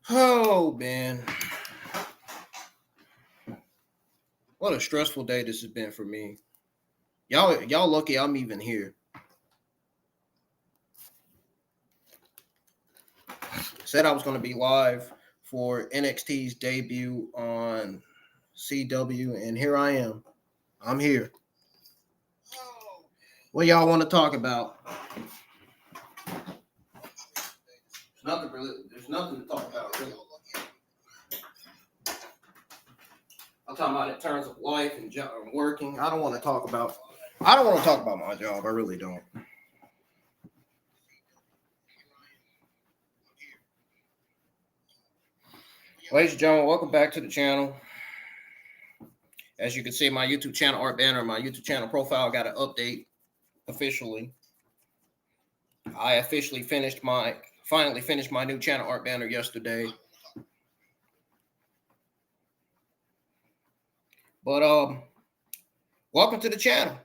Oh man, what a stressful day this has been for me. Y'all lucky I'm even here. Said I was going to be live for NXT's debut on CW, and here I am. I'm here. What y'all want to talk about? There's nothing to talk about, really. I'm talking about in terms of life and working. I don't want to talk about my job. I really don't. Ladies and gentlemen, welcome back to the channel. As you can see, my YouTube channel art banner, my YouTube channel profile got an update officially. I finally finished my new channel art banner yesterday. But welcome to the channel.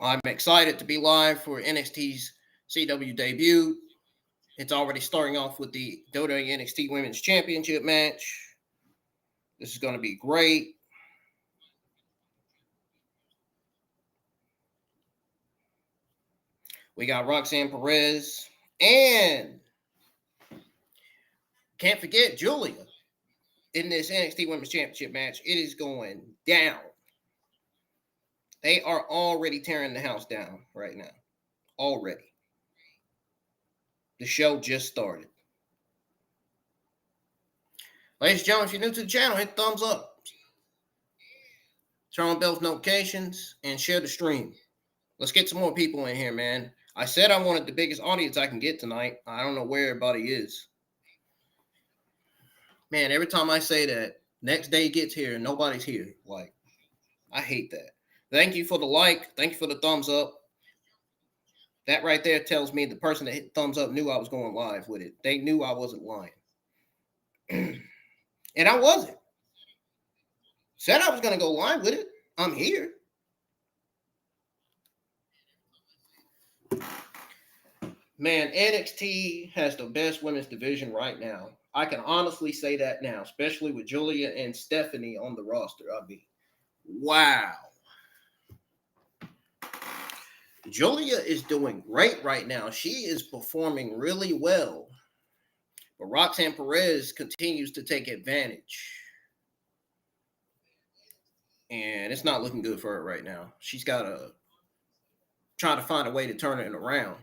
I'm excited to be live for NXT's CW debut. It's already starting off with the WWE NXT Women's Championship match. This is going to be great. We got Roxanne Perez and can't forget Giulia in this NXT Women's Championship match. It is going down. They are already tearing the house down right now. Already. The show just started. Ladies and gentlemen, if you're new to the channel, hit the thumbs up. Turn on bell notifications and share the stream. Let's get some more people in here, man. I said I wanted the biggest audience I can get tonight. I don't know where everybody is. Man, every time I say that, next day gets here and nobody's here. Like, I hate that. Thank you for the like. Thank you for the thumbs up. That right there tells me the person that hit thumbs up knew I was going live with it. They knew I wasn't lying. And I wasn't. Said I was going to go live with it. I'm here. Man, NXT has the best women's division right now. I can honestly say that now, especially with Giulia and Stephanie on the roster. I mean, wow. Giulia is doing great right now. She is performing really well. But Roxanne Perez continues to take advantage. And it's not looking good for her right now. She's got to try to find a way to turn it around.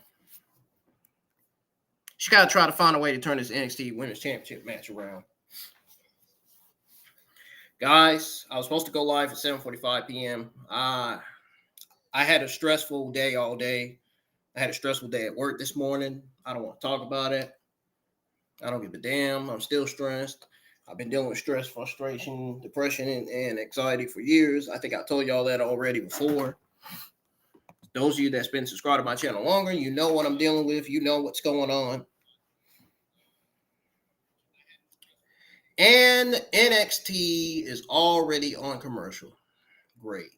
She's got to try to find a way to turn this NXT Women's Championship match around. Guys, I was supposed to go live at 7:45 p.m. I had a stressful day all day. I had a stressful day at work this morning. I don't want to talk about it. I don't give a damn. I'm still stressed. I've been dealing with stress, frustration, depression, and anxiety for years. I think I told y'all that already before. Those of you that's been subscribed to my channel longer, you know what I'm dealing with. You know what's going on. And NXT is already on commercial. Great.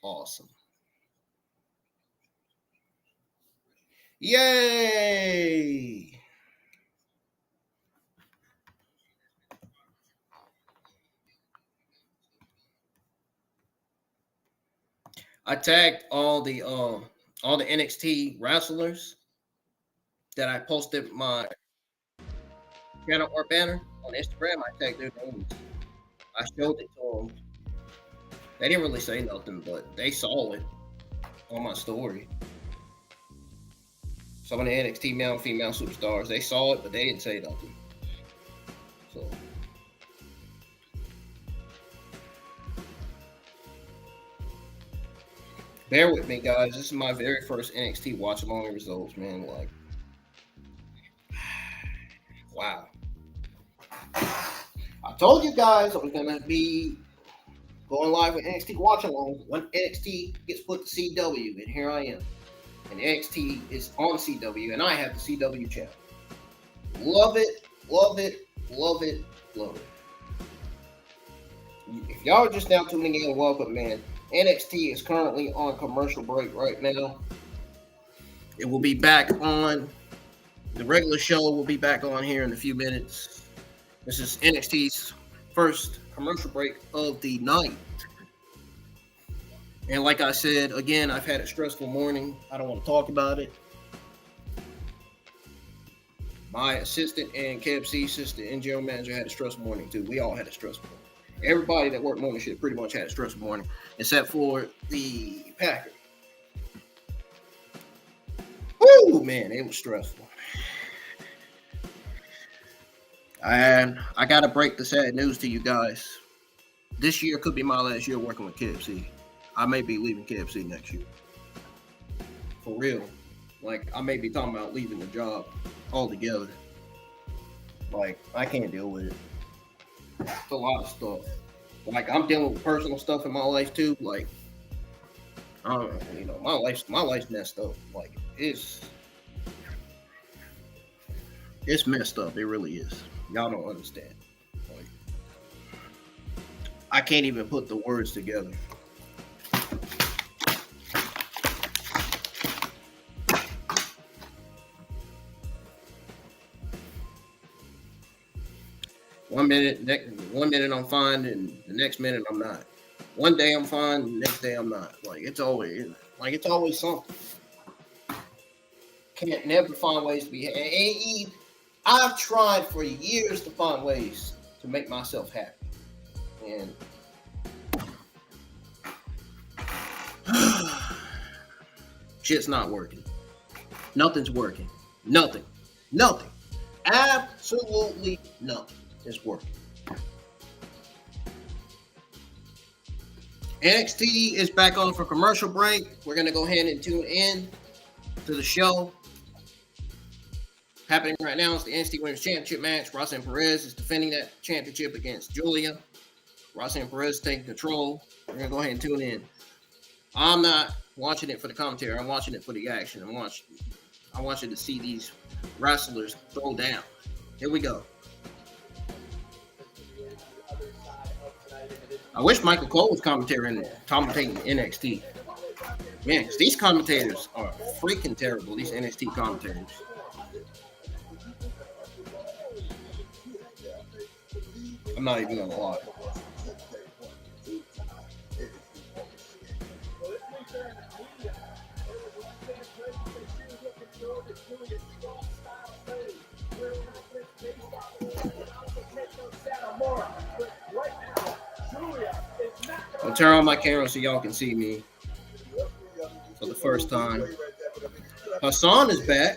Awesome. Yay! I tagged all the NXT wrestlers that I posted my channel or banner on Instagram. I tagged their names. I showed it to them. They didn't really say nothing, but they saw it on my story. Some of the NXT male and female superstars, they saw it, but they didn't say nothing. So bear with me, guys. This is my very first NXT watch along results, man. Like, wow. I told you guys I was gonna be going live with NXT watch along when NXT gets put to CW, and here I am. And NXT is on CW, and I have the CW channel. Love it, love it, love it, love it. If y'all are just now tuning in, welcome, man. NXT is currently on commercial break right now. It will be back on The regular show will be back on here in a few minutes. This is NXT's first commercial break of the night. And like I said, again, I've had a stressful morning. I don't want to talk about it. My assistant and KFC assistant and general manager had a stressful morning too. We all had a stressful morning. Everybody that worked morning shift pretty much had a stressful morning, except for the Packers. Oh man, it was stressful. And I gotta break the sad news to you guys. This year could be my last year working with KFC. I may be leaving KFC next year. For real. Like, I may be talking about leaving the job altogether. Like, I can't deal with it. It's a lot of stuff. Like, I'm dealing with personal stuff in my life too. Like, I don't know, you know, my life's messed up. Like, it's messed up. It really is. Y'all don't understand. Like, I can't even put the words together. One minute I'm fine, and the next minute I'm not. One day I'm fine, the next day I'm not. It's always something. Can't never find ways to be. I've tried for years to find ways to make myself happy, and shit's not working. Nothing's working. Nothing. Absolutely nothing is working. NXT is back on for commercial break. We're going to go ahead and tune in to the show. Happening right now is the NXT Women's Championship match. Roxanne Perez is defending that championship against Giulia. Roxanne Perez taking control. We're going to go ahead and tune in. I'm not watching it for the commentary. I'm watching it for the action. I want you to see these wrestlers throw down. Here we go. I wish Michael Cole was commentating NXT. Man, because these commentators are freaking terrible, these NXT commentators. I'm not even going to lie. I'll turn on my camera so y'all can see me for the first time. Hassan is back.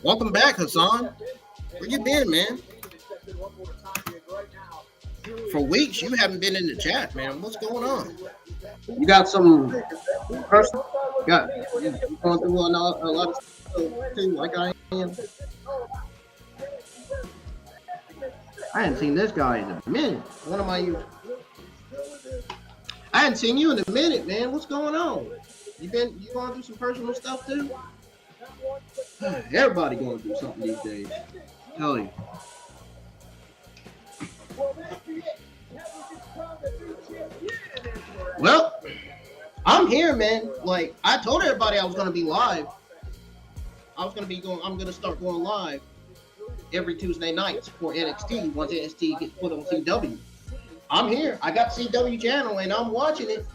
Welcome back, Hassan. Where you been, man? For weeks, you haven't been in the chat, man. What's going on? You got some personal? You going through a lot of stuff too, like I am. I hadn't seen this guy in a minute. What am I using? I hadn't seen you in a minute, man. What's going on? You going through some personal stuff too? Everybody going through something these days. Tell you. Well, I'm here, man. Like, I told everybody I was gonna be live. I'm gonna start going live every Tuesday nights for NXT once NXT gets put on CW. I'm here. I got the CW channel and I'm watching it.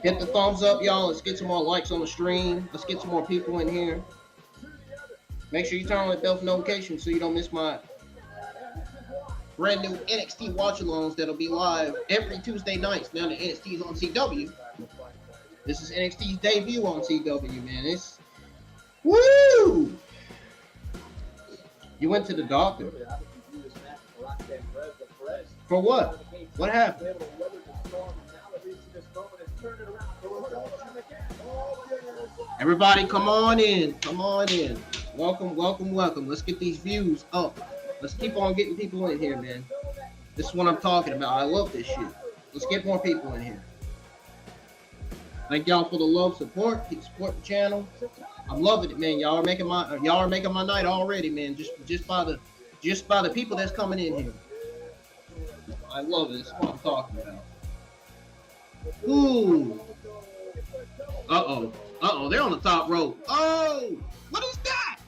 Hit the thumbs up, y'all. Let's get some more likes on the stream. Let's get some more people in here. Make sure you turn on the bell for notifications so you don't miss my brand new NXT watch-alongs that'll be live every Tuesday nights. Now that NXT is on CW. This is NXT's debut on CW, man. It's woo! You went to the doctor. For what? What happened? Everybody, come on in. Come on in. Welcome, welcome, welcome. Let's get these views up. Let's keep on getting people in here, man. This is what I'm talking about. I love this shit. Let's get more people in here. Thank y'all for the love, support. Keep supporting the channel. I'm loving it, man. Y'all are making my night already, man. Just by the people that's coming in here. I love it. This is what I'm talking about. Ooh. Uh-oh. They're on the top rope. Oh, what is that?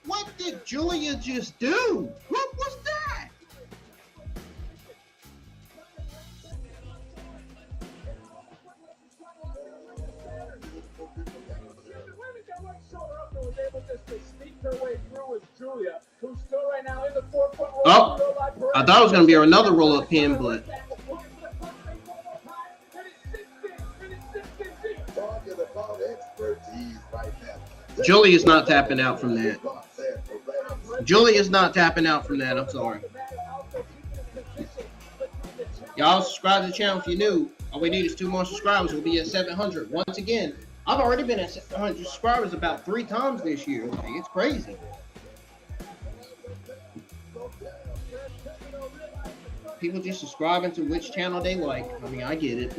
What did Giulia just do? What was that? Oh, I thought it was going to be another roll-up pin, but Giulia is not tapping out from that. Giulia is not tapping out from that. I'm sorry. Y'all subscribe to the channel if you're new. All we need is 2 more subscribers. We'll be at 700. Once again, I've already been at 700 subscribers about 3 times this year. Like, it's crazy. People just subscribing to which channel they like. I mean, I get it.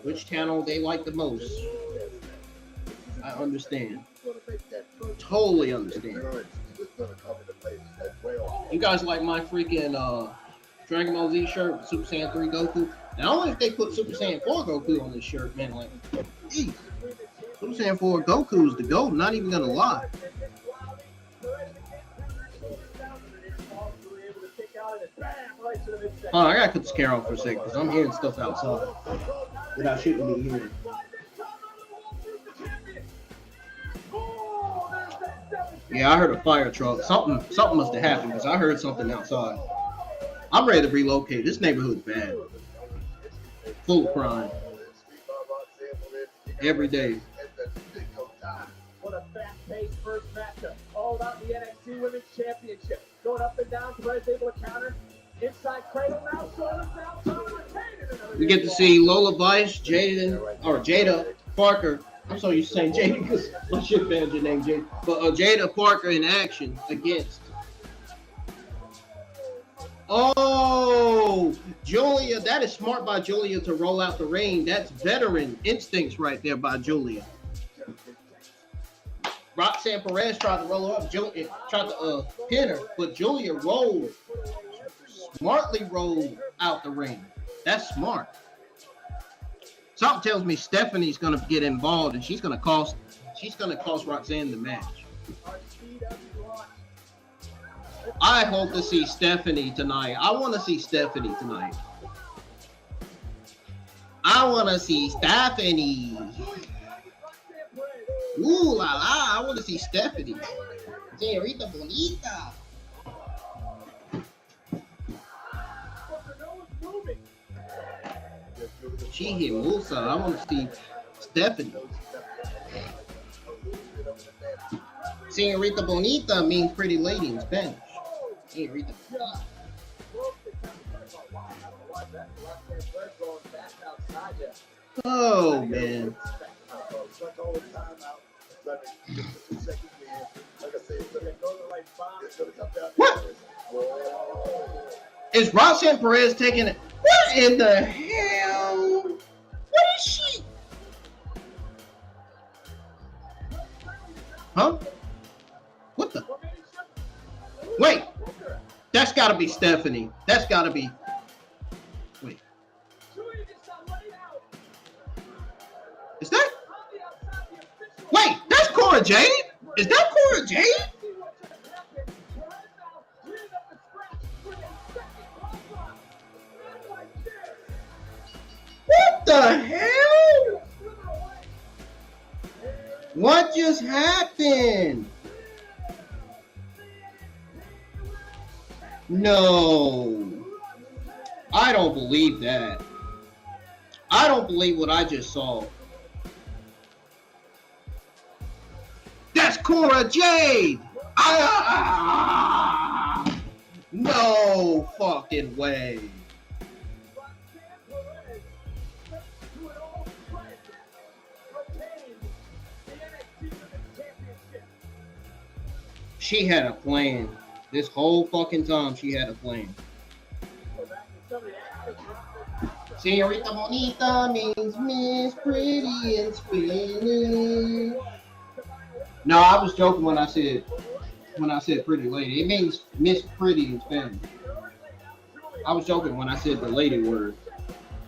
Which channel they like the most. I understand. Totally understand. You guys like my freaking Dragon Ball Z shirt, Super Saiyan 3 Goku? Not only if they put Super Saiyan 4 Goku on this shirt, man, like, geez. Super Saiyan 4 Goku is the GOAT, not even gonna lie. Oh, I gotta cut this camera off for a second because I'm hearing stuff outside that I shouldn't be hearing. Yeah, I heard a fire truck. Something must have happened because I heard something outside. I'm ready to relocate. This neighborhood's bad. Full of crime. Every day. What a fast-paced first matchup. All about the NXT Women's Championship. Going up and down, Perez able to counter. Inside cradle now, shoulders down, we get to see Lola Vice, Jada Parker. I'm so used to saying Jada because my shit manager named Jada. But Jada Parker in action against. Oh, Giulia. That is smart by Giulia to roll out the ring. That's veteran instincts right there by Giulia. Roxanne Perez tried to roll her up. Giulia tried to pin her, but Giulia smartly rolled out the ring. That's smart. Something tells me Stephanie's gonna get involved and she's gonna cost Roxanne the match. I hope to see Stephanie tonight. I want to see Stephanie tonight. I want to see Stephanie. Ooh la la! I want to see Stephanie. Señorita Bonita. She hit Musa. I want to see Stephanie. Señorita Bonita means pretty lady in Spanish. Señorita Bonita. Oh, man. What? Is Roxanne Perez taking it? What in the hell? What is she? Huh? What the? Wait. That's got to be Stephanie. That's got to be. Wait. Is that? Wait, that's Cora Jade? Is that Cora Jade? What the hell? What just happened? No. I don't believe that. I don't believe what I just saw. That's Cora Jade! No fucking way. She had a plan. This whole fucking time she had a plan. Señorita Bonita means Miss Pretty in Spanish. No, I was joking when I said pretty lady. It means Miss Pretty in Spanish. I was joking when I said the lady word.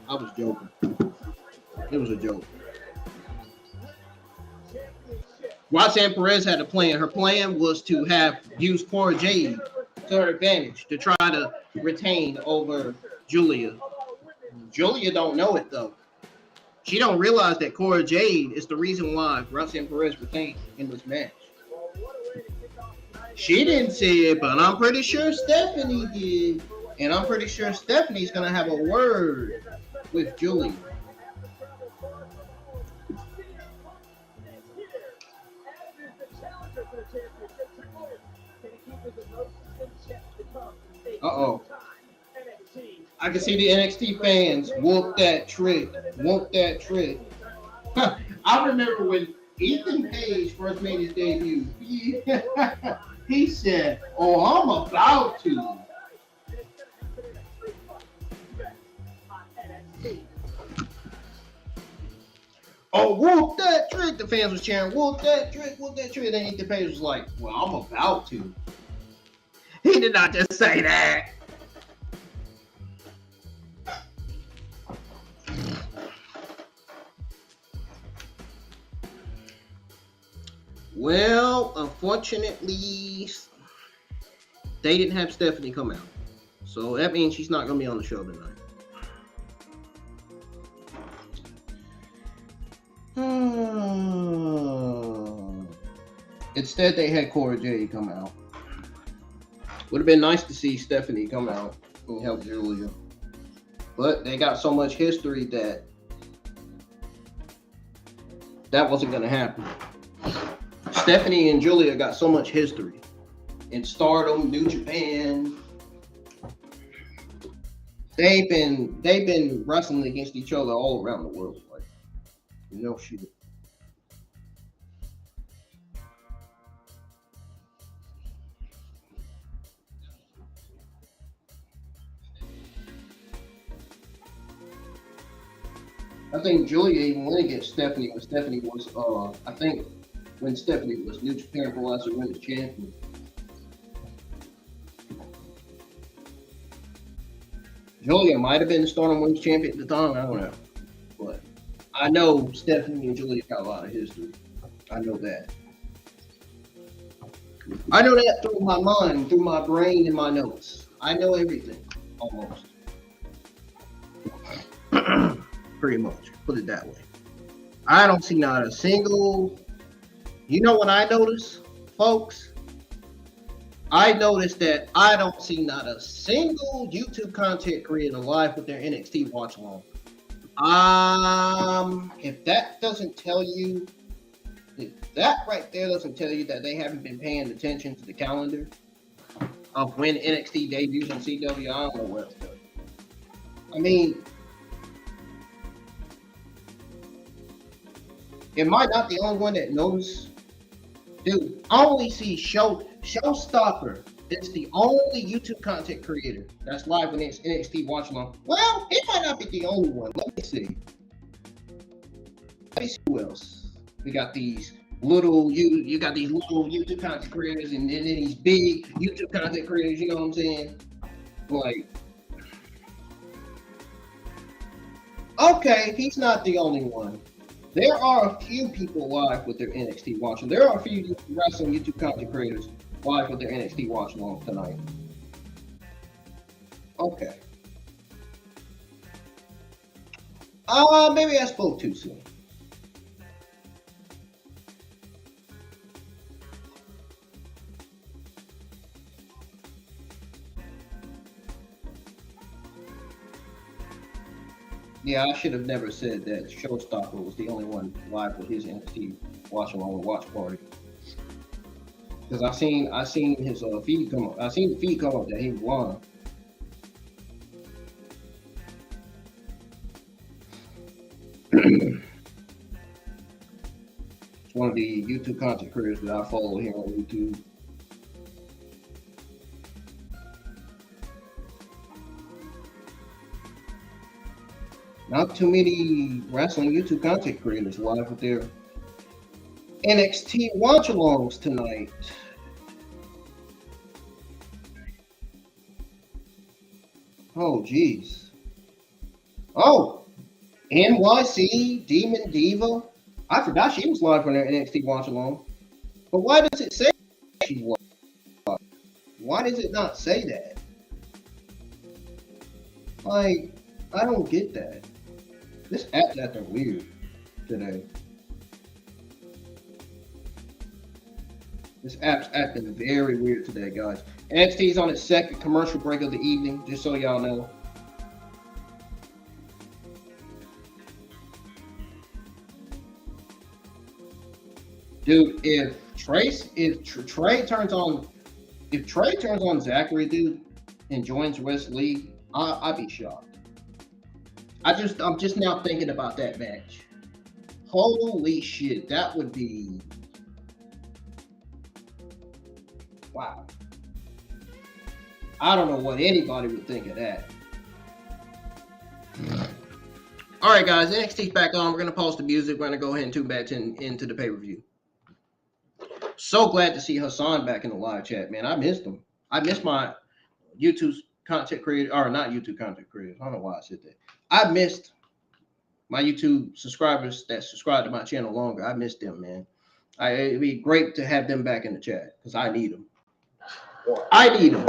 I was joking. It was a joke. Roxanne Perez had a plan. Her plan was to use Cora Jade to her advantage to try to retain over Giulia. Giulia don't know it though. She don't realize that Cora Jade is the reason why Roxanne Perez retained in this match. She didn't see it, but I'm pretty sure Stephanie did. And I'm pretty sure Stephanie's going to have a word with Giulia. Uh-oh. I can see the NXT fans whoop that trick. Whoop that trick. I remember when Ethan Page first made his debut. He said, "Oh, I'm about to." Oh, whoop that trick. The fans was cheering, whoop that trick, whoop that trick. And then Ethan Page was like, "Well, I'm about to." He did not just say that. Well, unfortunately, they didn't have Stephanie come out. So that means she's not going to be on the show tonight. Instead, they had Cora Jade come out. Would have been nice to see Stephanie come out and help Giulia. But they got so much history that wasn't going to happen. Stephanie and Giulia got so much history in Stardom, New Japan. They've been wrestling against each other all around the world. Like, shit. I think Giulia even went against Stephanie when Stephanie was when Stephanie was New Japan Pro Wrestling Women's Champion. Giulia might have been the Stardom Women's Champion at the time. I don't know. But I know Stephanie and Giulia got a lot of history. I know that. I know that through my mind, through my brain, and my notes. I know everything, almost. Pretty much. Put it that way. I don't see not a single... You know what I notice, folks? I noticed that I don't see not a single YouTube content creator live with their NXT watch along. If that doesn't tell you, if that right there doesn't tell you that they haven't been paying attention to the calendar of when NXT debuts on CW, I don't know what else to tell you. I mean, am I not the only one that knows? Dude, I only see Showstopper. It's the only YouTube content creator that's live when it's NXT watch along. Well, it might not be the only one. Let me see. Let me see who else. We got these you got these little YouTube content creators and then these big YouTube content creators, you know what I'm saying? Like, okay, he's not the only one. There are a few people live with their NXT watching. There are a few wrestling YouTube content creators live with their NXT watch along tonight. Okay. Maybe I spoke too soon. Yeah, I should have never said that Showstopper was the only one live with his NXT watch along with watch party. Because I seen his feed come up. I seen the feed come up that he won. It's one of the YouTube content creators that I follow here on YouTube. Not too many wrestling YouTube content creators live with their NXT watch-alongs tonight. Oh, geez. Oh, NYC Demon Diva. I forgot she was live on their NXT Watch Along. But why does it say she was? Why does it not say that? Like, I don't get that. This app's acting weird today. This app's acting very weird today, guys. NXT is on its second commercial break of the evening, just so y'all know. Dude, if Trey turns on Zachary, dude, and joins Wesley, I'd be shocked. I'm just now thinking about that match. Holy shit, that would be wow. I don't know what anybody would think of that. All right, guys, NXT's back on. We're gonna pause the music. We're gonna go ahead and tune back into the pay-per-view. So glad to see Hassan back in the live chat, man. I missed him. I missed my YouTube content creator, or not YouTube content creators. I don't know why I said that. I missed my YouTube subscribers that subscribe to my channel longer. I missed them, man. It'd be great to have them back in the chat because I need them. I need them.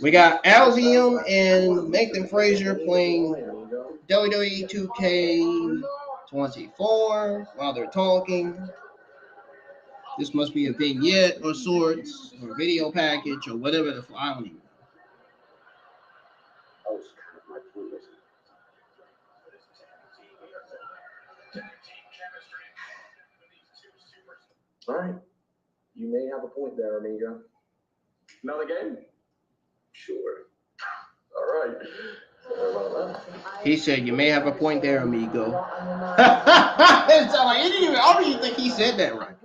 We got Alzium and Nathan Frazier playing WWE 2K24 while they're talking. This must be a vignette or sorts or video package or whatever. I don't even know. All right. You may have a point there, amigo. Another game? Sure. All right. He said, "You may have a point there, amigo." I don't even think he said that right.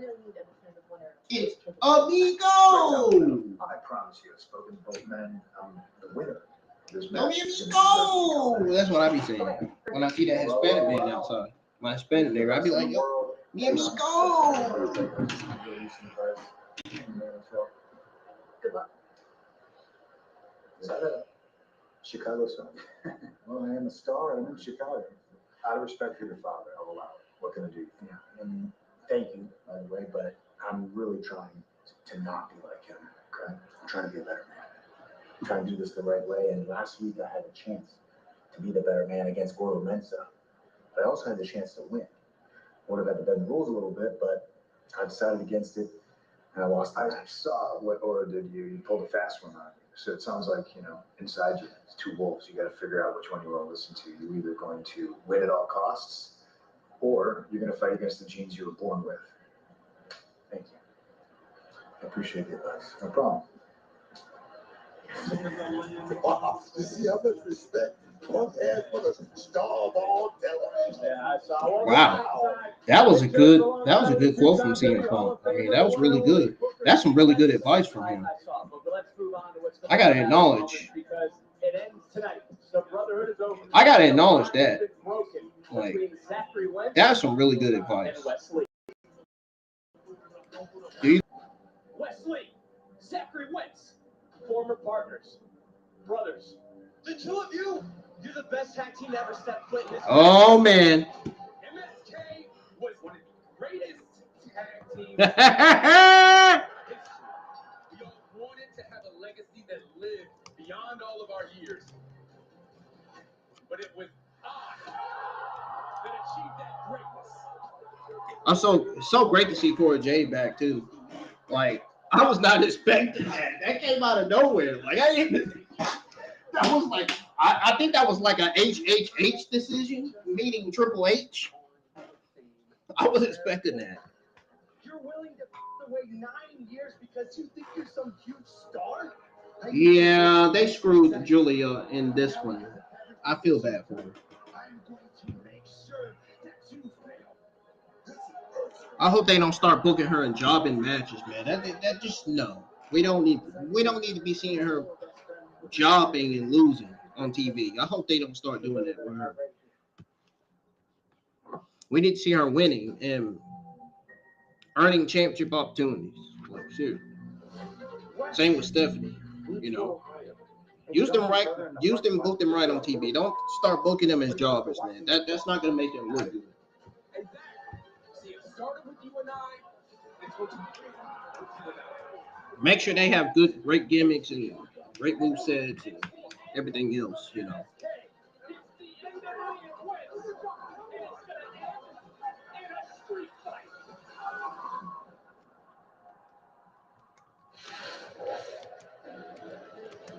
It's amigo. I promise you, I've spoken to both men. I'm the winner. Amigo. That's what I be saying when I see that Hispanic man outside. My Hispanic nigga, I be like, "Yo, amigo." Good luck. Is that a Chicago song? Well, I am a star. I'm in Chicago. Out of respect for your father, I'll allow it. What can I do? Yeah, and thank you, by the way, but I'm really trying to not be like him, okay? I'm trying to be a better man. I'm trying to do this the right way, and last week I had a chance to be the better man against Gordo Mensa, but I also had the chance to win. Would have had to bend the rules a little bit, but I decided against it, and I lost. I saw what Aura did to you. You pulled a fast one on me. So it sounds like, inside you, it's two wolves. You got to figure out which one you want to listen to. You're either going to win at all costs, or you're going to fight against the genes you were born with. Thank you. I appreciate the advice. No problem. Wow, you see how much respect Punk has for the star of all television. Yeah, I saw. Wow, that was a good quote from CM Punk. I mean, that was really good. That's some really good advice from him. I gotta acknowledge. I gotta acknowledge that. Like, that's some really good advice. Wesley, Zachary Wentz, former partners, brothers. The two of you, you're the best tag team to ever step foot in this. Oh man. MSK was one of the greatest tag teams. We all wanted to have a legacy that lived beyond all of our years. But it was us that achieved that greatness. I'm so great to see Cora Jade back too. Like, I was not expecting that. That came out of nowhere. Like, that was like, I think that was like a HHH decision, meaning Triple H. I was expecting that. You're willing to wait 9 years because you think you're some huge star? Yeah, they screwed Giulia in this one. I feel bad for her. I'm going to make sure that you fail. I hope they don't start booking her in jobbing matches, man. That just no. We don't need to be seeing her jobbing and losing on TV. I hope they don't start doing that with her. We need to see her winning and earning championship opportunities. Like, seriously. Same with Stephanie, Use them right. Use them, book them right on TV. Don't start booking them as jobbers, man. That's not gonna make them look good. Make sure they have great gimmicks and great movesets and everything else, you know.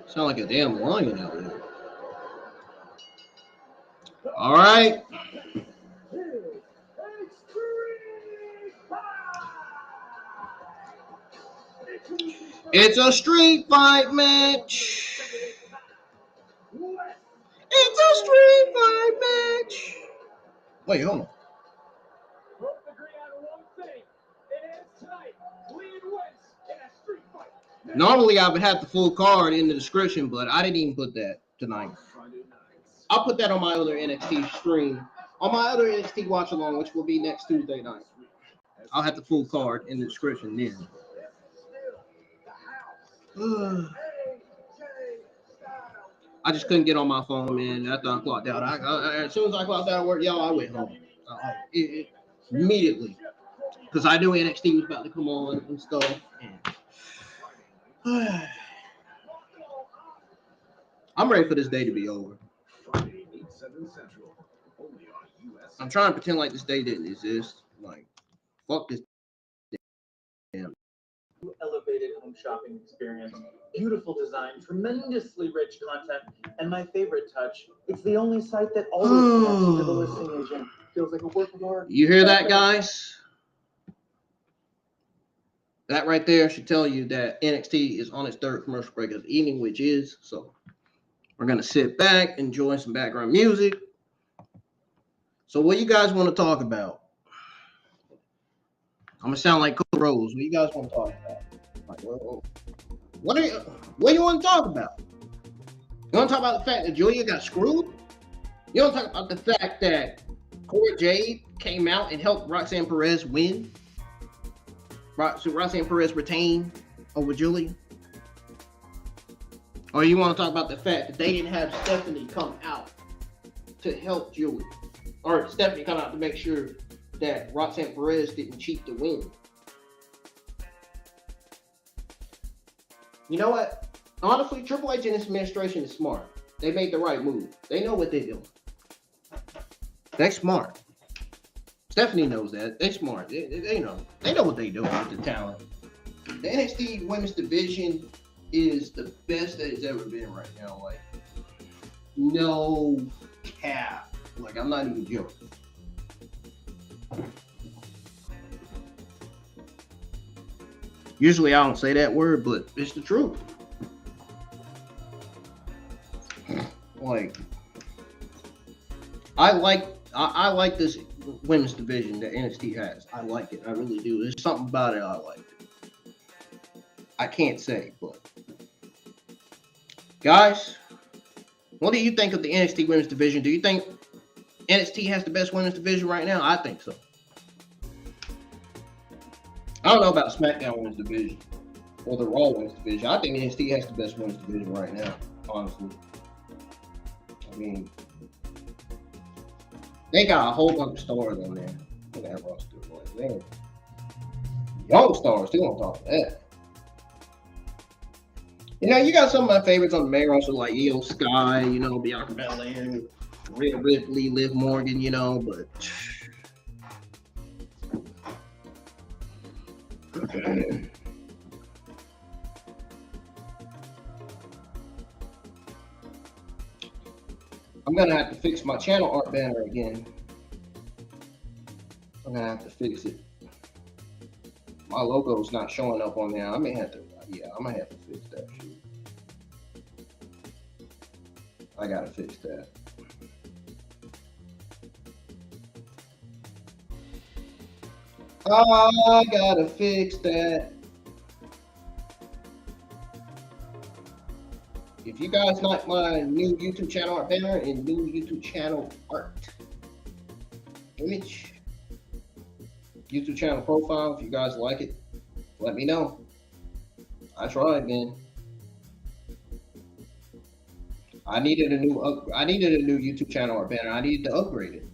Sound like a damn lion out there. All right. It's a street fight match. It's a street fight match. Wait, hold on. Normally, I would have the full card in the description, but I didn't even put that tonight. I'll put that on my other NXT stream, on my other NXT watch along, which will be next Tuesday night. I'll have the full card in the description then. I just couldn't get on my phone, man. After I clocked out, as soon as I clocked out of work, y'all, I went home immediately because I knew NXT was about to come on and stuff. And I'm ready for this day to be over. I'm trying to pretend like this day didn't exist. Like, fuck this. Damn. Elevated home shopping experience, beautiful design, tremendously rich content, and my favorite touch, it's the only site that always connects you to the listing agent. Feels like a work of art. You hear that, guys? That right there should tell you that NXT is on its third commercial break of the evening, which is, so we're going to sit back, enjoy some background music. So what you guys want to talk about? I'm going to sound like Cole Rose. What you guys want to talk about? Like, what do you want to talk about? You want to talk about the fact that Giulia got screwed? You want to talk about the fact that Cora Jade came out and helped Roxanne Perez win? So Roxanne Perez retained over Giulia? Or you want to talk about the fact that they didn't have Stephanie come out to help Giulia? Or Stephanie come out to make sure that Roxanne Perez didn't cheat to win? You know what? Honestly, Triple H and his administration is smart. They made the right move. They know what they're doing. They're smart. Stephanie knows that. They're smart. They know. They know what they're doing with the talent. The NXT women's division is the best that it's ever been right now. Like, no cap. Like, I'm not even joking. Usually I don't say that word, but it's the truth. Like, I like this women's division that NXT has. I like it. I really do. There's something about it I like. I can't say, but guys, what do you think of the NXT women's division? Do you think NXT has the best women's division right now? I think so. I don't know about SmackDown women's division or the Raw women's division. I think NXT has the best women's division right now, honestly. I mean, they got a whole bunch of stars on there. Look at that roster. Like, man. Young stars, too, on top of that. You know, you got some of my favorites on the main roster, like Io Sky, you know, Bianca Belair, Rhea Ripley, Liv Morgan, you know, but I'm gonna have to fix my channel art banner again. I'm gonna have to fix it. My logo's not showing up on there. I may have to, I might have to fix that shit. I gotta fix that. I gotta fix that. If you guys like my new YouTube channel art banner and new YouTube channel art image, YouTube channel profile, if you guys like it, let me know. I tried, man. I needed a new YouTube channel or banner. I needed to upgrade it,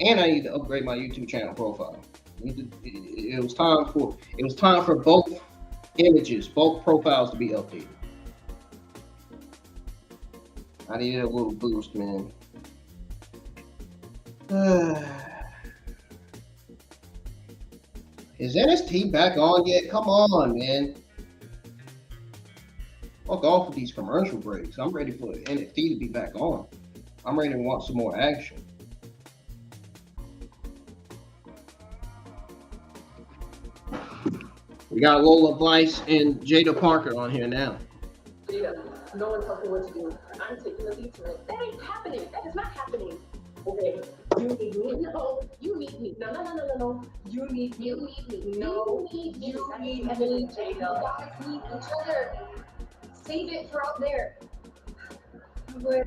and I need to upgrade my YouTube channel profile. It was time for both images, both profiles to be updated. I needed a little boost, man. Is NXT back on yet? Come on, man. Fuck off with these commercial breaks. I'm ready for NXT to be back on. I'm ready to want some more action. We got Lola Vice and Jada Parker on here now. Jada, no one tells me what to do. I'm taking the lead tonight. That ain't happening. That is not happening. Okay, you need me. No, you need me. No. You need me. You need me. No, you need me, Jada. You guys need each other. Save it for out there. I'm gonna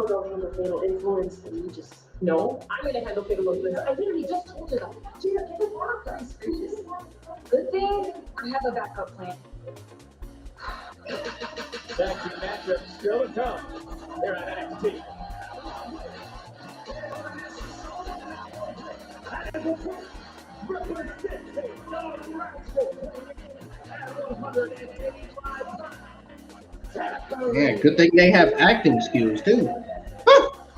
go handle fatal influence and you just. No, I'm gonna handle fatal influence. I literally just told you that. Jada, get the fuck out. Good thing I have a backup plan. Back to the matchup still to come here on NXT. Yeah, good thing they have acting skills too.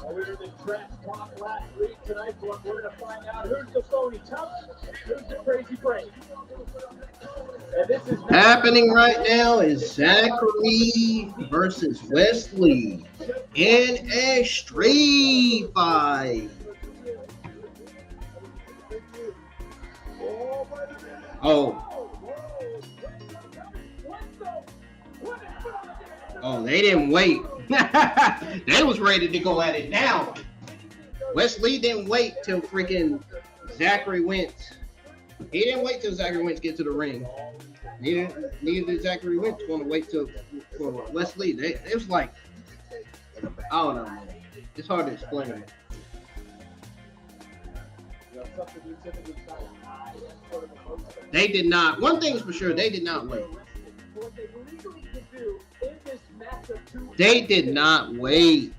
We're in the trash talk last week. Tonight, we're going to find out who's the phony tough and who's the crazy brave. And this is Happening right now is Zachary versus Wesley in a street fight. Oh, they didn't wait. They was ready to go at it now. Wesley didn't wait till freaking Zachary Wentz. He didn't wait till Zachary Wentz get to the ring. Neither did Zachary Wentz want to wait till for Wesley. It was like, I don't know, man. It's hard to explain. They did not. One thing is for sure, they did not wait. They did not wait.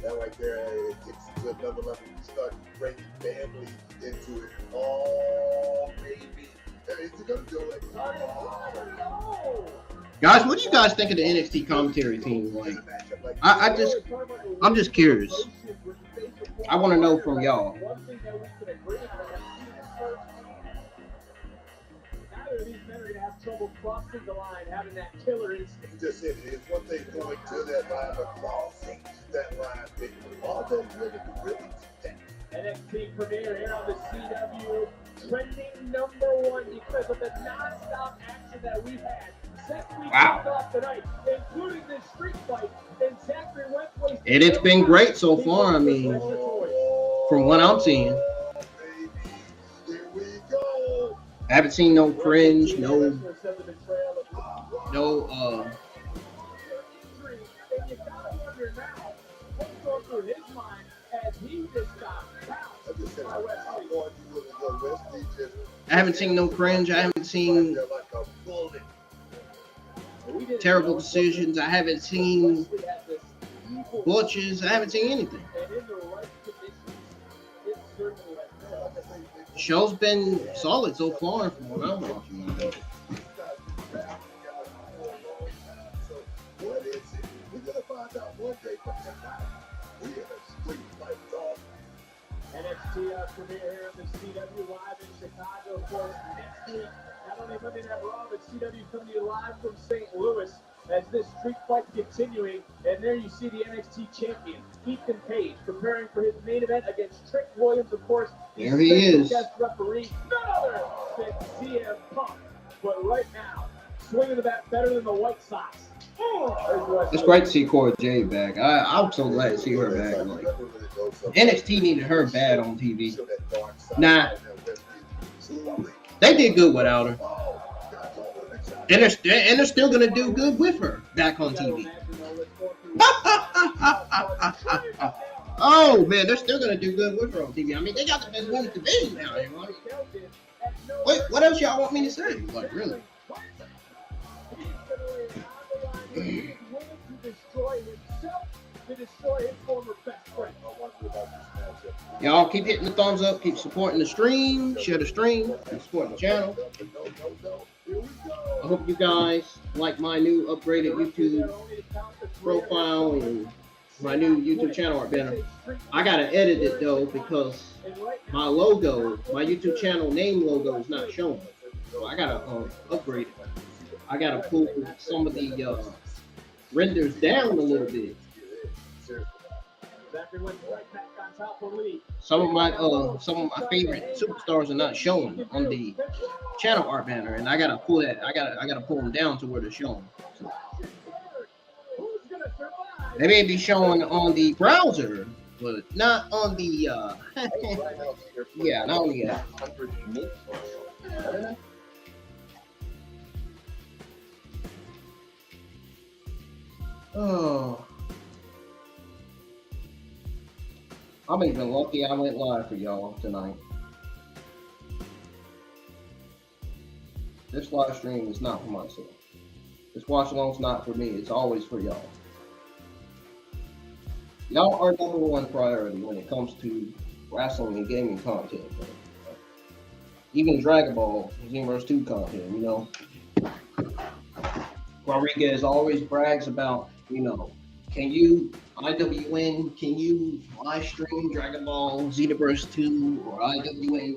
That right there, it takes it to another level. You start bringing family into it. Oh, baby. Is it going to go like, oh, Guys, what do you guys think of the NXT commentary team? Like, I'm just curious. I want to know from y'all. Neither of these men are going to have trouble crossing the line, having that killer instinct. You just said it is one thing going to that line, but crossing that line, baby. All those women can really do that. NXT premiere here on the CW, trending #1 because of the non-stop action that we've had since we kicked off tonight, including this street fight and Zachary Wentz. And it's been great so far. I mean, from what I'm seeing. Baby, here we go. I haven't seen no cringe, no I haven't seen no cringe. I haven't seen terrible decisions. I haven't seen butches. I haven't seen anything. The show's been solid so far from what I'm watching. NXT premiere here in the CW live in Chicago, of course. Next week, not only Monday Night Raw, but CW coming to you live from St. Louis as this street fight continuing. And there you see the NXT champion, Ethan Page, preparing for his main event against Trick Williams, of course. There he is. Guest referee, none other than CM Punk. But right now, swinging the bat better than the White Sox. It's great to see Cora Jade back. I'm so glad to see her back. Like, NXT needed her bad on TV. Nah, they did good without her, and they're still gonna do good with her back on TV. Oh man, they're still gonna do good with her on TV. I mean, they got the best women's division now. Wait, what else y'all want me to say? Like, really? He's willing to destroy himself to destroy his former best friend. Y'all keep hitting the thumbs up, keep supporting the stream, share the stream, and support the channel. I hope you guys like my new upgraded YouTube profile and my new YouTube channel art banner. I gotta edit it though because my logo, my YouTube channel name logo is not showing. So I gotta upgrade it. I gotta pull some of the renders down a little bit. Some of my favorite superstars are not showing on the channel art banner, and I gotta pull that. I gotta pull them down to where they're showing. So they may be showing on the browser, but not on the yeah, not on the app. Oh, I'm even lucky I went live for y'all tonight. This live stream is not for myself. This watch along's not for me. It's always for y'all. Y'all are number one priority when it comes to wrestling and gaming content. Even Dragon Ball Xenoverse 2 content, you know. Rodriguez always brags about, you know, can you IWN, can you live stream Dragon Ball Xenoverse 2 or IWN?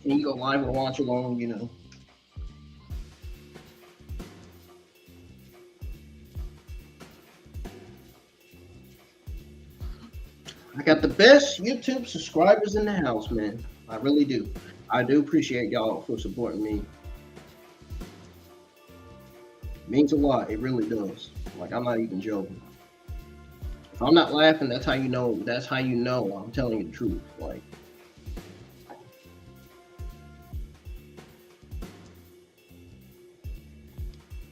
Can you go live or watch along, you know? I got the best YouTube subscribers in the house, man. I really do. I do appreciate y'all for supporting me. It means a lot. It really does. Like, I'm not even joking. If I'm not laughing, that's how you know. That's how you know I'm telling you the truth. Like,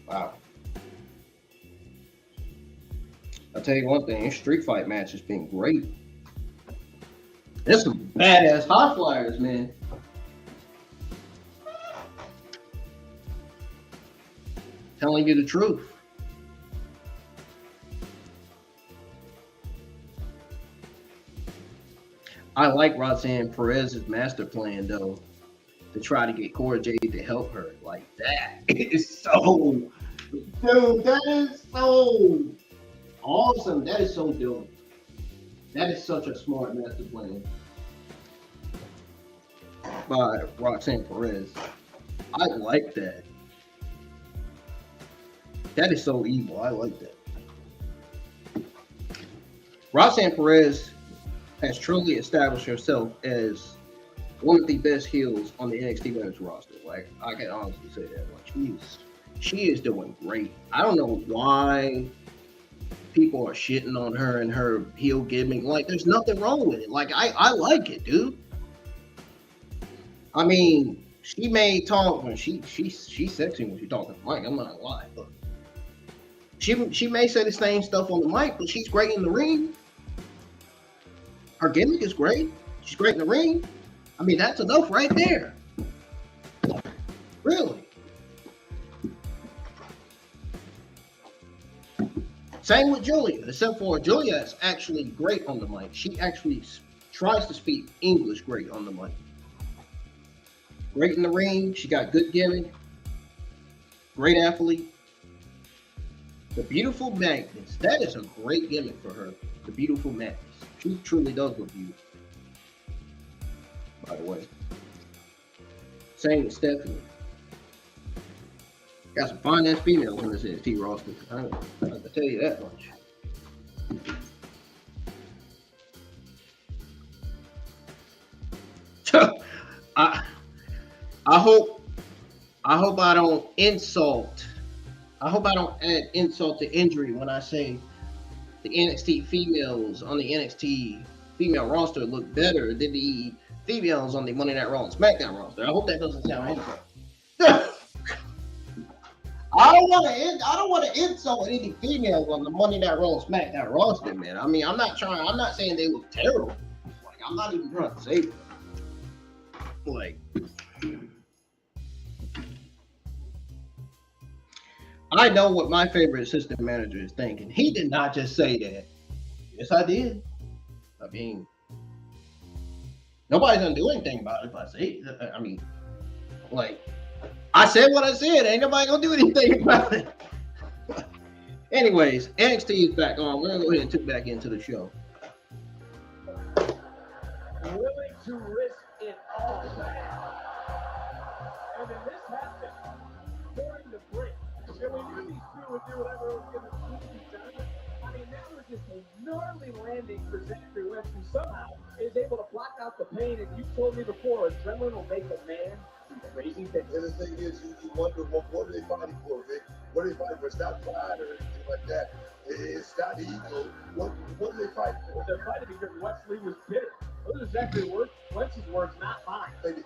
wow. I'll tell you one thing. This street fight match has been great. There's some badass high flyers, man. Telling you the truth. I like Roxanne Perez's master plan, though, to try to get Cora Jade to help her. Like, that is so, dude, that is so awesome. That is so dope. That is such a smart master plan by Roxanne Perez. I like that. That is so evil. I like that. Roxanne Perez has truly established herself as one of the best heels on the NXT Women's roster. Like, I can honestly say that. Like, she is doing great. I don't know why people are shitting on her and her heel gimmick. Like, there's nothing wrong with it. Like, I like it, dude. I mean, she may talk when she's sexy when she's talking to Mike. I'm not gonna lie, but she may say the same stuff on the mic, but she's great in the ring. Her gimmick is great. She's great in the ring. I mean, that's enough right there. Really. Same with Giulia, except for Giulia is actually great on the mic. She actually tries to speak English great on the mic. Great in the ring. She got good gimmick. Great athlete. The Beautiful Magnus. That is a great gimmick for her. The Beautiful Magnus. She truly does look beautiful. By the way. Same with Stephanie. Got some fine-ass females in this NXT roster. I can tell you that much. I hope I don't insult. I hope I don't add insult to injury when I say the NXT females on the NXT female roster look better than the females on the Monday Night Raw and SmackDown roster. I hope that doesn't sound insulting. I don't want to insult any females on the Monday Night Raw and SmackDown roster, man. I mean, I'm not saying they look terrible. Like, I'm not even trying to say that. Like, I know what my favorite assistant manager is thinking. He did not just say that. Yes, I did. I mean, nobody's gonna do anything about it if I say it. I mean, like, I said what I said. Ain't nobody gonna do anything about it. Anyways, NXT is back on. We're gonna go ahead and tune back into the show. Willing to risk it all. And then this happened during the break. And we knew these two would do whatever was going to be done. I mean, that was just a gnarly landing for Zachary, who somehow is able to block out the pain. And you told me before, adrenaline will make a man do crazy things. And the thing is, you wonder, what are they fighting for, Vic? What are they fighting for? It's not pride or anything like that. It's not ego. What are they fighting for? They're fighting because Wesley was bitter. Those are Zachary's words. Wentz's words, not mine. Maybe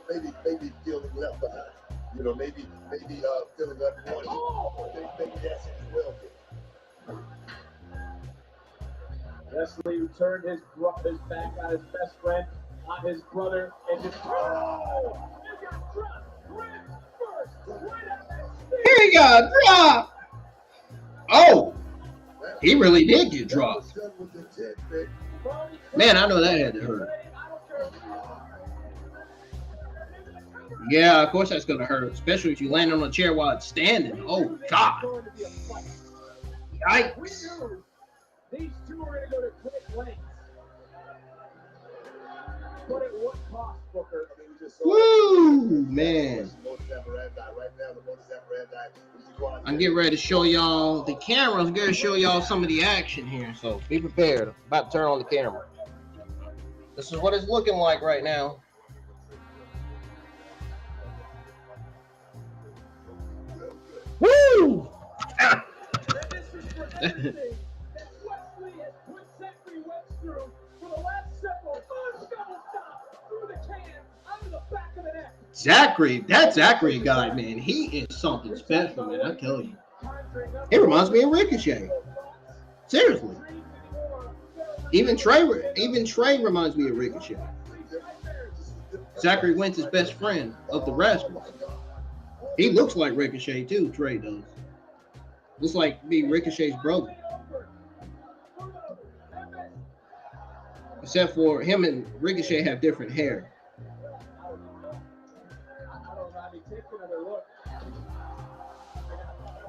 feeling left behind. You know, maybe feeling unwanted. Oh! Maybe that's it as well, Vic. Wesley who turned his back on his best friend, on his brother, and just oh! You got dropped. Wentz first, right out that Here he got dropped. Oh, he really did get dropped. That was done with the 10, Vic. Man, I know that had to hurt. Yeah, of course that's gonna hurt, especially if you land on a chair while it's standing. Oh God! Yikes! We knew these two were gonna go to quick lengths. But at what cost, Booker? I mean, we just Woo, man! I'm getting ready to show y'all the camera. I'm going to show y'all some of the action here, so be prepared. I'm about to turn on the camera. This is what it's looking like right now. Woo! Zachary, that Zachary guy, man, he is something special, man. I tell you, it reminds me of Ricochet. Seriously, even Trey reminds me of Ricochet. Zachary Wentz is best friend of the Rascals. He looks like Ricochet too. Trey does. Looks like be Ricochet's brother. Except for him and Ricochet have different hair.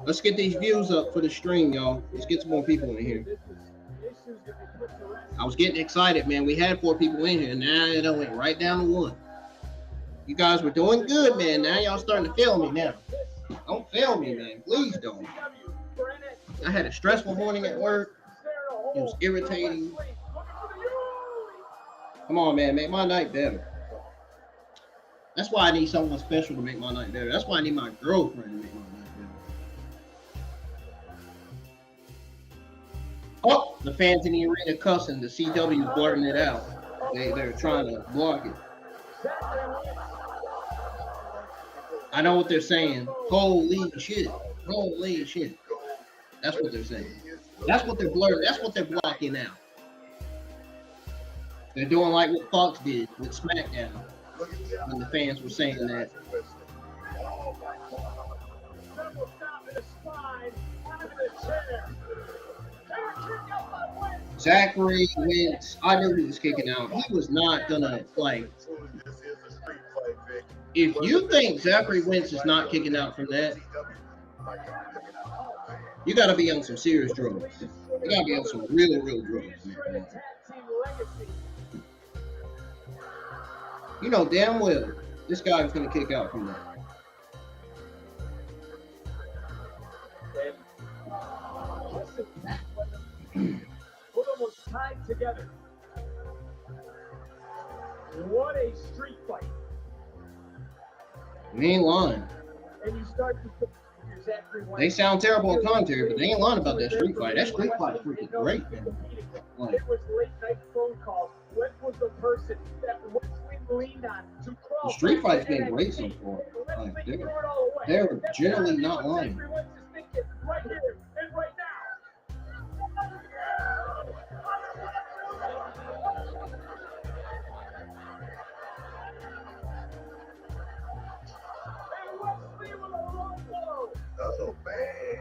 Let's get these views up for the stream, y'all. Let's get some more people in here. I was getting excited, man. We had 4 people in here. Now it went right down to 1. You guys were doing good, man. Now y'all starting to fail me now. Don't fail me, man. Please don't. I had a stressful morning at work. It was irritating. Come on, man. Make my night better. That's why I need someone special to make my night better. That's why I need my girlfriend to make my night better. Oh, the fans in the arena cussing. The CW blurting it out. They're trying to block it. I know what they're saying. Holy shit. Holy shit. That's what they're saying. That's what they're blurring. That's what they're blocking out. They're doing like what Fox did with SmackDown when the fans were saying that. Zachary Wentz, I knew he was kicking out. He was not gonna, like, if you think Zachary Wentz is not kicking out from that, you gotta be on some serious drugs. You gotta be on some real drugs, man. You know damn well this guy is gonna kick out from that. Put them was tied together. What a street fight. They ain't lying. And you start to put Zachary Wentz. They sound terrible on commentary, but they ain't lying about that street fight. That street fight is freaking great, man. Like, it was late night phone calls. Wentz was the person that Wesley leaned on to crawl. the street fight's been great so far. Like, they're generally not lying. Zachary Wentz is thinking right here and right now. Oh, man.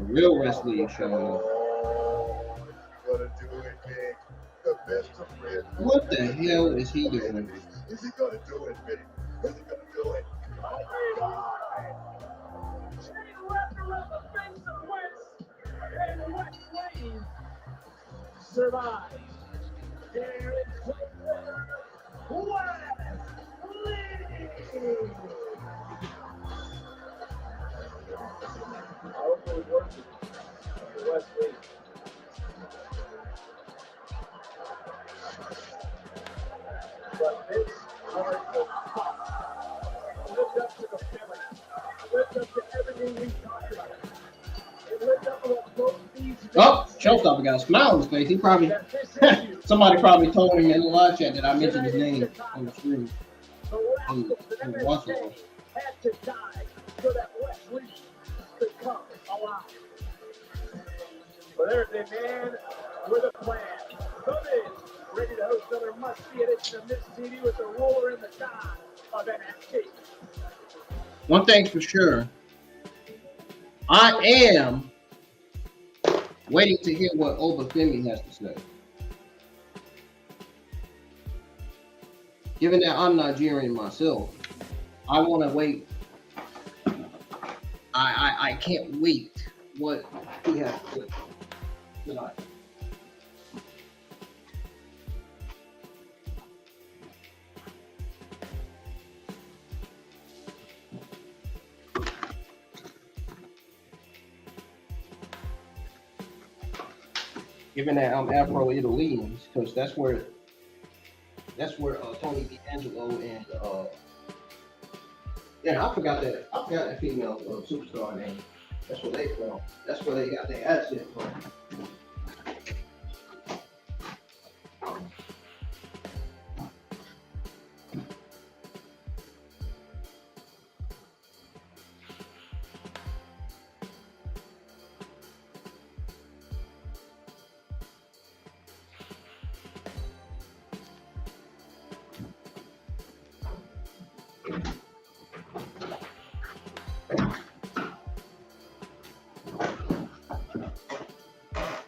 The real wrestling show. Oh, gonna do it big. The best of friends. What the hell is he doing? Is he gonna do it big? Is he gonna do it? Oh my God! Chain wrapped around the face of Wentz, and Wentz Wayne survives. Here is Powerful working for West Wayne. But this card was tough. Lived up to the billing. Lived up to everything we talked about. It lived up to what both these Oh, Showstopper got a smile on his face. He probably somebody probably told him in the live chat that I mentioned his name on the screen. the On rascals the in watch NXT had to die so that Wesley could come alive. But there's a man with a plan. Come in, ready to host another must-see edition of Miss TV with the ruler and the god of NXT. One thing's for sure, I am waiting to hear what Obafemi has to say. Given that I'm Nigerian myself, I want to wait. I can't wait what he has to say tonight. Given that I'm Afro-Italian, because that's where Tony D'Angelo and yeah, I forgot that female superstar name. That's where they from. That's where they got their accent from.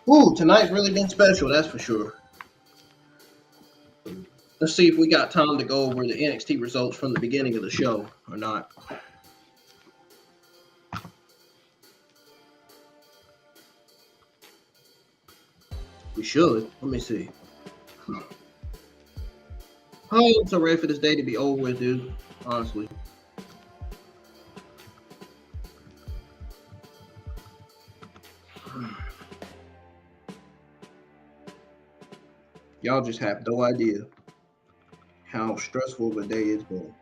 Ooh, tonight's really been special, that's for sure. Let's see if we got time to go over the NXT results from the beginning of the show or not. We should. Let me see. Oh, I'm so ready for this day to be over with, dude. Honestly. Y'all just have no idea how stressful the day is going.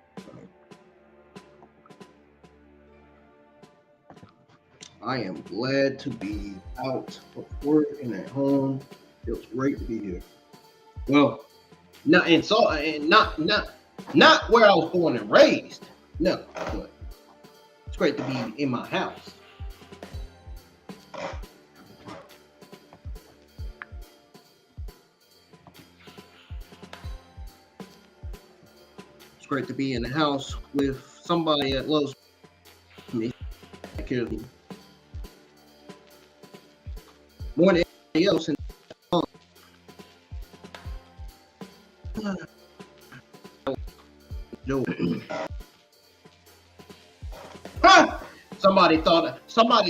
I am glad to be out of work and at home. Feels great to be here. Well, not where I was born and raised. No, but it's great to be in my house. It's great to be in the house with somebody that loves me, that cares for me. More than anything else. Somebody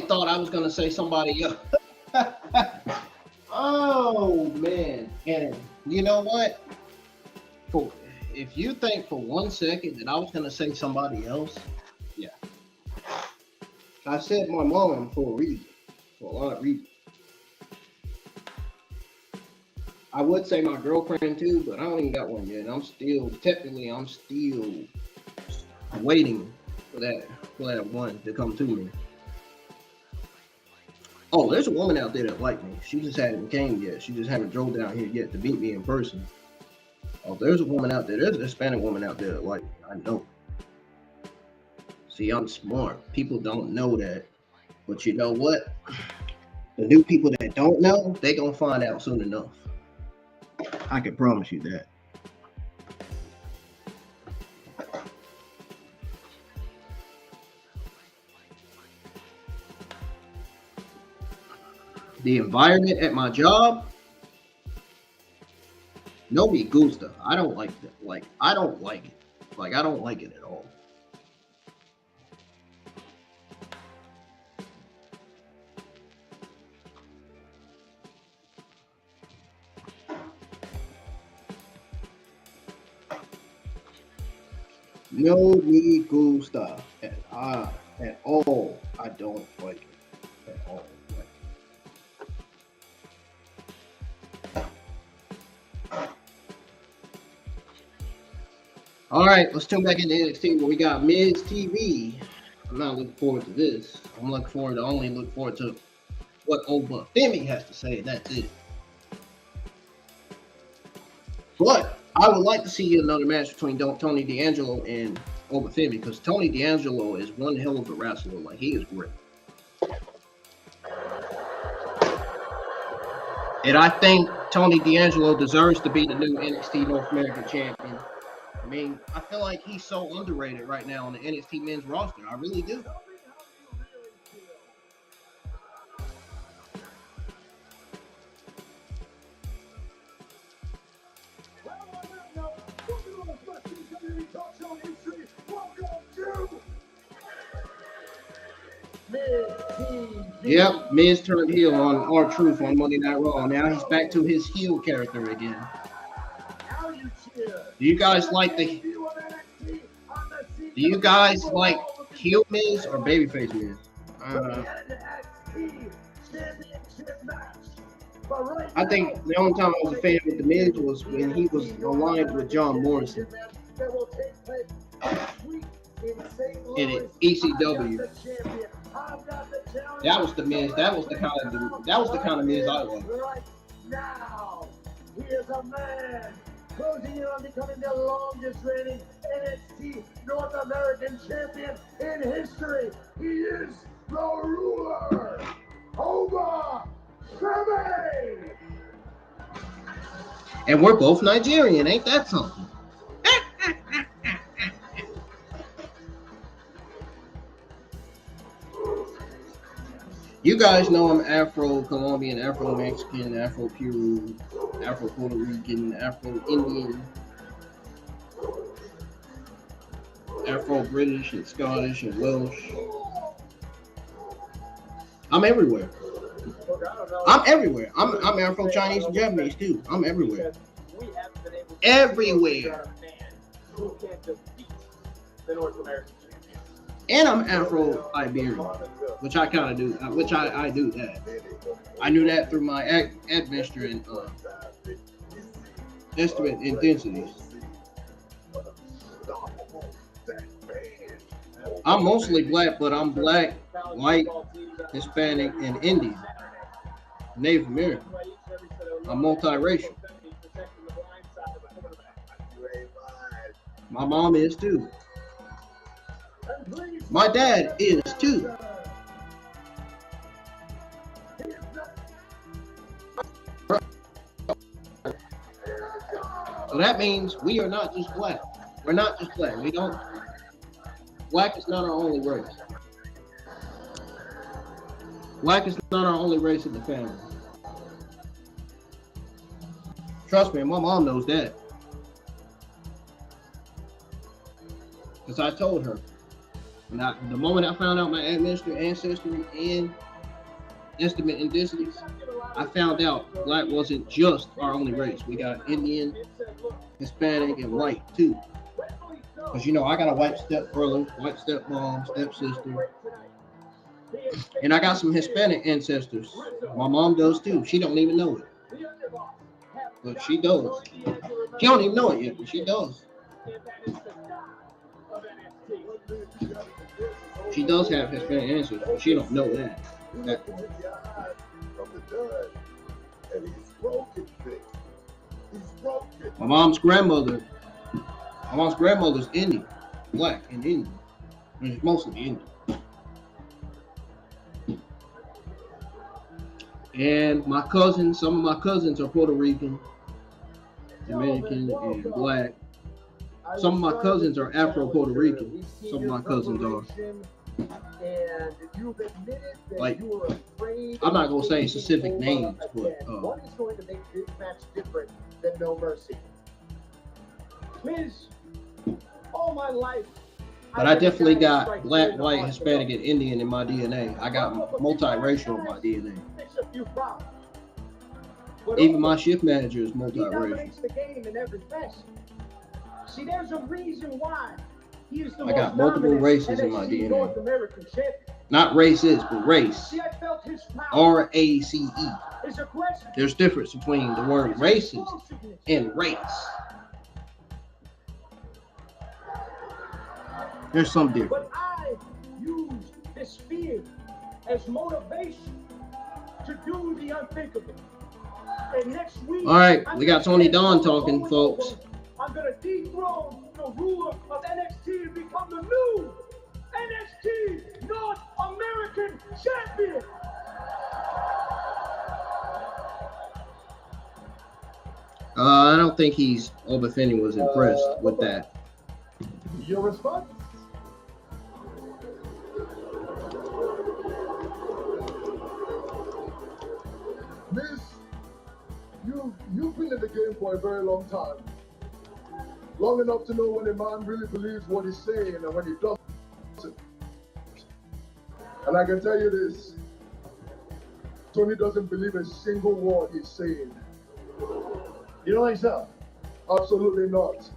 thought I was gonna say somebody else. Oh man. And you know what? If you think for 1 second that I was gonna say somebody else, yeah. I said my mom for a reason. For a lot of reasons. I would say my girlfriend too, but I don't even got one yet. I'm still waiting for that one to come to me. Oh, there's a woman out there that like me. She just hasn't came yet. She just haven't drove down here yet to meet me in person. Oh, there's a woman out there. There's a Hispanic woman out there that like me. I know. See, I'm smart. People don't know that. But you know what? The new people that don't know, they gonna find out soon enough. I can promise you that. The environment at my job, no me gusta. I don't like that. Like, I don't like it. Like, I don't like it at all. No me gusta at all. I don't like it at all. All right, let's turn back into NXT where we got Miz TV. I'm not looking forward to this. I'm looking forward to what Oba Femi has to say. That's it. But I would like to see another match between Tony D'Angelo and Oba Femi because Tony D'Angelo is one hell of a wrestler. Like, he is great. And I think Tony D'Angelo deserves to be the new NXT North American champion. I mean, I feel like he's so underrated right now on the NXT men's roster. I really do. Yep, Miz turned heel on R-Truth on Monday Night Raw. Now he's back to his heel character again. Do you guys like heel Miz or babyface Miz? I think the only time I was a fan with the Miz was when he was aligned with John Morrison in ECW. That was the Miz. That was the kind of Miz I liked. Now, he is a man closing in on becoming the longest reigning NXT North American champion in history. He is the ruler, Oba Femi. And we're both Nigerian, ain't that something? You guys know I'm Afro-Colombian, Afro-Mexican, Afro-Peru, Afro-Puerto Rican, Afro-Indian, Afro-British and Scottish and Welsh. I'm everywhere. I'm everywhere. I'm Afro-Chinese and Japanese too. I'm everywhere. Everywhere. And I'm Afro-Iberian, which I kind of do. Which I do that. I knew that through my admixture and estimate intensities. I'm mostly black, but I'm black, white, Hispanic, and Indian, Native American. I'm multiracial. My mom is too. My dad is too. So that means we are not just black. We're not just black. Black is not our only race. Black is not our only race in the family. Trust me, my mom knows that. Because I told her. The moment I found out my ancestry and estimate intensities, I found out black wasn't just our only race. We got Indian, Hispanic, and white too. Because I got a white stepbrother, white stepmom, stepsister. And I got some Hispanic ancestors. My mom does too. She don't even know it. But she does. She don't even know it yet, but she does. She does have Hispanic ancestors, but she don't know that. My mom's grandmother's Indian, black and Indian. It's mostly Indian. And some of my cousins are Puerto Rican, Dominican, and black. Some of my cousins are Afro-Puerto Rican. Some of my cousins are. And you've admitted that Like, you were afraid. I'm not gonna say specific names, but what is going to make this match different than No Mercy? Miz, all my life. but I definitely got black, white, Hispanic, and Indian in my DNA. I got multiracial in my DNA. Fix a few problems. Even my shift manager is He multiracial. dominates the game in every facet. See, there's a reason why he is the I got most multiple dominant races in my NXT DNA. North American champion. Not races, but race. See, I felt his power, RACE. his aggression, There's difference between the word his races explosiveness. and race. There's some difference. But I used this fear as motivation to do the unthinkable. And next week, All right, we got Tony Don talking, folks. I'm gonna dethrone the ruler of NXT and become the new NXT North American champion. I don't think Obafemi was impressed with that. Your response? Miss, you've been in the game for a very long time. Long enough to know when a man really believes what he's saying and when he doesn't. And I can tell you this, Tony doesn't believe a single word he's saying. You don't think so? Absolutely not.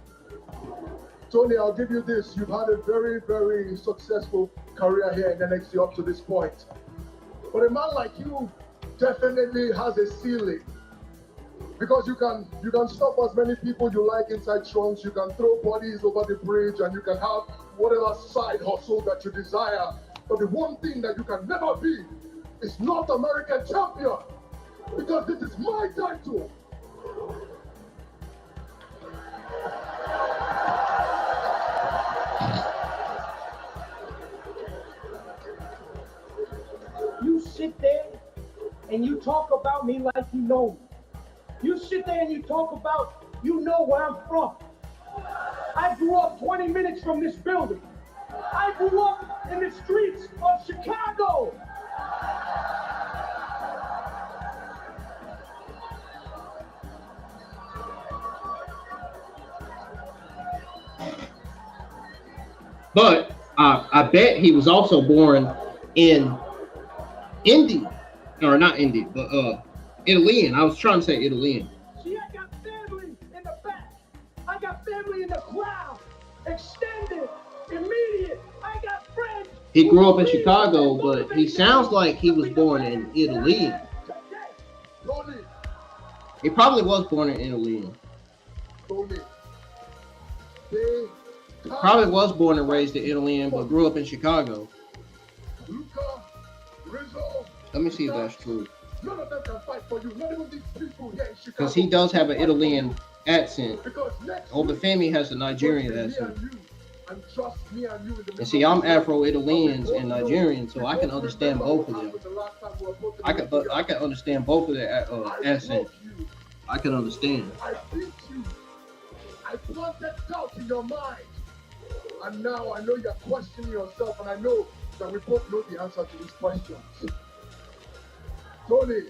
Tony, I'll give you this. You've had a very, very successful career here in NXT up to this point. But a man like you definitely has a ceiling. Because you can stop as many people you like inside trunks, you can throw bodies over the bridge, and you can have whatever side hustle that you desire. But the one thing that you can never be is North American champion. Because this is my title. You sit there and you talk about me like you know me. You sit there and you talk about, you know where I'm from. I grew up 20 minutes from this building. I grew up in the streets of Chicago. But I bet he was also born in India, or not India, but Italian. I was trying to say Italian. See, I got family in the back. I got family in the crowd. Extended, immediate. I got friends. He grew up in Chicago, but he sounds like he was born in Italy. Tony, He probably was born in Italy. Tony, Probably was born and raised in Italy, but grew up in Chicago. Luca, Rizzo, Let me see if that's true. none of them can fight for you. Not even these people here in Chicago. Because he does have an Italian accent. Because next Obafemi has a Nigerian week, accent. and trust me and you in the And see, I'm Afro-Italians and Nigerian, so I can understand both of them. I can understand both of their accents. I can understand. I beat you. I planted doubt in your mind. And now I know you're questioning yourself, and I know that we both know the answer to these questions. Tony,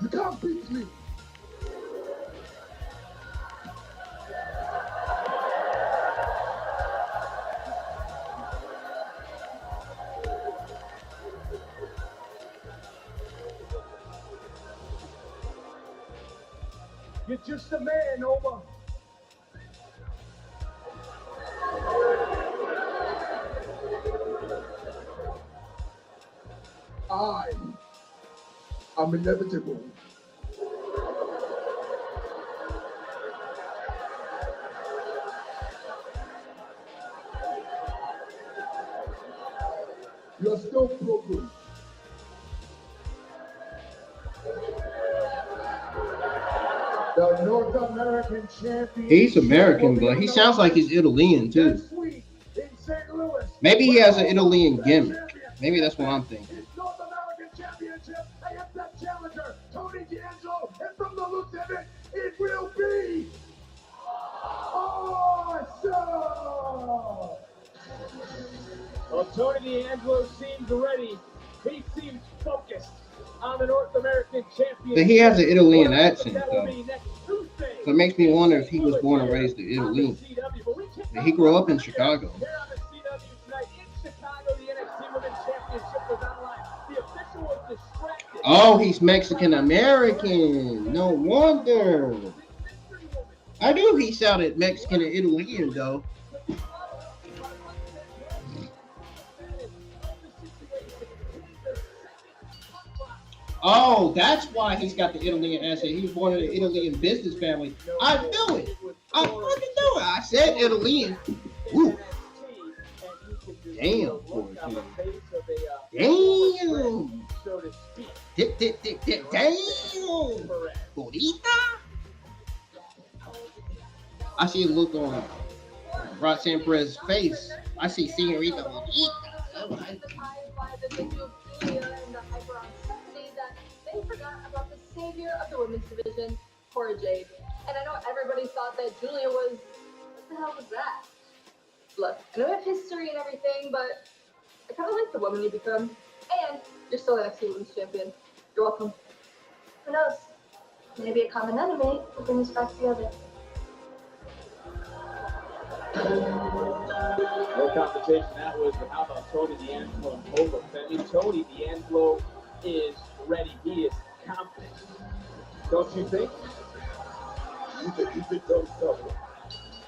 you can't beat me. You're just a man, Oma. I am inevitable. You're still broken. The North American champion. He's American, but he sounds like he's Italian too. This week in St. Louis. Maybe he has an Italian gimmick. Maybe that's what I'm thinking. It's North American Championship. I have that challenger, Tony D'Angelo, and from the looks of it, it will be awesome. Well, Tony D'Angelo seems ready. He seems focused on the North American Championship. But he has an Italian accent, That will though. be next Tuesday. So it makes me wonder if he was born and raised in Italy. But he grew up in Chicago. Here on the CW tonight in Chicago, the NXT Women's Championship was on line. The official was distracted. Oh, he's Mexican American. No wonder. I knew he sounded Mexican and Italian, though. Oh, that's why he's got the Italian accent. He was born in an Italian business family. I knew it. I fucking knew it. I said Italian. Ooh. Damn. Damn. Damn. Bonita. I see a look on Roxanne Perez's face. I see Señorita Bonita. They forgot about the savior of the women's division, Cora Jade. And I know everybody thought that Giulia was, what the hell was that? Look, I know I have history and everything, but I kind of like the woman you become. And you're still NXT Women's Champion. You're welcome. Who knows? Maybe a common enemy will bring us back together. No competition that was, but how about Tony D'Angelo and Polo Femi? Tony D'Angelo is ready. He is confident. Don't you think? You think so?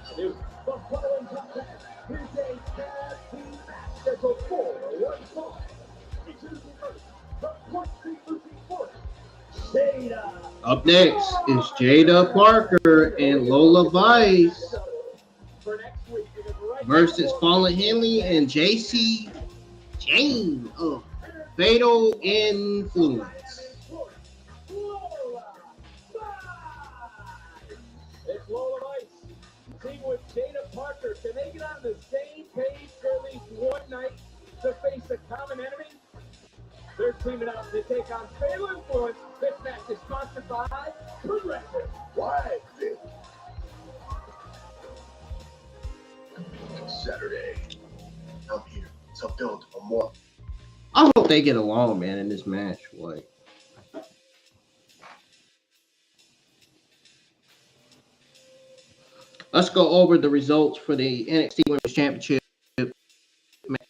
I do. But following contest, here's a tag team match scheduled for one fall. Features first, the Point Losing Force, Jada. Up next is Jada Parker and Lola Vice For next week, it is right versus Fallon Henley and JC Jane of Fatal Influence. It's Lola Vice. Team with Jada Parker. Can they get on the same page for at least one night to face a common enemy? They're teaming up to take on Fatal Influence. This match is sponsored by Progressive. Why? Saturday. I'm here to build a more. I hope they get along, man, in this match. Like, let's go over the results for the NXT Women's Championship match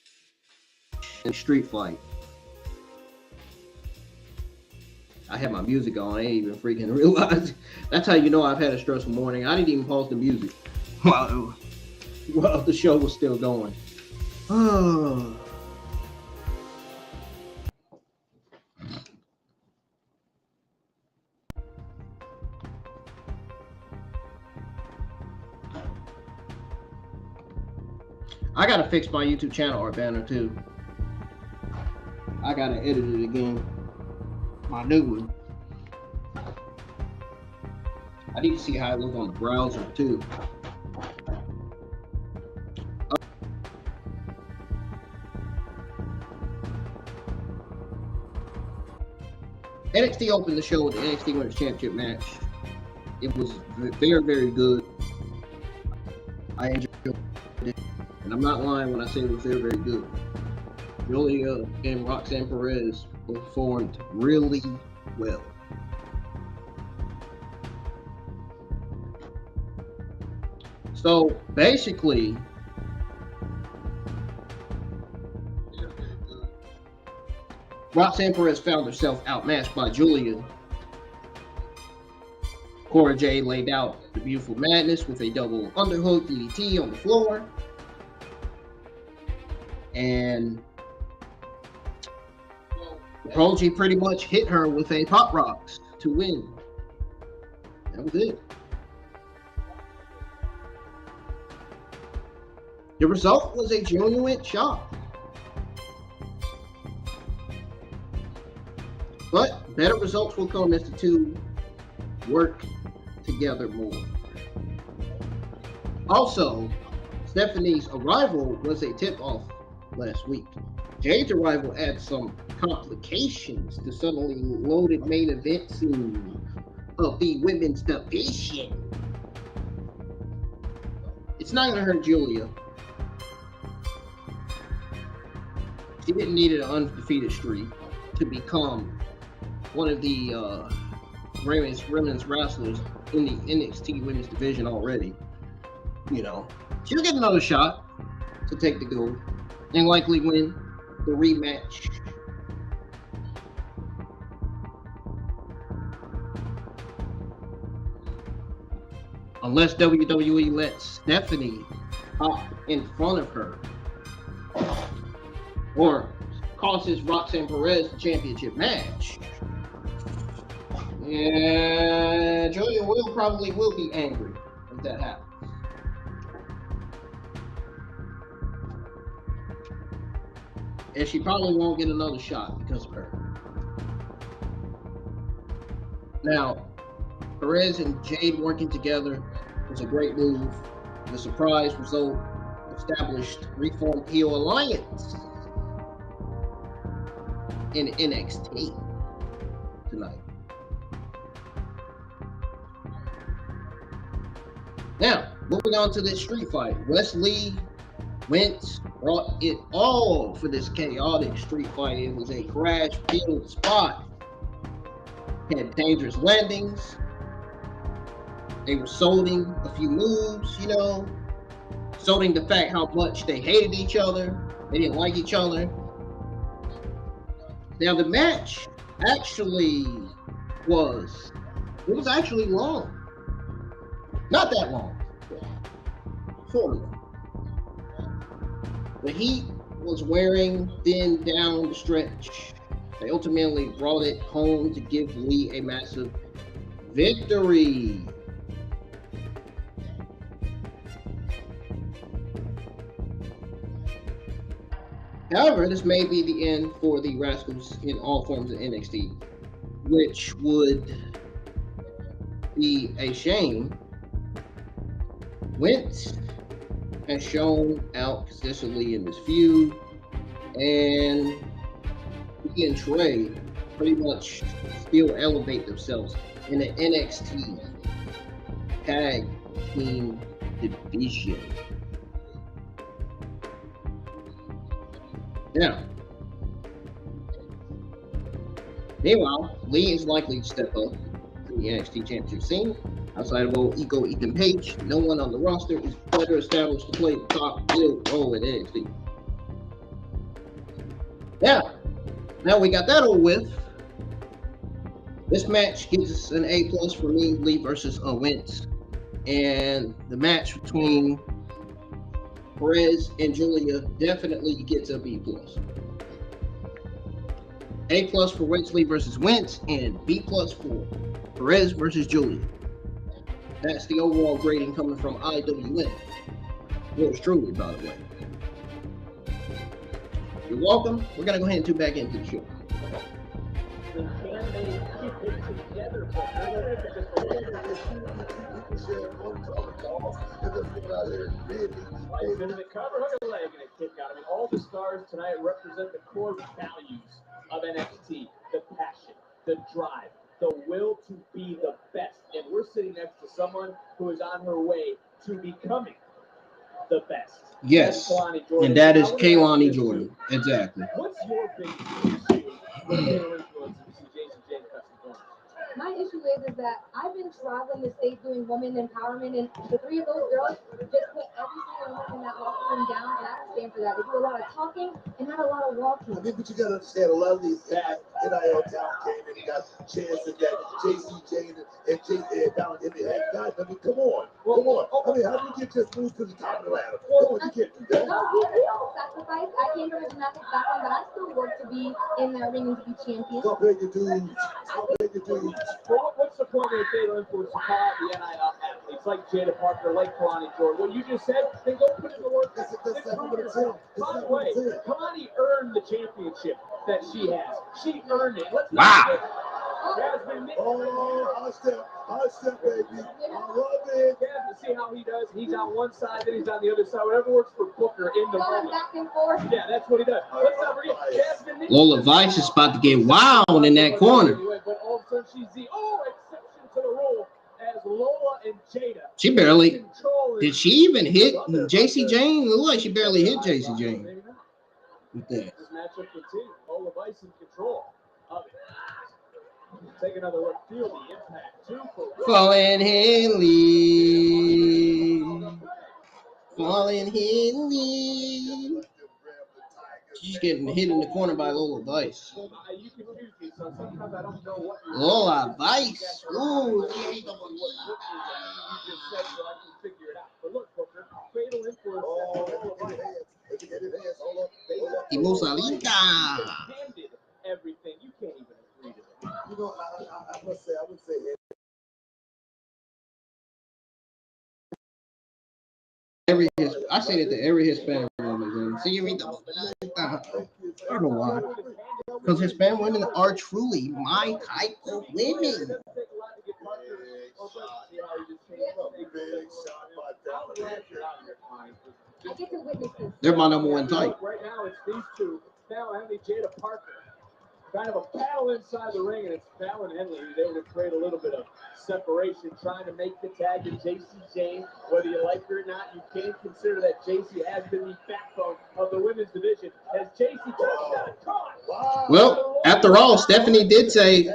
and Street Fight. I had my music on. I ain't even freaking realize. That's how you know I've had a stressful morning. I didn't even pause the music while the show was still going. Oh. I gotta fix my YouTube channel art banner too. I gotta edit it again. My new one. I need to see how it looks on the browser too. NXT opened the show with the NXT Women's Championship match. It was very, very good. I enjoyed it. And I'm not lying when I say it was very, very good. Giulia and Roxanne Perez performed really well. So basically, Roxanne Perez found herself outmatched by Giulia. Cora Jade laid out the beautiful madness with a double underhook DDT on the floor. And Prodigy pretty much hit her with a Pop Rocks to win. That was it. The result was a genuine shock. But better results will come as the two work together more. Also, Stephanie's arrival was a tip-off last week. Jade's arrival adds some complications to suddenly loaded main event scene of the women's division. It's not gonna hurt Giulia. She didn't need an undefeated streak to become one of the women's wrestlers in the NXT women's division already. You know, she'll get another shot to take the gold and likely win the rematch. Unless WWE lets Stephanie hop in front of her or costs Roxanne Perez the championship match. And Giulia will be angry if that happens. And she probably won't get another shot because of her. Now, Perez and Jade working together was a great move. The surprise result established reformed heel alliance in NXT tonight. Now, moving on to this street fight. Wesley Wentz brought it all for this chaotic street fight. It was a crash-filled spot. Had dangerous landings. They were solding a few moves, you know, solding the fact how much they hated each other. They didn't like each other. Now the match actually was actually long. Not that long. Sort of. The Heat was wearing thin down the stretch. They ultimately brought it home to give Lee a massive victory. However, this may be the end for the Rascals in all forms of NXT, which would be a shame. Wentz has shown out consistently in this feud, and he and Trey pretty much still elevate themselves in the NXT tag team division. Now, meanwhile, Lee is likely to step up to the NXT Championship scene. Outside of old Ego Ethan Page, no one on the roster is better established to play the top build role in NXT. Now we got that over with. This match gives us an A+ for me, Lee versus Wentz. And the match between Perez and Giulia definitely gets a B+. A+ for Wesley versus Wentz, and B+ for Perez versus Giulia. That's the overall grading coming from IWN. Yours truly, by the way. You're welcome. We're going to go ahead and tune back into the show. Can they keep it together? Legitimate cover, hook a leg, and a kick out. I mean, all the stars tonight represent the core values of NXT: the passion, the drive, the will to be the best. And we're sitting next to someone who is on her way to becoming the best. Yes, and that is Kaylani Jordan. Exactly. What's your biggest issue with their influence if you see Jason James Custom Corner? My issue is that I've been traveling the state doing women empowerment, and the three of those girls just put every single woman in that locker room down, and I don't stand for that. They do a lot of talking and not a lot of walking. I mean, but you gotta understand, a lot of these NIL talent came in and got Chance and that JC Jane and Fallon in the head. Guys, I mean, come on. I mean, how do you get just moved to the top of the ladder? Come on, you can't do that. No, we all sacrifice. I came from a gymnastics background, but I still work to be in that ring and to be champion. Stop paying your dues. Well, what's the point of the fatal influence to call out the NIL athletes like Jada Parker, like Kalani Jordan? What you just said, then go put in the work. By the way, Kalani earned the championship that she has. She earned it. Wow. I step, baby. I love it. Yeah, see how he does? He's on one side, then he's on the other side. Whatever works for Booker in the Going moment. back and forth. Yeah, that's what he does. Let's not forget, Jasmine Lola Vice is about to get wild in that corner. But all of a sudden, she's the exception to the rule as Lola and Jada. She barely. Did she even hit JC Jane? It looked like she barely hit JC Jane. with that. This matchup continues. All of Ice in control of it. Take another look. Feel the impact. 2 for Falling Haley. Falling Haley. She's getting hit in the corner by Lola Vice. You confuse me, so sometimes I don't know what Lola Vice. Ooh. you just said, so I can figure it out. But look, Booker, fatal influence. Imusalita. Handed everything. You can't even agree to that. You know, I must say, I would say I say that to every Hispanic woman. Señorita. I don't know why. Because Hispanic women are truly my type of women. I get to witness this. They're my number one type. Right now, it's these two. Now, Henley, Jada Parker. Kind of a battle inside the ring, and it's Fallon Henley who's able to create a little bit of separation, trying to make the tag to JC Jane. Whether you like her or not, you can't consider that JC has been the backbone of the women's division. As JC just got caught. Well, after all, Stephanie did say,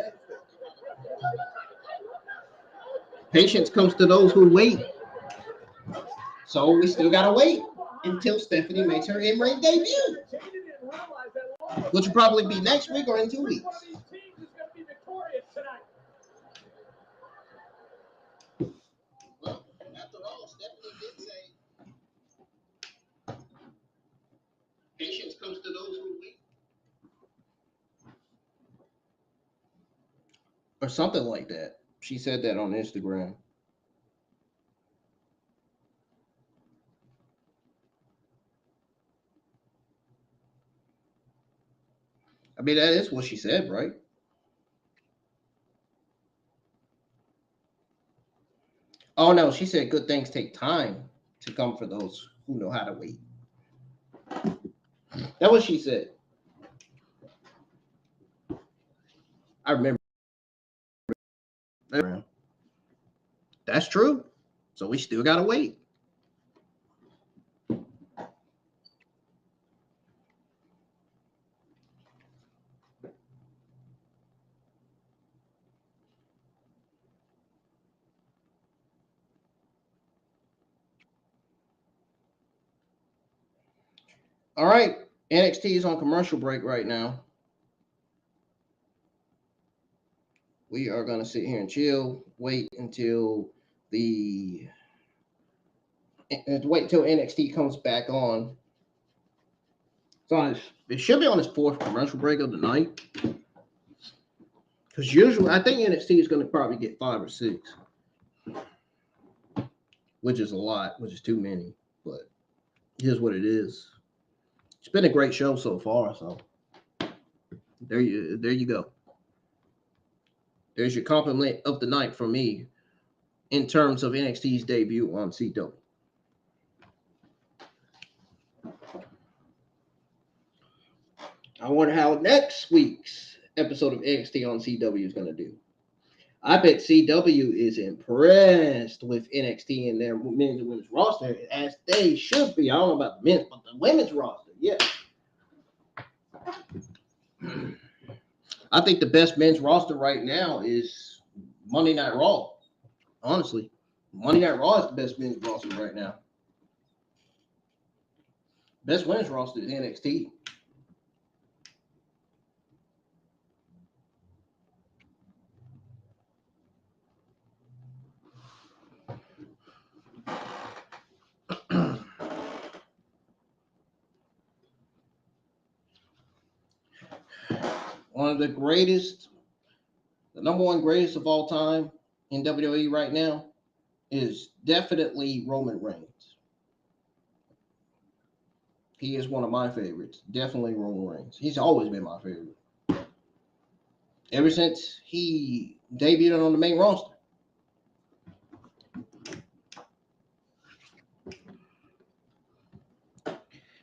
patience comes to those who wait. So we still got to wait until Stephanie makes her in-ring debut, which will probably be next week or in 2 weeks. Well, after all, Stephanie did say, patience comes to those who wait. Or something like that. She said that on Instagram. I mean, that is what she said, right? Oh, no, she said good things take time to come for those who know how to wait. That's what she said. I remember. That's true. So we still got to wait. All right. NXT is on commercial break right now. We are going to sit here and chill, wait until NXT comes back on. It should be on its 4th commercial break of the night. Because usually, I think NXT is going to probably get 5 or 6. Which is a lot, which is too many. But here's what it is. It's been a great show so far, so there you go. There's your compliment of the night from me in terms of NXT's debut on CW. I wonder how next week's episode of NXT on CW is going to do. I bet CW is impressed with NXT and their men's and women's roster, as they should be. I don't know about the men's, but the women's roster, yeah. I think the best men's roster right now is Monday Night Raw. Honestly, Monday Night Raw is the best men's roster right now. Best women's roster is NXT. One of the greatest, the number one greatest of all time in WWE right now is definitely Roman Reigns. He is one of my favorites. Definitely Roman Reigns. He's always been my favorite. Ever since he debuted on the main roster.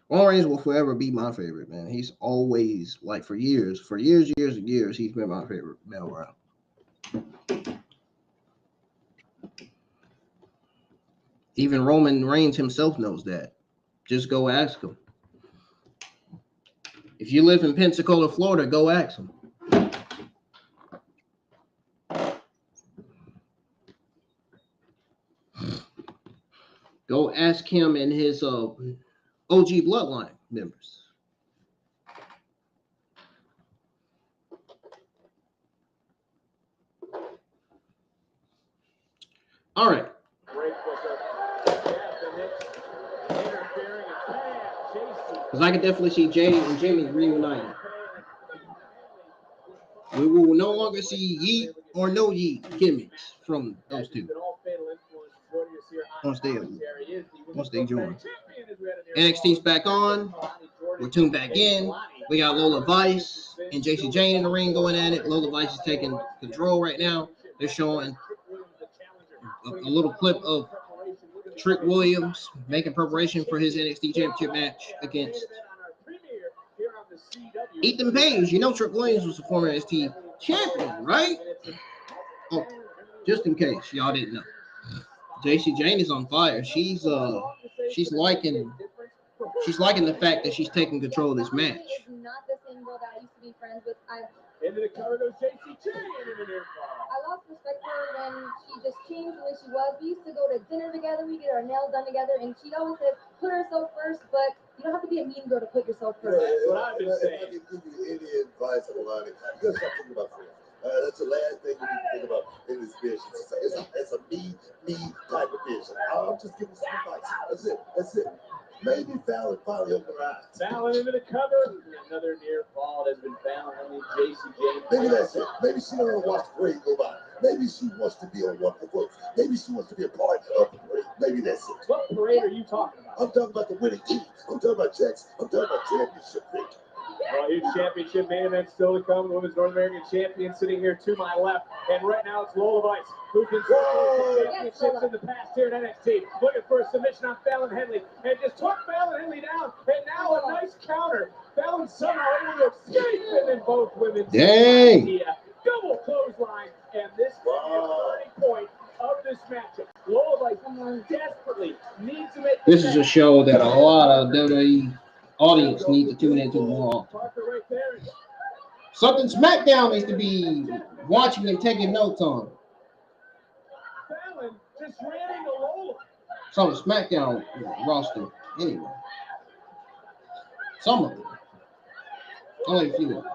Roman Reigns will forever be my favorite, man. He's always, like, for years, and years, he's been my favorite male around. Even Roman Reigns himself knows that. Just go ask him. If you live in Pensacola, Florida, go ask him. Go ask him and his OG Bloodline members. All right. Because I can definitely see Jay and Jimmy reuniting. We will no longer see Yeet or no Yeet gimmicks from those two. Once they join. NXT's back on. We're tuned back in. We got Lola Vice and JC Jane in the ring going at it. Lola Vice is taking control right now. They're showing a little clip of Trick Williams making preparation for his NXT Championship match against Ethan Page. You know Trick Williams was a former NXT champion, right? Oh, just in case y'all didn't know. JC Jane is on fire. She's liking the fact that she's taking control of this match. Not the same girl that I used to be friends with. Into the cover goes JC Jane into the near fall. I lost respect for her when she just changed the way she was. We used to go to dinner together, we get our nails done together, and she'd always say, put herself first, but you don't have to be a mean girl to put yourself first. That's what I've been saying. I can give you any advice about it. You gotta stop thinking about friends. That's the last thing you need to think about in this business. It's a me type of business. I'm just giving some advice. That's it. Maybe Fallon finally opened her eyes. Fallon into the cover. Another near fall has been Fallon. Only JC Jane. Maybe that's it. Maybe she don't want to watch the parade go by. Maybe she wants to be on one of the votes. Maybe she wants to be a part of the parade. Maybe that's it. What parade are you talking about? I'm talking about the winning team. I'm talking about checks. I'm talking about championship thing. Well, huge championship main event still to come. The Women's North American Champion sitting here to my left. And right now it's Lola Vice, who's been championships in the past here at NXT. Looking for a submission on Fallon Henley. And just took Fallon Henley down. And now a nice counter. Fallon somehow able to escape. And then both women. Dang. Double clothesline. And this is the turning point of this matchup. Lola Vice desperately needs to make This is a show that a lot of WWE audience need to tune into more often. Something SmackDown needs to be watching and taking notes on. Fallon just ran into Lola. Some of the SmackDown roster, anyway. Some of them. Only a few of them.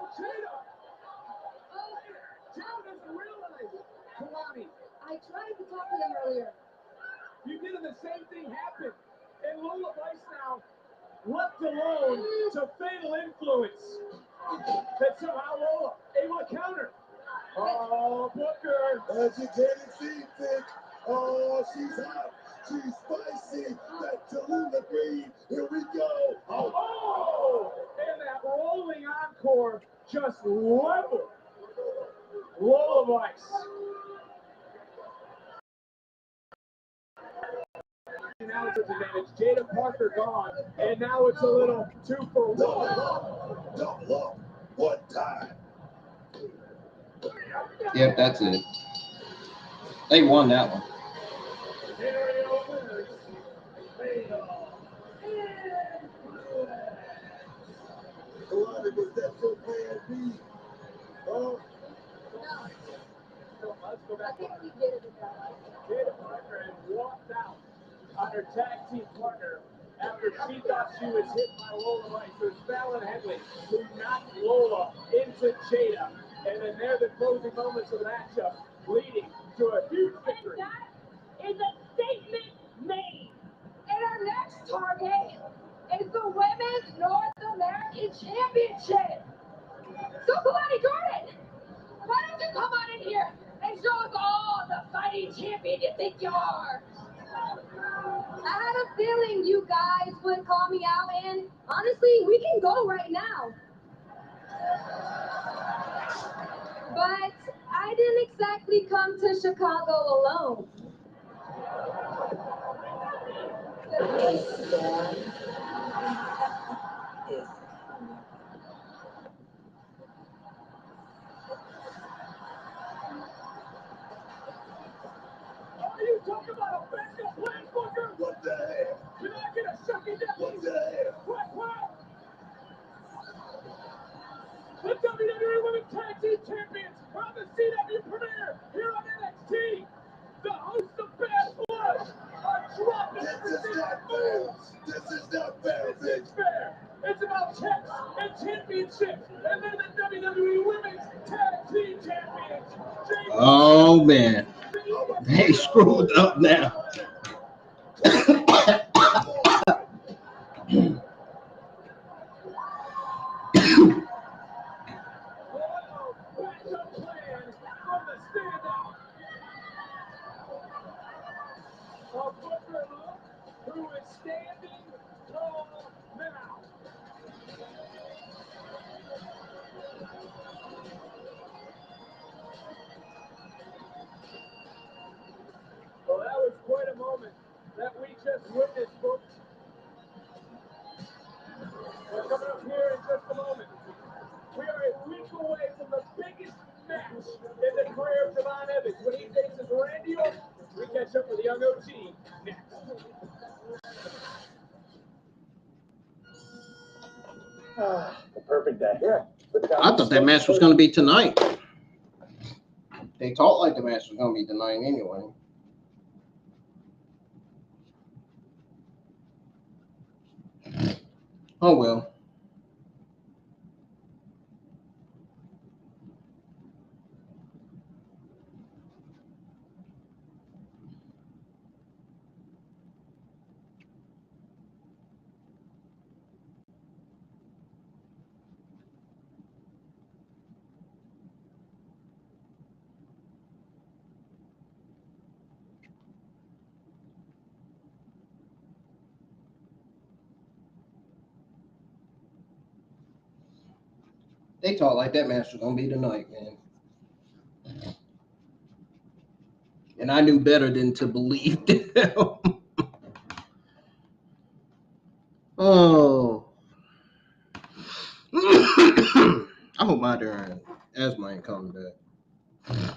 I tried to talk to them earlier. You did the same thing happen. And Lola Vice now left alone to fatal influence. That somehow Lola able to counter. Oh, Booker. Educated feedback. Oh, she's hot. She's spicy. That Giulia breed. Here we go. Oh, and that rolling encore just leveled Lola Vice. Now it's advantage. Jada Parker gone, and now it's a little 2 for 1. Don't look. One time. Yep, that's it. They won that one. Was that your plan B? Oh. Let's go I back. think we did it with that. Jada Parker had walked out on her tag team partner after she thought she was hit by Lola Vice. It was Fallon Henley who knocked Lola into Jada. And then they're the closing moments of the matchup, leading to a huge victory. That is a statement made. And our next target is the Women's North American Championship. So, Kalani Jordan, why don't you come on in here and show us all the fighting champion you think you are? I had a feeling you guys would call me out, and honestly, we can go right now. But I didn't exactly come to Chicago alone. Are you talking about a backup plan, Booker? What the hell? Can I get a second? What the hell? What? NXT champions from the CW premiere here on NXT. The host of Bad Blood are dropping everything moves. This is not fair, This is fair. It's about checks and championships, and then the WWE Women's Tag Team Champions. Oh man, they screwed up now. Backup plan from the standout. A Booker who is standing tall now. Well, that was quite a moment that we just witnessed, folks. We're coming up here in just a moment. We are a week away from the biggest match in the career of Devon Evans. When he faces Randy Orton, we catch up with the Young OT next. The perfect day. Yeah. I thought that match was going to be tonight. They talked like the match was going to be tonight anyway. Oh well. They talked like that match was going to be tonight, man. And I knew better than to believe them. Oh. I hope my darn asthma ain't coming back. I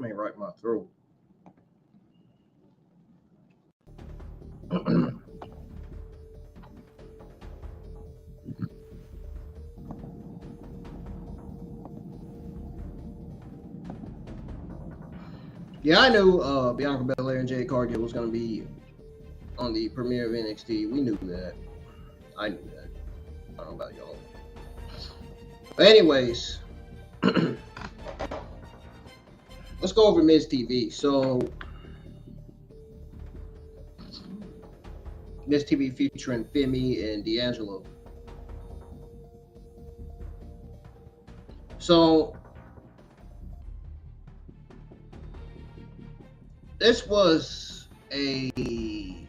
may right my throat. Yeah, I knew Bianca Belair and Jade Cargill was going to be on the premiere of NXT. We knew that. I knew that. I don't know about y'all. But anyways, let's go over Miz TV. So, Miz TV featuring Femi and D'Angelo. So, this was even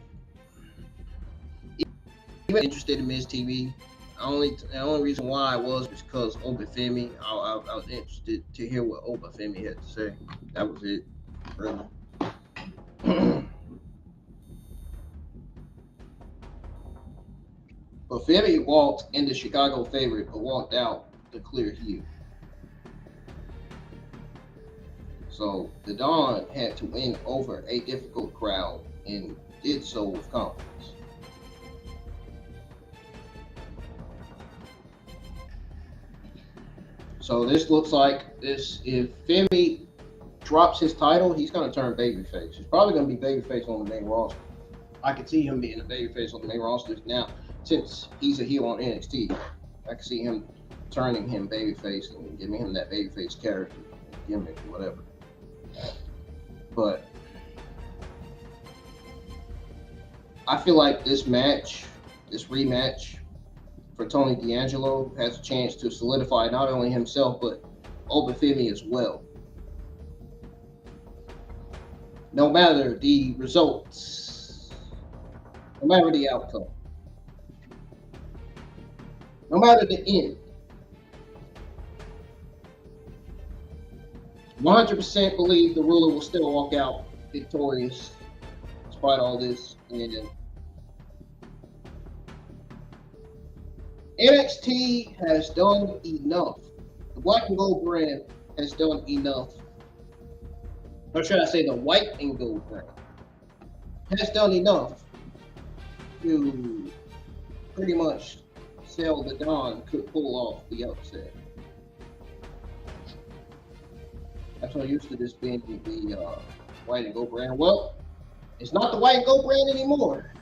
interested in Miz TV. The only reason why I was because Oba Femi. I was interested to hear what Oba Femi had to say. That was it, really. But Femi walked in the Chicago favorite, but walked out the clear heel. So the Dawn had to win over a difficult crowd and did so with confidence. So this looks like this. If Femi drops his title, he's going to turn babyface. He's probably going to be babyface on the main roster. I could see him being a babyface on the main roster now, since he's a heel on NXT. I could see him turning him babyface and giving him that babyface character, gimmick, whatever. But I feel like this rematch for Tony D'Angelo has a chance to solidify not only himself, but Oba Femi as well. No matter the results, no matter the outcome, no matter the end, 100% believe the ruler will still walk out victorious despite all this. And NXT has done enough. The Black and Gold brand has done enough. Or should I say the White and Gold brand has done enough to pretty much sell the Dawn could pull off the upset. I'm so used to this being the white and gold brand. Well, it's not the white and gold brand anymore.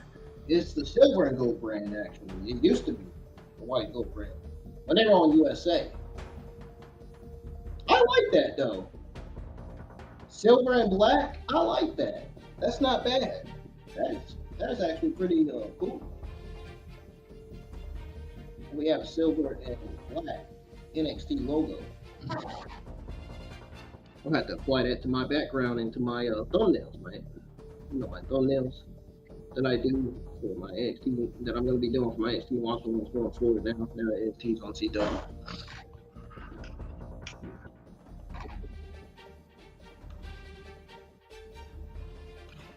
It's the silver and gold brand, actually. It used to be the white and gold brand. When they were on USA. I like that, though. Silver and black, I like that. That's not bad. That's actually pretty cool. We have a silver and black NXT logo. I'll have to apply that to my background and to my thumbnails, man. You know, my thumbnails that I do for my NXT, that I'm going to be doing for my NXT Washington going forward now that NXT's on CW.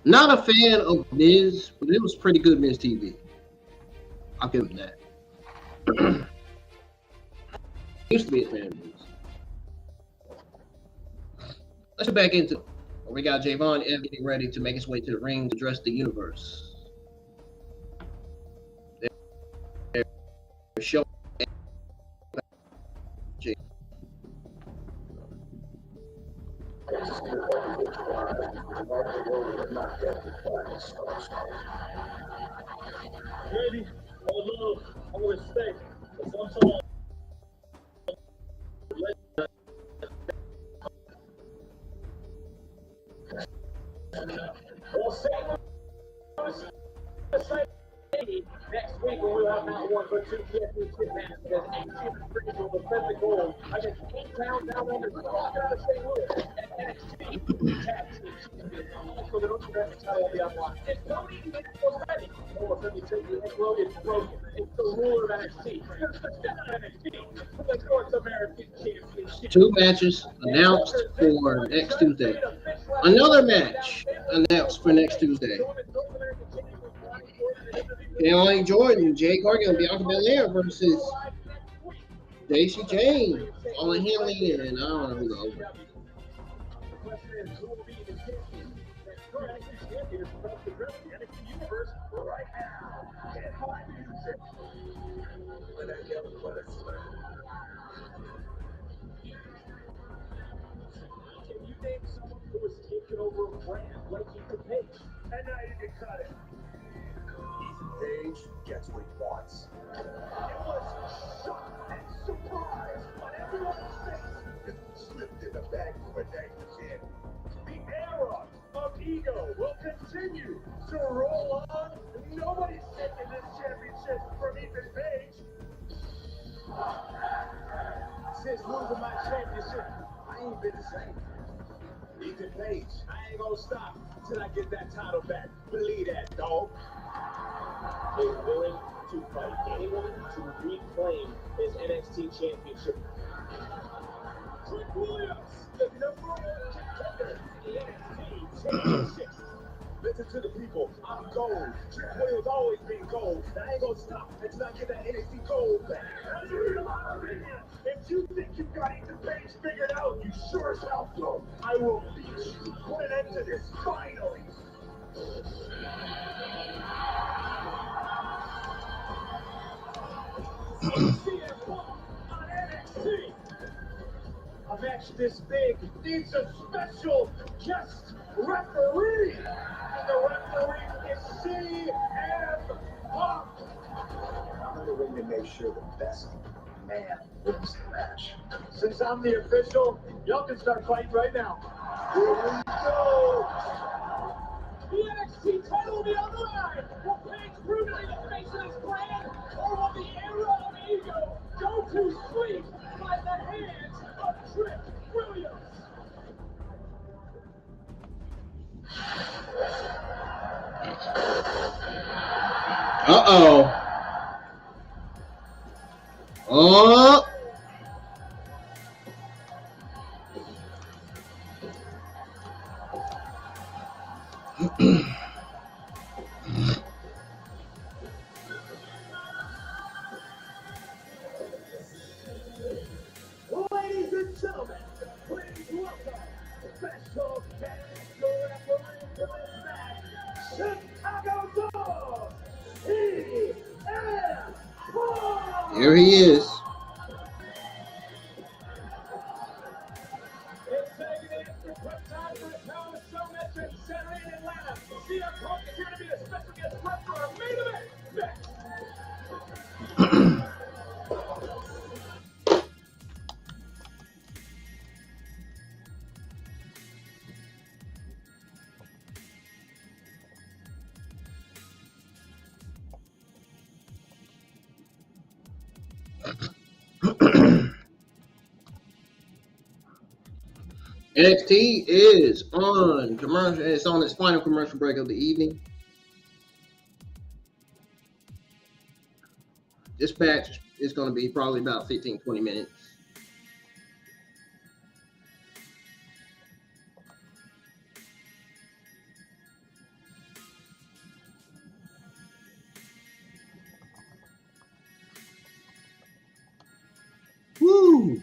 Not a fan of Miz, but it was pretty good Miz TV. I'll give him that. Used to be a fan of Miz. Let's get back into it. We got Javon F getting ready to make his way to the ring to address the universe. They're showing Baby, all love, all respect. Sometimes next week when we'll have not one but two championship matches as ancient freeze will defend the gold against 8 pounds down under out of St. Louis and NXT Tag Team Champions. So the North American title will be on line. It's Tony already. Over 73 years old, it's broken. It's the ruler of NXT. It's the center of NXT for the North American Championship. 2 matches announced for next Tuesday. Another match announced for next Tuesday. Kelly Jordan, Jay Gargano, and Bianca Belair versus Daisy Jane, Paula Henley, and I don't know who the other. Can you name someone who has taken over a brand like Ethan Page? And now you can cut it. Ethan Page gets what he wants. It was shock and surprise on everyone's face. It slipped in the bag for a day again. The era of ego will continue to roll on. Nobody's taking this championship from Ethan Page. Since losing my championship, I ain't been the same. Ethan Page, I ain't gonna stop till I get that title back. Believe that, dog. Is willing to fight anyone to reclaim his NXT championship. Giulia, the number 1 contender in the NXT championship. Listen to the people. I'm gold. Trick Williams always been gold. And I ain't gonna stop until I get that NXT gold back. That's the reason why I'm in here. If you think you've got Ethan Page figured out, you sure as hell don't. I will beat you. Put an end to this finally. On NXT. A match this big needs a special guest referee. And the referee is CM Punk. I'm in the ring to make sure the best man wins the match. Since I'm the official, y'all can start fighting right now. Here we go. The NXT title will be on the line. Will Page prove to be the face of this brand? Or will the era of ego go to sleep by the hands of Trick Williams? Uh-oh. Oh. Ladies and gentlemen, please welcome special guest referee for this match, Chicago Dog, CM Punk. Here he is. It's taking NXT is on commercial. It's on its final commercial break of the evening. This match is going to be probably about 15, 20 minutes. Woo!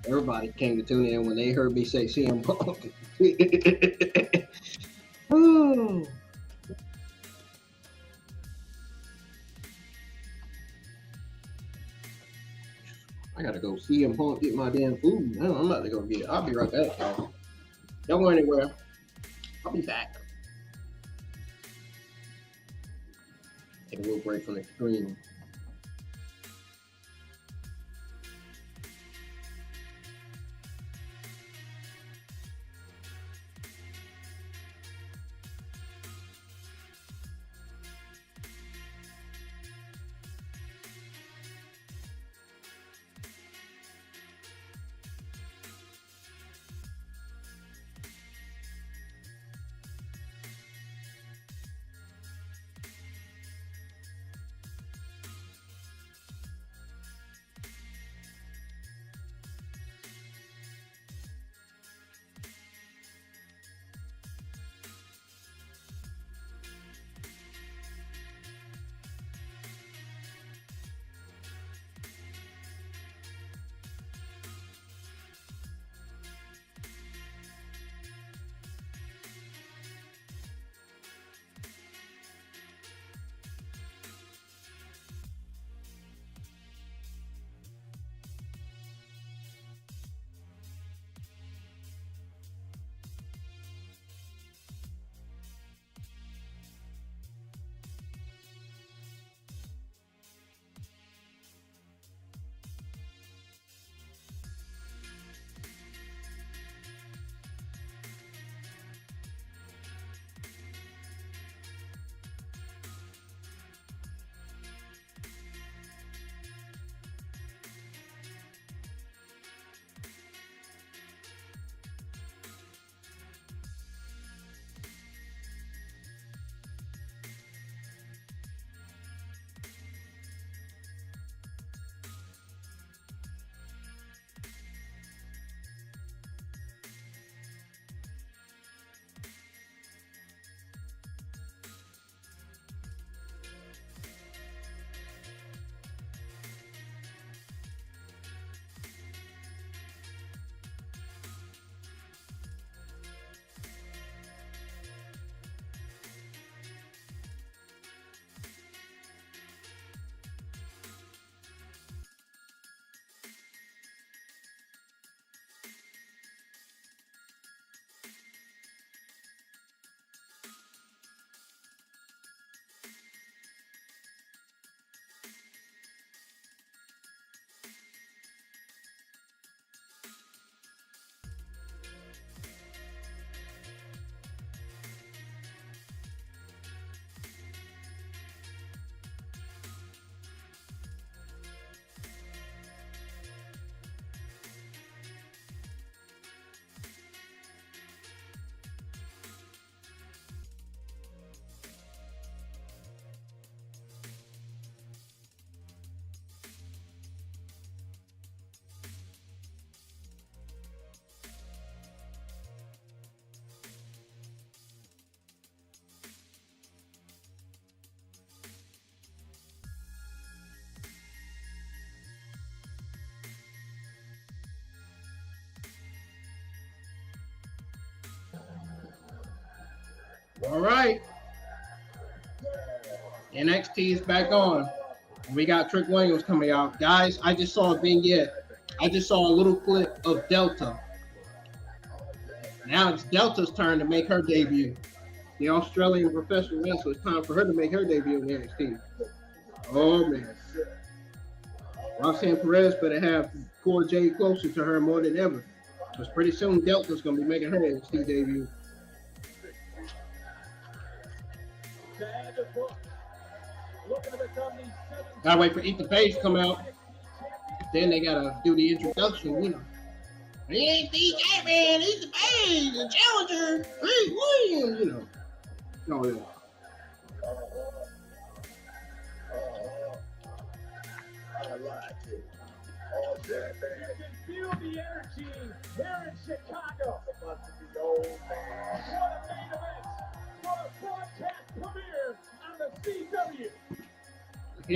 Everybody came to tune in when they heard me say CM Punk. Ooh. I gotta go CM Punk get my damn food. I'm about to go get it. I'll be right back, y'all. Don't go anywhere. I'll be back. Take a little break from the screen. All right. NXT is back on. We got Trick Williams coming out. Guys, I just saw a vignette. I just saw a little clip of Delta. Now it's Delta's turn to make her debut. The Australian professional wrestler, it's time for her to make her debut in NXT. Oh, man. Roxanne Perez better have Core J closer to her more than ever. Because pretty soon Delta's going to be making her NXT debut. Gotta wait for Ethan Page to come out. Then they gotta do the introduction, you know. NXT champion, Ethan Page, the challenger, Chris Williams, you know. No, yeah. I like it. All that, man. You can feel the energy here in Chicago. It's about to be old, man. What a main event. What a broadcast premiere on the CW. I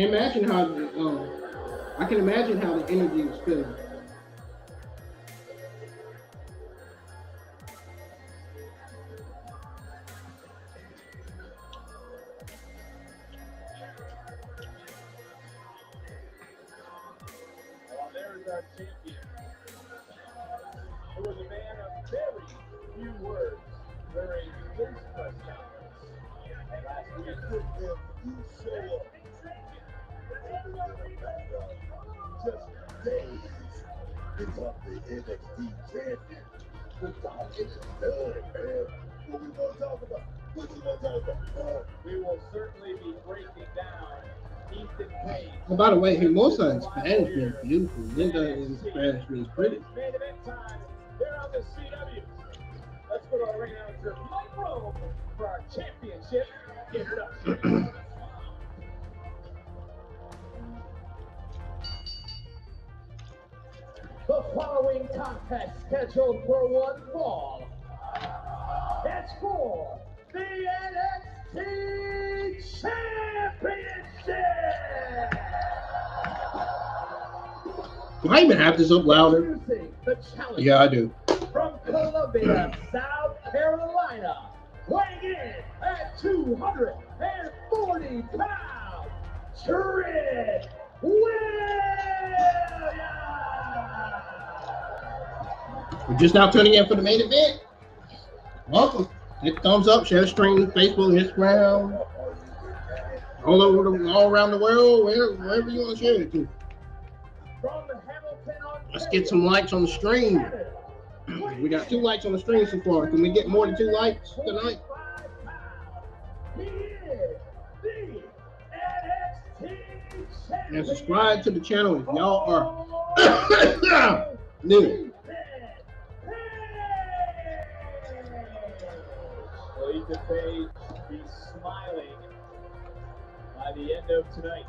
can imagine how the energy was feeling. Well, there's our champion. Who was a man of very few words during his press conference last week. You show up. Just days become the NXT champion. It's done, man. What we want to talk about? What you want to talk about? We will certainly be breaking down Ethan Page. Oh, by the way, Hermosa in Spanish means beautiful. Linda in Spanish means pretty. Main event time here on the CW. Let's go to our ring announcer, Mike Rome, for our championship introduction. The following contest scheduled for one fall. It's for the NXT Championship! Do I even have this up louder? Introducing the challenger. Yeah, I do. From Columbia, South Carolina, weighing in at 240 pounds, Trick Williams! We're just now tuning in for the main event. Welcome. Hit thumbs up, share the stream, Facebook, Instagram, all around the world, wherever you want to share it to. From Hamilton, Ontario, Let's get some likes on the stream. We got 2 likes on the stream so far. Can we get more than 2 likes tonight? He is the NXT champion. And subscribe to the channel if y'all are new. Will Ethan Page be smiling by the end of tonight?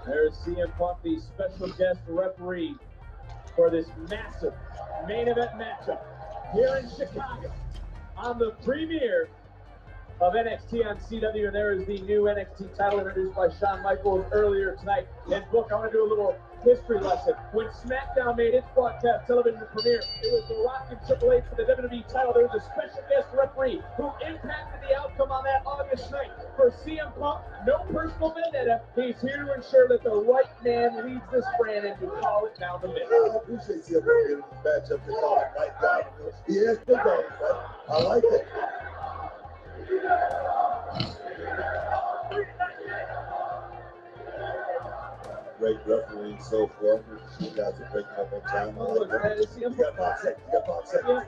There's CM Punk, the special guest referee for this massive main event matchup here in Chicago on the premiere of NXT on CW, and there is the new NXT title introduced by Shawn Michaels earlier tonight. And look, I want to do a little history lesson. When SmackDown made its broadcast television premiere, it was The Rock and Triple H for the WWE title. There was a special guest referee who impacted the outcome on that August night. For CM Punk, no personal vendetta. He's here to ensure that the right man leads this brand and to call it down the middle. I appreciate CM Punk getting this matchup to call it right down. He has the game, right? I like it. Great refereeing so far. You guys are breaking up on time. Look, man, CM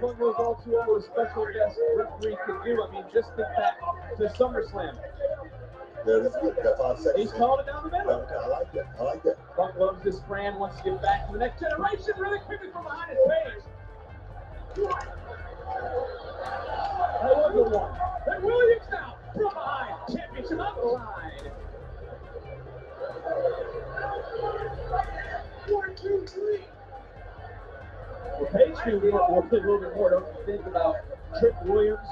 Punk was all too all a special guest referee could do. I mean, just think back to SummerSlam. There it is. You got 5 seconds. He's called it down the middle. I like that. I like that. Punk loves this brand, wants to get back to the next generation really quickly from behind his page. That was the one. And Williams now from behind. Championship on the line. 1, 2, 3. Well, Page knew we'll play a little bit more. Don't you think about Trick Williams?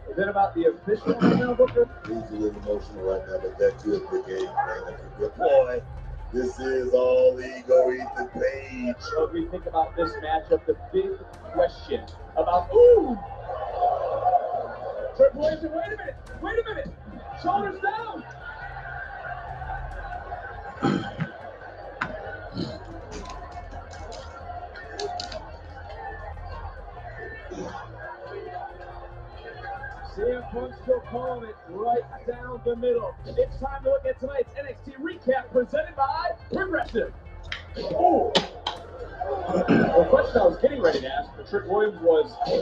And then about the official now, Booker? He's a little emotional right now, but that could be game, man. That's a good boy. This is all ego, Ethan Page. So if we think about this matchup, the big question about, ooh! Trick Williams, wait a minute! Shoulders down! CM Punk still calling it right down the middle. It's time to look at tonight's NXT recap presented by Progressive. Oh! The question I was getting ready to ask for Trick Williams was, has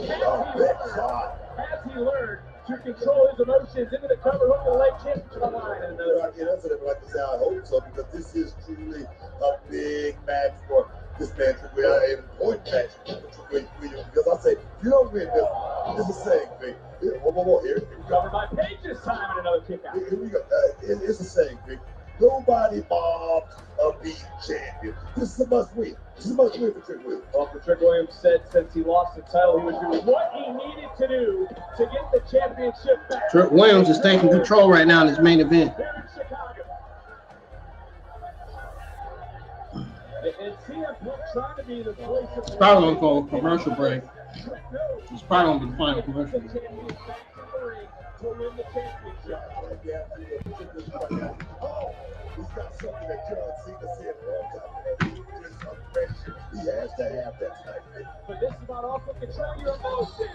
he learned to control his emotions into the cover hook of the leg championship line? And I can't answer that, but I can say I hope so, because this is truly a big match for this man, Trick Williams, an important match for Trick Williams, because I say, if you don't win this is a saying, Vic. Whoa, here. Covered by Page this time and another kick out. Here we go. It's a saying, Vic. Nobody mobs a beat champion. This is a must win. This is a must win for Trick Williams. Well, for Trick Williams said since he lost the title, he would do what he needed to do to get the championship back. Trick Williams is taking control right now in his main event. Here in Chicago. And CM Punk trying to be the voice of It's probably going to go commercial break. It's probably going to be the final commercial break. To win the championship. Oh, he's got something that John Cena said a long time ago. There's some pressure. He has to have that tonight. But this is about also controlling your emotions.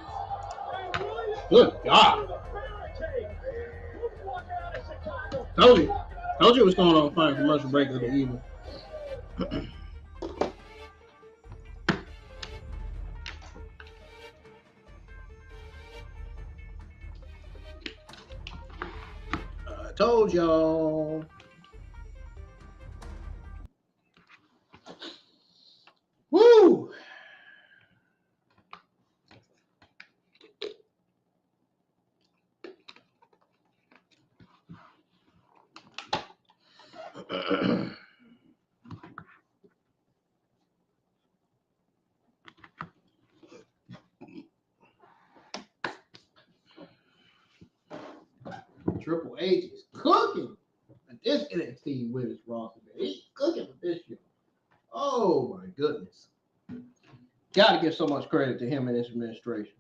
Good God. Told you what's going on final commercial break of the evening. Told y'all. Woo! Triple H is cooking at this NXT Women's roster. He's cooking with this show. Oh my goodness. Gotta give so much credit to him and his administration.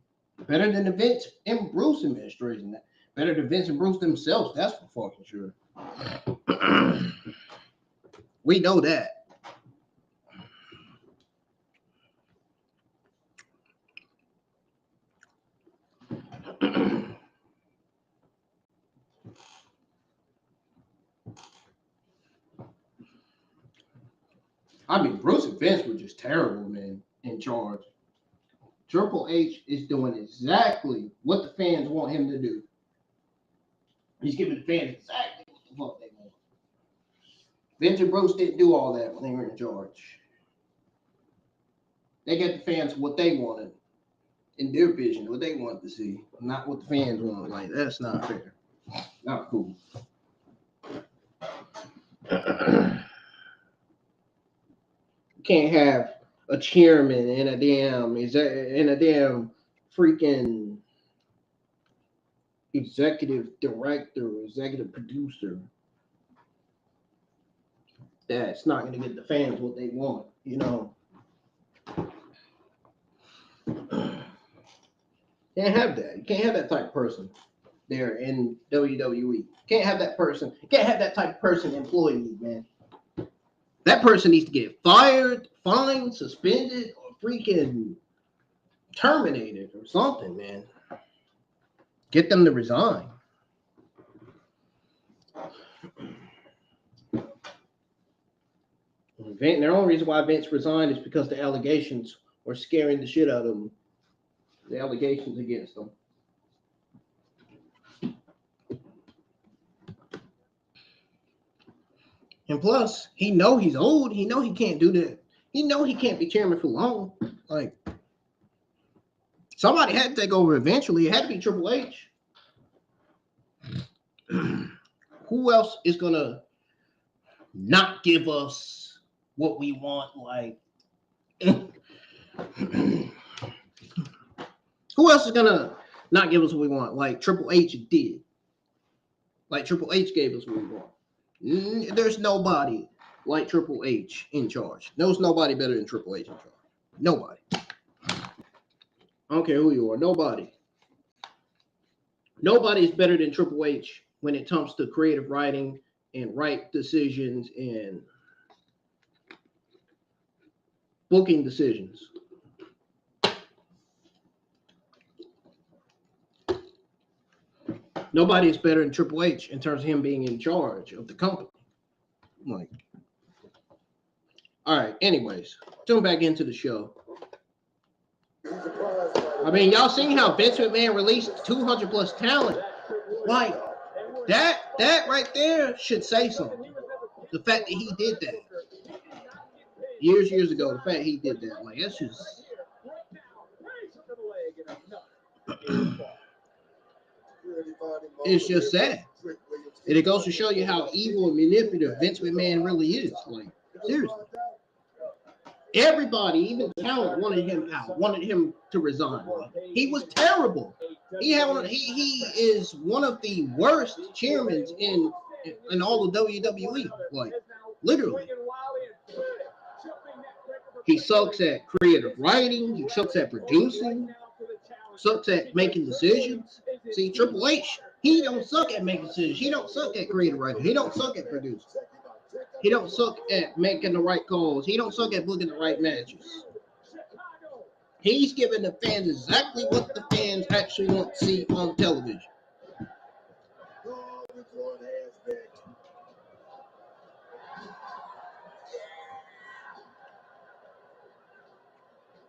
Better than the Vince and Bruce administration. Better than Vince and Bruce themselves, that's for fucking sure. We know that. I mean, Bruce and Vince were just terrible, man, in charge. Triple H is doing exactly what the fans want him to do. He's giving the fans exactly what the fuck they want. Vince and Bruce didn't do all that when they were in charge. They get the fans what they wanted in their vision, what they wanted to see, not what the fans wanted. Like, that's not fair. Not cool. Can't have a chairman and a damn freaking executive director, executive producer that's not going to get the fans what they want, you know. Can't have that. You can't have that type of person there in WWE. Can't have that person. Can't have that type of person employee, man. That person needs to get fired, fined, suspended, or freaking terminated or something, man. Get them to resign. The only reason why Vince resigned is because the allegations were scaring the shit out of him. The allegations against him. And plus, he know he's old. He know he can't do that. He know he can't be chairman for long. Like, somebody had to take over eventually. It had to be Triple H. Who else is gonna not give us what we want? Like, who else is gonna not give us what we want? Like Triple H did. Like Triple H gave us what we want. There's nobody like Triple H in charge. There's nobody better than Triple H in charge. Nobody. I don't care who you are. Nobody. Nobody is better than Triple H when it comes to creative writing and right decisions and booking decisions. Nobody is better than Triple H in terms of him being in charge of the company. Like, All right. Anyways, tune back into the show. I mean, y'all seen how Vince McMahon released 200 plus talent? Like that right there should say something. The fact that he did that years ago, the fact he did that, like that's just. It's just sad. And it goes to show you how evil and manipulative Vince McMahon really is. Like, seriously. Everybody, even talent, wanted him out, wanted him to resign. He was terrible. He is one of the worst chairmen in all of WWE. Like, literally. He sucks at creative writing. He sucks at producing. Sucks at making decisions. See, Triple H, he don't suck at making decisions. He don't suck at creative writing. He don't suck at producing. He don't suck at making the right calls. He don't suck at booking the right matches. He's giving the fans exactly what the fans actually want to see on television.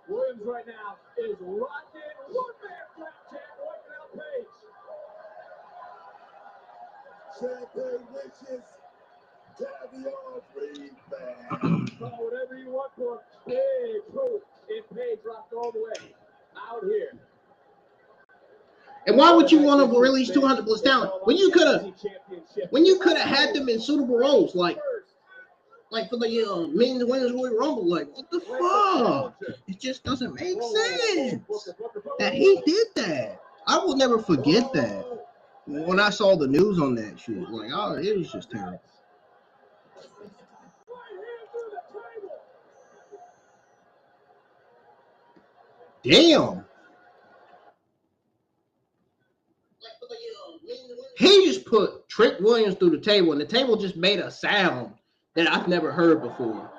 Williams right now is rocking one-man flat check, wiping out Page. Champagne wishes, caviar free bag. Call whatever you want for big proof. If Page rocked all the way out here. And why would you want to release 200 plus talent when you could have had them in suitable roles, like for the men's and women's Royal Rumble? Like, what the fuck? It just doesn't make sense that he did that. I will never forget that. When I saw the news on that shit, like, oh, it was just terrible. Damn. He just put Trick Williams through the table, and the table just made a sound that I've never heard before.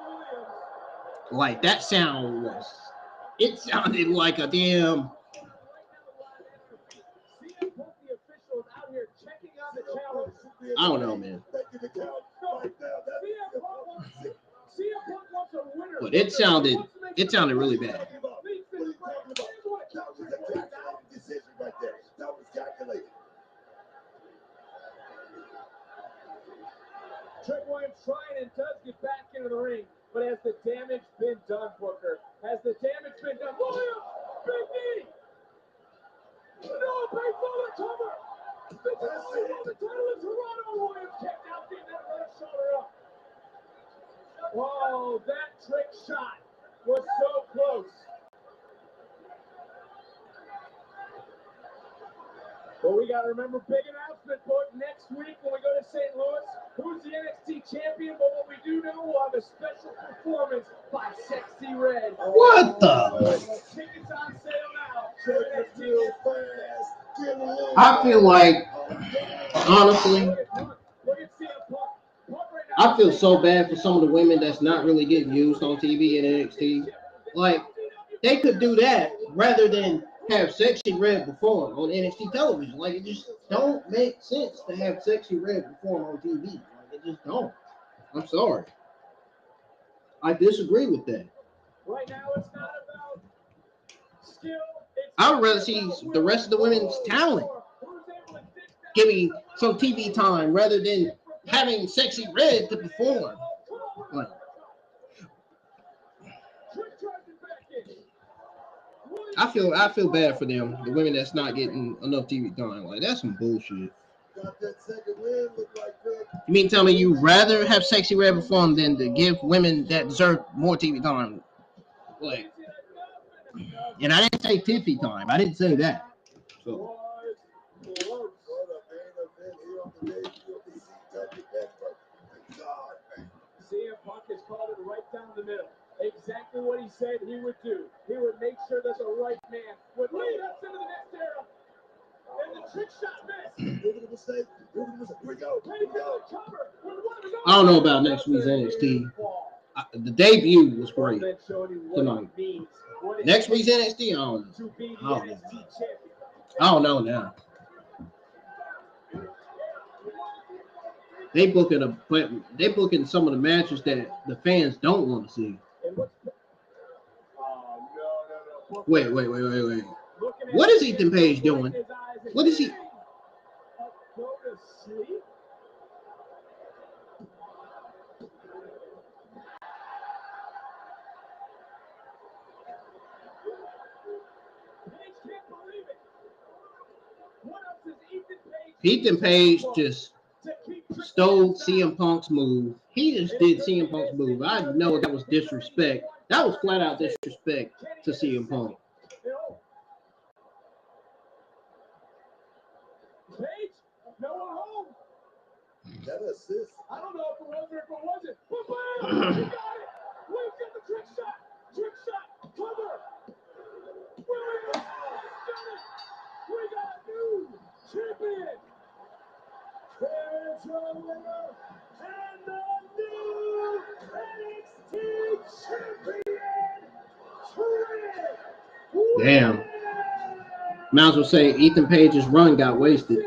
Like, that sound it sounded like a damn. I don't know, man. But it sounded really bad. Trick Williams trying and does get back into the ring, but has the damage been done, Booker? Has the damage been done? Williams, big knee! No, big the cover! The title in Toronto, Williams kicked out, getting that right shoulder up. Oh, that trick shot was so close. But we got to remember, big announcement, boy, next week when we go to St. Louis, who's the NXT champion? But what we do know, we'll have a special performance by Sexy Red. What the? Tickets on sale now. I feel like, honestly, I feel so bad for some of the women that's not really getting used on TV and NXT. Like, they could do that rather than have Sexy Red perform on NXT television. Like, it just don't make sense to have Sexy Red perform on TV. Like, it just don't. I'm sorry. I disagree with that. Right now, it's not about skill. I would rather see the rest of the women's talent giving some TV time rather than having Sexy Red to perform. Like, I feel bad for them, the women that's not getting enough TV time. Like, that's some bullshit. You mean tell me you'd rather have Sexy Red perform than to give women that deserve more TV time? Like, and I didn't say TV time. I didn't say that. So. CM Punk has called it right down the middle. Exactly what he said he would do. He would make sure that the right man would lead us into the next era. And the trick shot missed. I don't know about next week's NXT. The debut was great tonight. Next week's NXT, I don't know now. They booking some of the matches that the fans don't want to see. Wait. What is Ethan Page doing? What is he? Ethan Page just stole CM Punk's move. He just did CM Punk's move. I know that was disrespect. That was flat out disrespect to CM Punk. Got an assist. I don't know if it was or if it wasn't. But bam! He got it! We've got the trick shot! Trick shot! Cover! Williams got it! We got a new champion! There's your winner and the new NXT champion! Damn. Might as well say Ethan Page's run got wasted.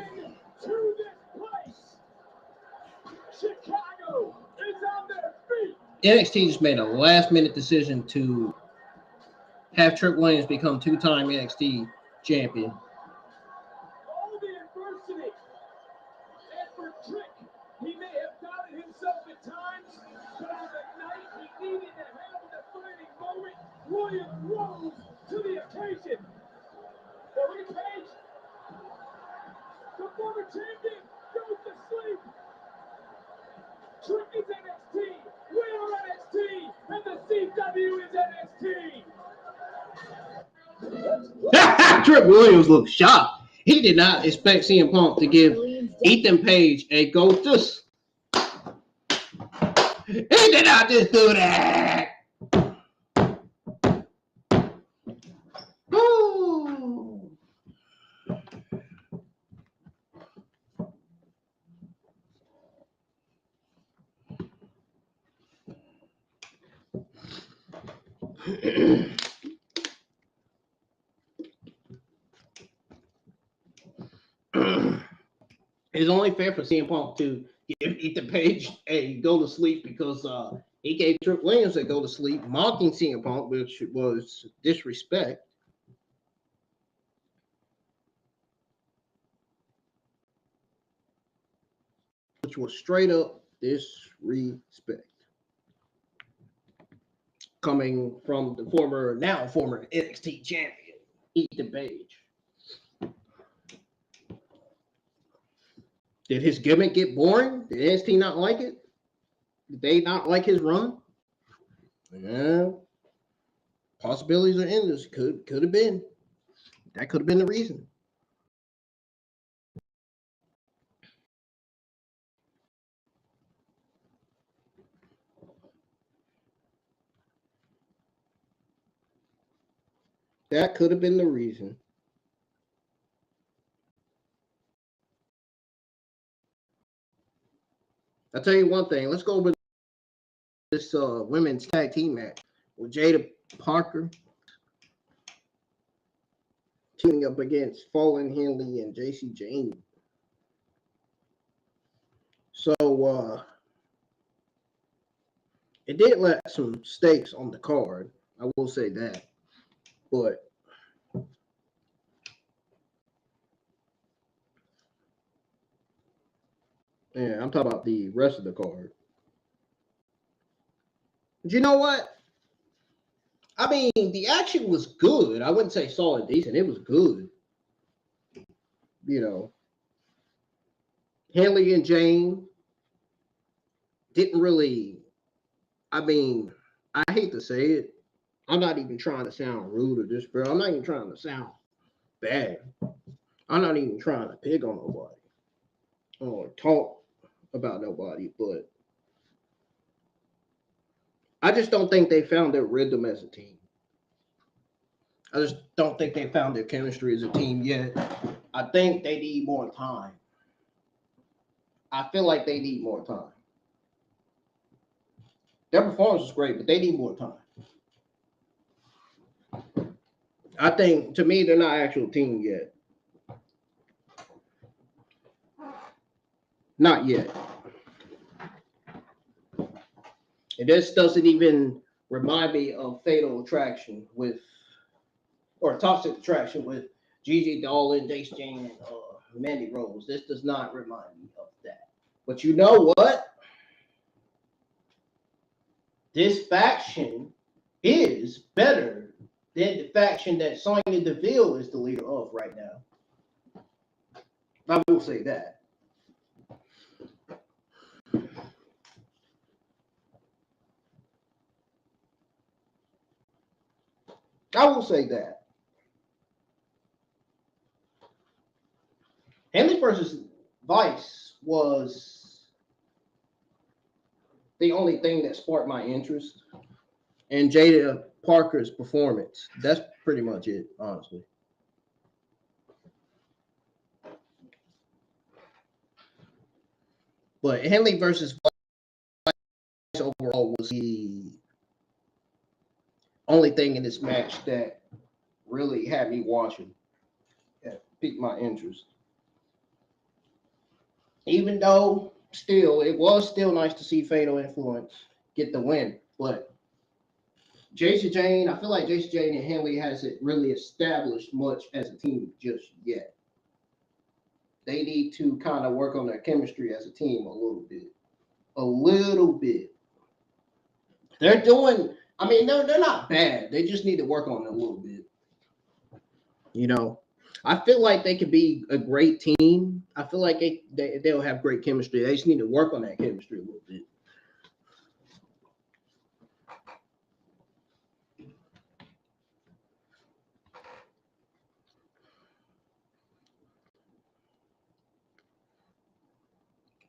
NXT just made a last-minute decision to have Trick Williams become two-time NXT champion. All the adversity, and for Trick, he may have doubted himself at times, but on the night he needed to have a defining moment, Williams rose to the occasion. Now look at Page. The former champion goes to sleep. Trick is NXT. We are NXT, and the CW is NXT. Trick Williams looked shocked. He did not expect CM Punk to give Ethan Page a go just. He did not just do that. Ooh. It's only fair for CM Punk to give Ethan Page a go to sleep because he gave Trick Williams a go to sleep, mocking CM Punk, which was disrespect. Which was straight up disrespect. Coming from the former NXT champion, Ethan Page. Did his gimmick get boring? Did NXT not like it? Did they not like his run? Yeah. Possibilities are endless. Could have been. That could have been the reason. That could have been the reason. I'll tell you one thing. Let's go over this women's tag team match with Jada Parker teaming up against Fallon Henley and JC Jane. So it did let some stakes on the card. I will say that. But yeah, I'm talking about the rest of the card. But you know what? I mean, the action was good. I wouldn't say solid, decent. It was good. You know, Henley and Jane didn't really, I mean, I hate to say it. I'm not even trying to sound rude or disrespectful. I'm not even trying to sound bad. I'm not even trying to pick on nobody or talk about nobody, but I just don't think they found their rhythm as a team. I just don't think they found their chemistry as a team yet. I think they need more time. I feel like they need more time. Their performance was great, but they need more time. I think, to me, they're not an actual team yet. Not yet. And this doesn't even remind me of Fatal Attraction or Toxic Attraction with Gigi Dolan, Dace Jane, and Mandy Rose. This does not remind me of that. But you know what? This faction is better than the faction that Sonya Deville is the leader of right now. I will say that. I will say that. Henley versus Vice was the only thing that sparked my interest. And Jada Parker's performance. That's pretty much it, honestly. But Henley versus Vice overall was the only thing in this match that really had me watching. Piqued my interest. Even though it was still nice to see Fatal Influence get the win. But Jason Jane, I feel like Jason Jane and Henley hasn't really established much as a team just yet. They need to kind of work on their chemistry as a team a little bit. A little bit. They're doing, I mean, they're not bad. They just need to work on it a little bit. You know, I feel like they could be a great team. I feel like they'll have great chemistry. They just need to work on that chemistry a little bit.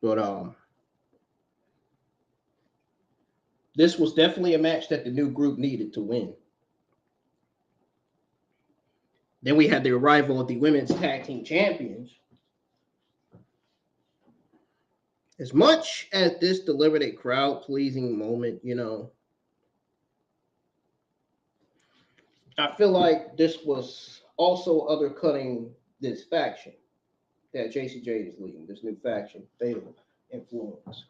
But this was definitely a match that the new group needed to win. Then we had the arrival of the women's tag team champions. As much as this delivered a crowd-pleasing moment, you know, I feel like this was also undercutting this faction that JCJ is leading, this new faction, Fatal Influence.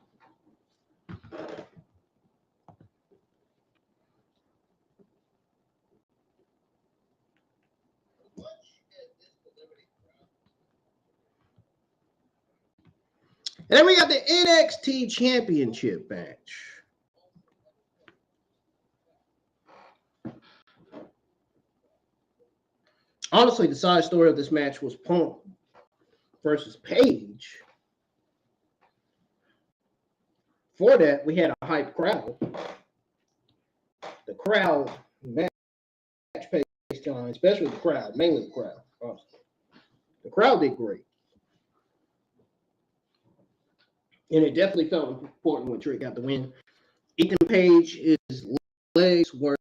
And then we got the NXT Championship match. Honestly, the side story of this match was Punk versus Paige. For that, we had a hype crowd. The crowd match Paige time, especially the crowd, mainly the crowd. Honestly. The crowd did great. And it definitely felt important when Trick got the win. Ethan Page's legs were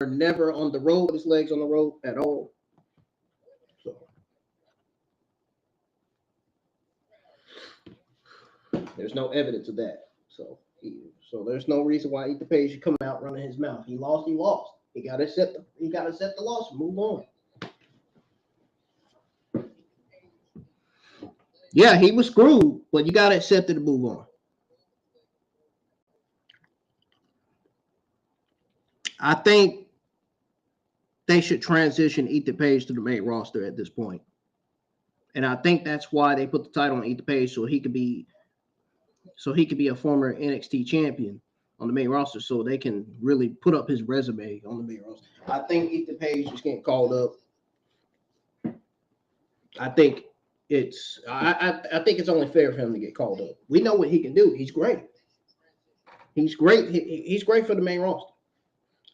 never on the road, his legs on the road at all. So there's no evidence of that. So there's no reason why Ethan Page should come out running his mouth. He lost. He got to accept the loss and move on. Yeah, he was screwed, but you got to accept it and move on. I think they should transition Ethan Page to the main roster at this point. And I think that's why they put the title on Ethan Page so he could be a former NXT champion on the main roster so they can really put up his resume on the main roster. I think Ethan Page is getting called up. I think it's only fair for him to get called up. We know what he can do. He's great. He's great. He's great for the main roster.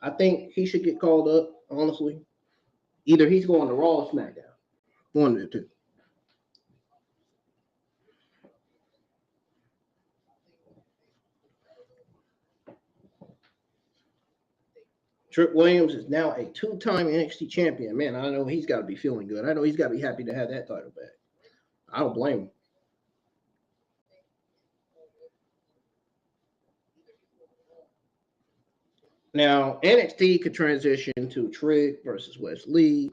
I think he should get called up, honestly. Either he's going to Raw or SmackDown. One of the two. Trick Williams is now a two-time NXT champion. Man, I know he's got to be feeling good. I know he's got to be happy to have that title back. I don't blame him. Now, NXT could transition to Trick versus Wesley.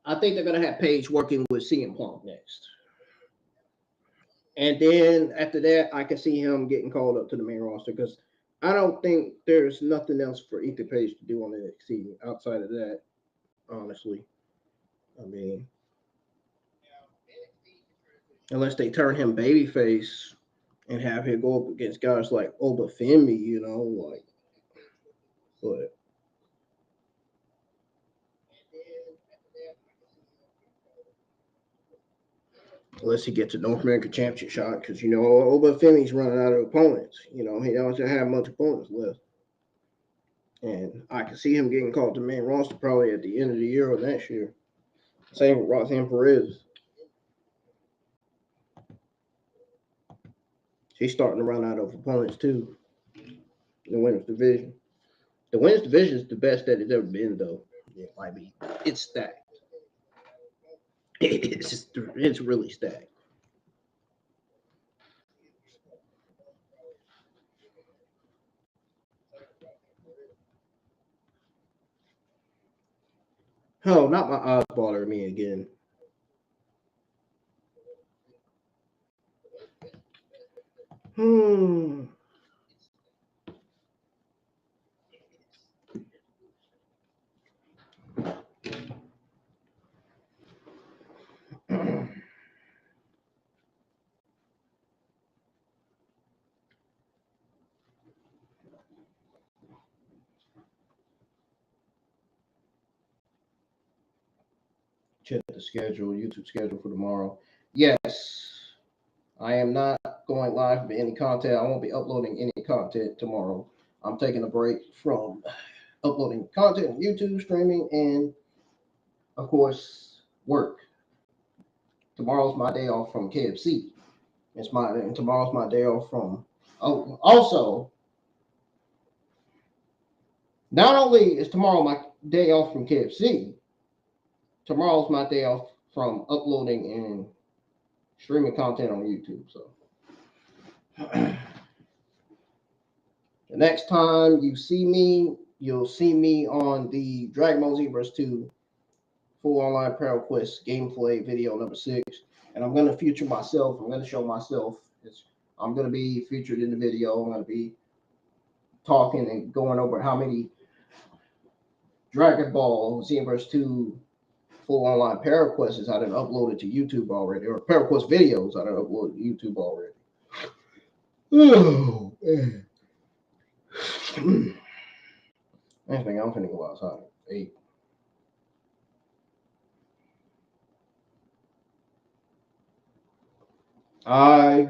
I think they're going to have Paige working with CM Punk next. And then after that, I can see him getting called up to the main roster because I don't think there's nothing else for Ethan Page to do on NXT outside of that, honestly. I mean, unless they turn him babyface and have him go up against guys like Obafemi, you know, like, but unless he gets a North American Championship shot, because you know Obafemi's running out of opponents. You know, he doesn't have much opponents left. And I can see him getting called to main roster probably at the end of the year or next year. Same with Roxanne Perez. She's starting to run out of opponents too in the women's division. The women's division is the best that it's ever been, though. It might be. It's stacked. It's really stacked. Oh, not my eyes bothering me again. Check the schedule, YouTube schedule for tomorrow. Yes, I am not going live with any content. I won't be uploading any content tomorrow. I'm taking a break from uploading content on YouTube, streaming, and of course, work. Tomorrow's my day off from KFC. Tomorrow's my day off from. Oh, also, not only is tomorrow my day off from KFC, tomorrow's my day off from uploading and streaming content on YouTube. So the next time you see me, you'll see me on the Dragon Ball Z vs. 2 full online Parallel Quest gameplay video number 6. And I'm going to feature myself. I'm going to show myself. I'm going to be featured in the video. I'm going to be talking and going over how many Dragon Ball Z vs. 2 full online Parallel Quests I done uploaded to YouTube already, or Parallel Quest videos I done uploaded to YouTube already. Oh, man. Next thing I'm finna go outside. 8. I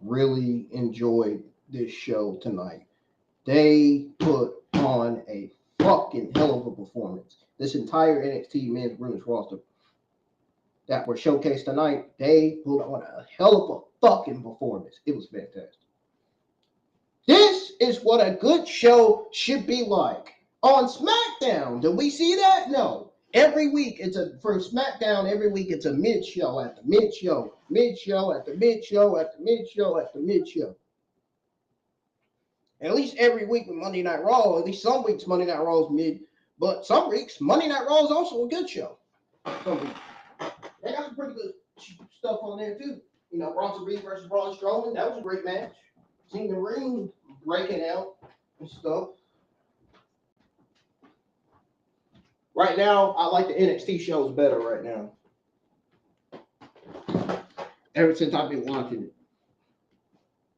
really enjoyed this show tonight. They put on a fucking hell of a performance. This entire NXT men's women's roster that were showcased tonight, they put on a hell of a fucking performance. It was fantastic. This is what a good show should be like. On SmackDown, do we see that? No. Every week for SmackDown, every week it's a mid-show at the mid-show, mid-show at the mid-show at the mid-show at the mid-show. At least every week with Monday Night Raw, at least some weeks Monday Night Raw is mid, but some weeks Monday Night Raw is also a good show. Some weeks. They got some pretty good stuff on there too. You know, Bronson Reed versus Braun Strowman, that was a great match. Seen the ring breaking out and stuff. Right now, I like the NXT shows better right now. Ever since I've been watching it.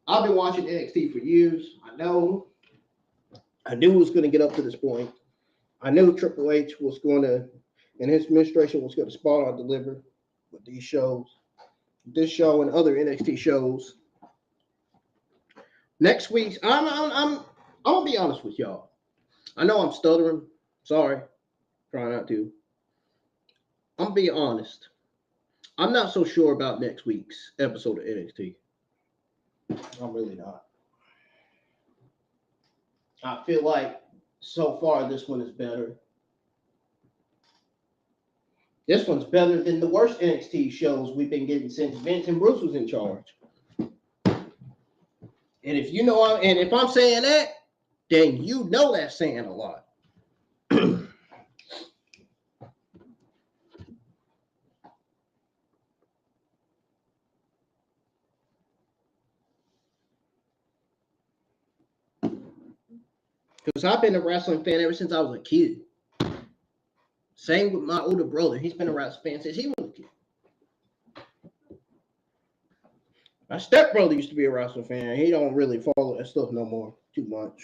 I've been watching NXT for years. I knew it was going to get up to this point. I knew Triple H was going to, and his administration was going to spot on deliver with these shows. This show and other NXT shows. Next week, I'm gonna be honest with y'all. I know I'm stuttering. Sorry. Try not to. I'm gonna be honest. I'm not so sure about next week's episode of NXT. I'm really not. I feel like so far this one is better. This one's better than the worst NXT shows we've been getting since Vince and Bruce was in charge. And if you know, and if I'm saying that, then you know that's saying a lot. Because I've been a wrestling fan ever since I was a kid. Same with my older brother. He's been a wrestling fan since he was a kid. My stepbrother used to be a wrestling fan. He don't really follow that stuff no more too much.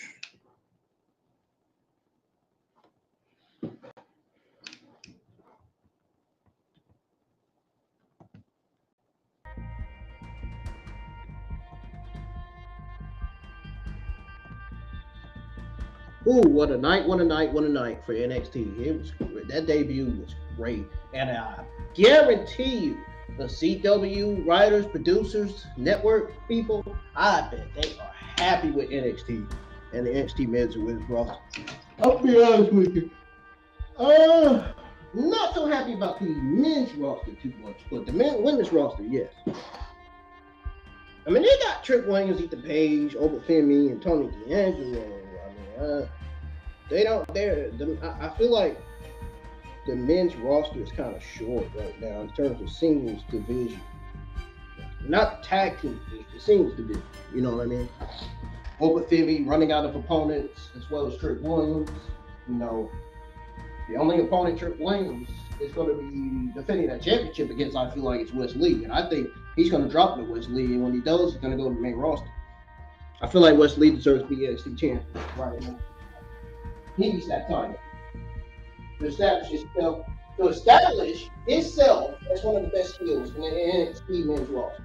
Ooh, what a night for NXT. It was that debut was great. And I guarantee you, the CW writers, producers, network people, I bet they are happy with NXT and the NXT men's and women's roster. I'll be honest with you. Not so happy about the men's roster too much, but the women's roster, yes. I mean, they got Trick Williams, Ethan Page, Obafemi, and Tony D'Angelo. They don't. I feel like the men's roster is kind of short right now in terms of singles division. Not the tag team division, the singles division. You know what I mean? Obafemi running out of opponents as well as Trick Williams. You know, the only opponent Trick Williams is going to be defending that championship against, I feel like it's Wes Lee. And I think he's going to drop to Wes Lee. And when he does, he's going to go to the main roster. I feel like Wes Lee deserves to be NXT champion right now. He needs that title to establish himself as one of the best heels in the NXT men's roster.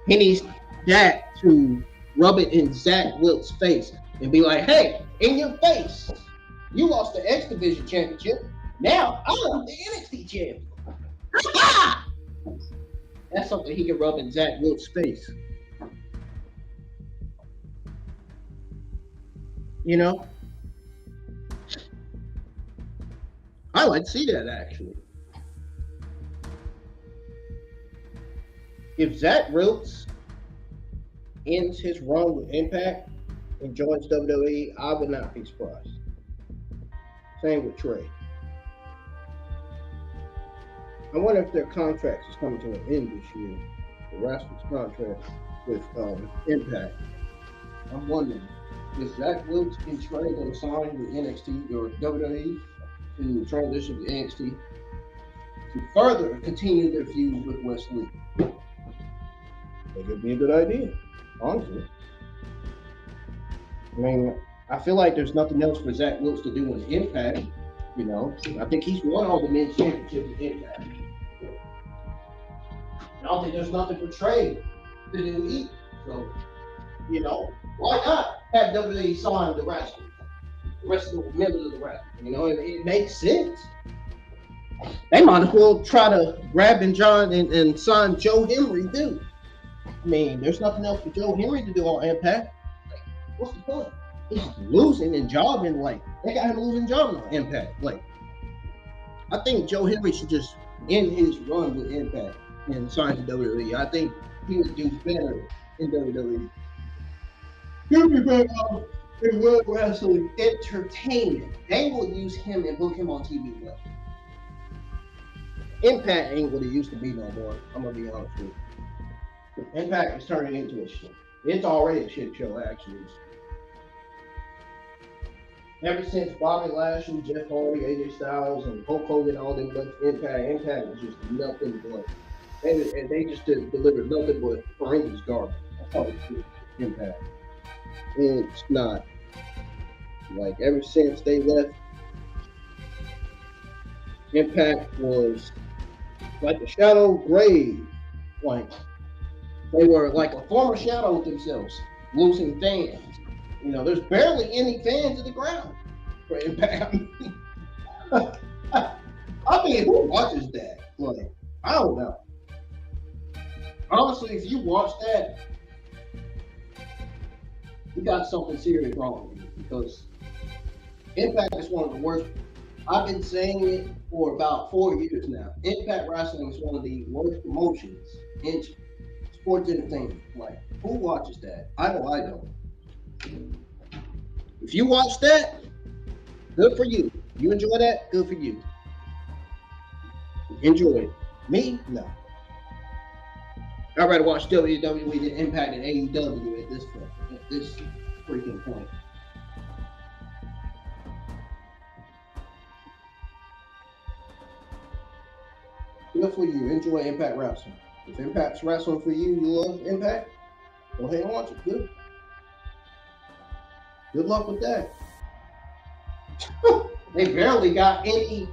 He needs that to rub it in Zach Wilt's face and be like, hey, in your face, you lost the X Division championship. Now I'm the NXT champion. That's something he can rub in Zach Wilt's face. You know? I like to see that, actually. If Zach Wiltz ends his run with Impact and joins WWE, I would not be surprised. Same with Trey. I wonder if their contracts is coming to an end this year. The wrestlers' contract with Impact. I'm wondering, is Zach Wiltz and Trey going to sign with NXT or WWE to transition to NXT to further continue their feud with Wes Lee? That could be a good idea, honestly. I mean, I feel like there's nothing else for Zach Wiltz to do in Impact. You know, I think he's won all the men's championships in Impact. I don't think there's nothing for Trey to do either. So, you know, why not have WWE sign the wrestlers, the rest of the members of the wrestling? You know, it makes sense. They might as well try to grab and sign Joe Henry too. I mean, there's nothing else for Joe Henry to do on Impact. Like, what's the point? He's losing and jobbing. Like, they got him losing jobbing on Impact. Like, I think Joe Henry should just end his run with Impact and sign to WWE. I think he would do better in WWE. He'll be better in World Wrestling Entertainment. They will use him and book him on TV well. Impact ain't what it used to be no more. I'm gonna be honest with you. Impact is turning into a shit. It's already a shit show, actually. Ever since Bobby Lashley, Jeff Hardy, AJ Styles, and Hulk Hogan, all them left Impact was just nothing but, and they just delivered nothing but horrendous garbage. That's all it's Impact. It's not. Like, ever since they left, Impact was like a shadow grave. Like, they were like a former shadow of themselves, losing fans. You know, there's barely any fans in the ground for Impact. I mean, who watches that? Like, I don't know. Honestly, if you watch that, you got something serious wrong with you, because Impact is one of the worst. I've been saying it for about 4 years now. Impact Wrestling is one of the worst promotions in sports entertainment. Like, who watches that? I know I don't. If you watch that, good for you. You enjoy that, good for you. Enjoy it. Me, no. I'd rather watch WWE than Impact and AEW at this point. At this freaking point. Good for you. Enjoy Impact Wrestling. If Impact's wrestling for you, you love Impact, go ahead and watch it. Good. Good luck with that. They barely got any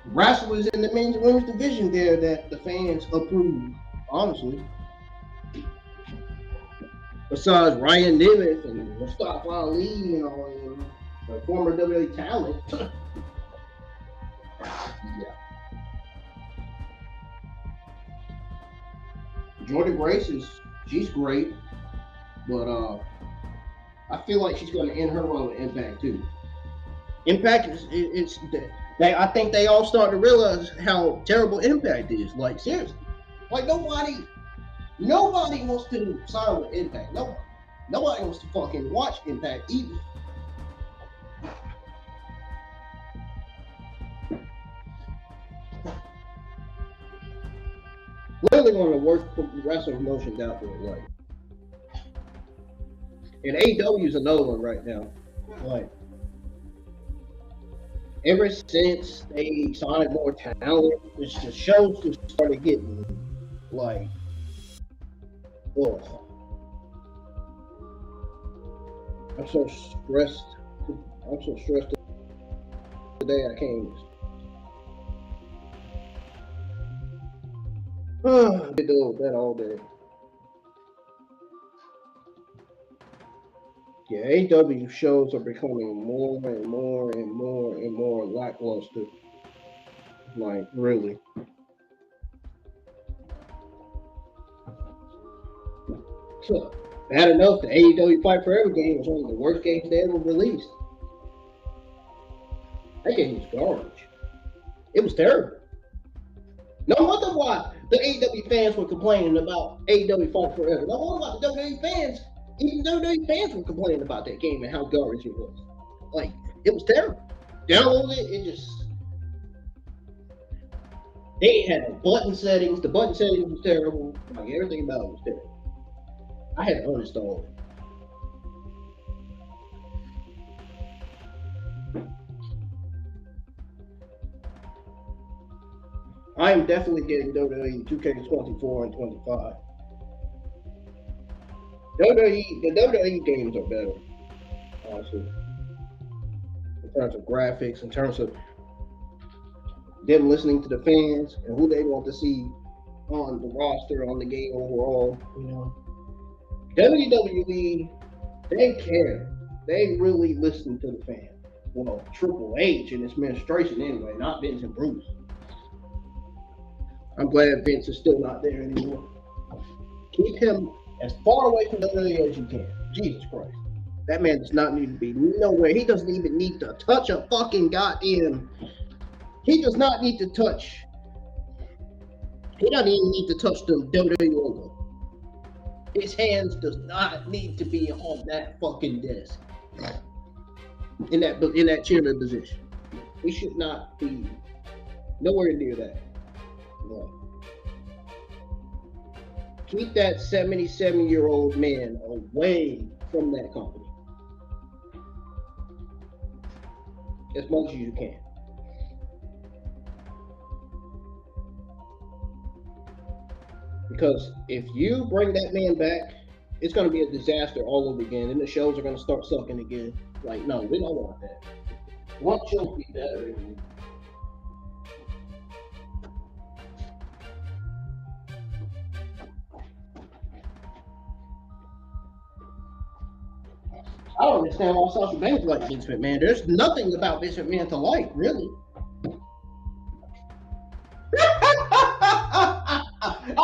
wrestlers in the men's and women's division there that the fans approve, honestly. Besides Ryan Nemeth and Mustafa Ali, you know, the former WWE talent. Yeah. Jordan Grace she's great, but I feel like she's going to end her run with Impact too. Impact I think they all start to realize how terrible Impact is. Like seriously, like nobody wants to sign with Impact. Nobody wants to fucking watch Impact either. Literally one of the worst wrestling promotions out there, like. And AEW is another one right now. Like, ever since they signed more talent, the shows just started getting like, oh, I'm so stressed today. I can't. I did that all day. Yeah, AEW shows are becoming more and more and more and more lackluster. Like, really. So, bad enough, the AEW Fight Forever game was one of the worst games they ever released. That game was garbage. It was terrible. No wonder why the AEW fans were complaining about AEW Fight Forever. No wonder why the WWE fans, even WWE fans were complaining about that game and how garbage it was. Like, it was terrible. Download it, they had button settings. The button settings was terrible. Like, everything about it was terrible. I had to uninstall it. I am definitely getting WWE 2K24 and 25. The WWE games are better, honestly. In terms of graphics, in terms of them listening to the fans and who they want to see on the roster, on the game overall, you know. WWE, they care. They really listen to the fans. Well, Triple H and his administration anyway, not Vince and Bruce. I'm glad Vince is still not there anymore. Keep him as far away from WWE as you can. Jesus Christ. That man does not need to be nowhere. He doesn't even need to touch a fucking goddamn. He does not need to touch. He doesn't even need to touch the WWE logo. His hands does not need to be on that fucking desk. In that chairman position. He should not be nowhere near that. No. Keep that 77-year-old man away from that company as much as you can. Because if you bring that man back, it's going to be a disaster all over again, and the shows are going to start sucking again. Like, no, we don't want that. We want shows to be better. I don't understand why Sasha Banks like Vince McMahon. There's nothing about Vince McMahon to like, really.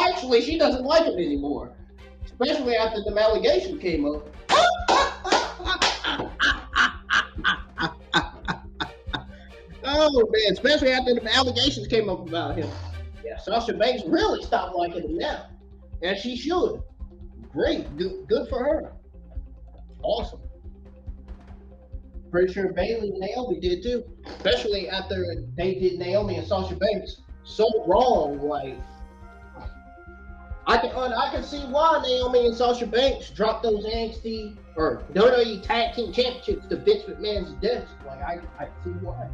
Actually, she doesn't like him anymore. Especially after the allegation came up. Oh man, especially after the allegations came up about him. Yeah, Sasha Banks really stopped liking him now. And she should. Great. Good for her. Awesome. Pretty sure Bayley and Naomi did too. Especially after they did Naomi and Sasha Banks so wrong. Like, I can see why Naomi and Sasha Banks dropped those NXT or WWE Tag Team Championships to Vince McMahon's desk. Like I see why.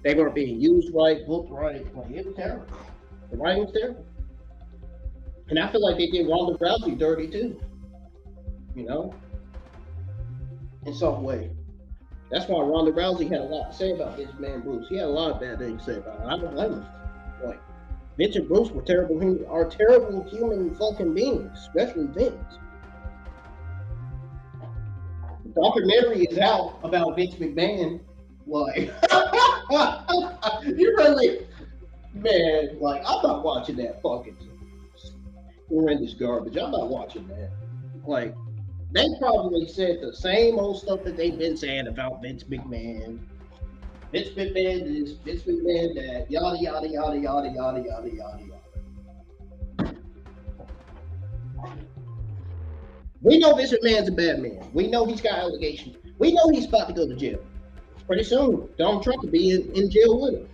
They weren't being used right, booked right. Like it was terrible. The writing was terrible. And I feel like they did Ronda Rousey dirty too. You know? In some way. That's why Ronda Rousey had a lot to say about his man Bruce. He had a lot of bad things to say about it. I don't blame him. Like Vince and Bruce were terrible human fucking beings, especially Vince. The documentary is out about Vince McMahon. Like, you really, man, like, I'm not watching that fucking horrendous garbage. I'm not watching that. Like, they probably said the same old stuff that they've been saying about Vince McMahon. Vince McMahon this, Vince McMahon that, yada, yada, yada, yada, yada, yada, yada, yada. We know Vince McMahon's a bad man. We know he's got allegations. We know he's about to go to jail. Pretty soon, Donald Trump will be in jail with him.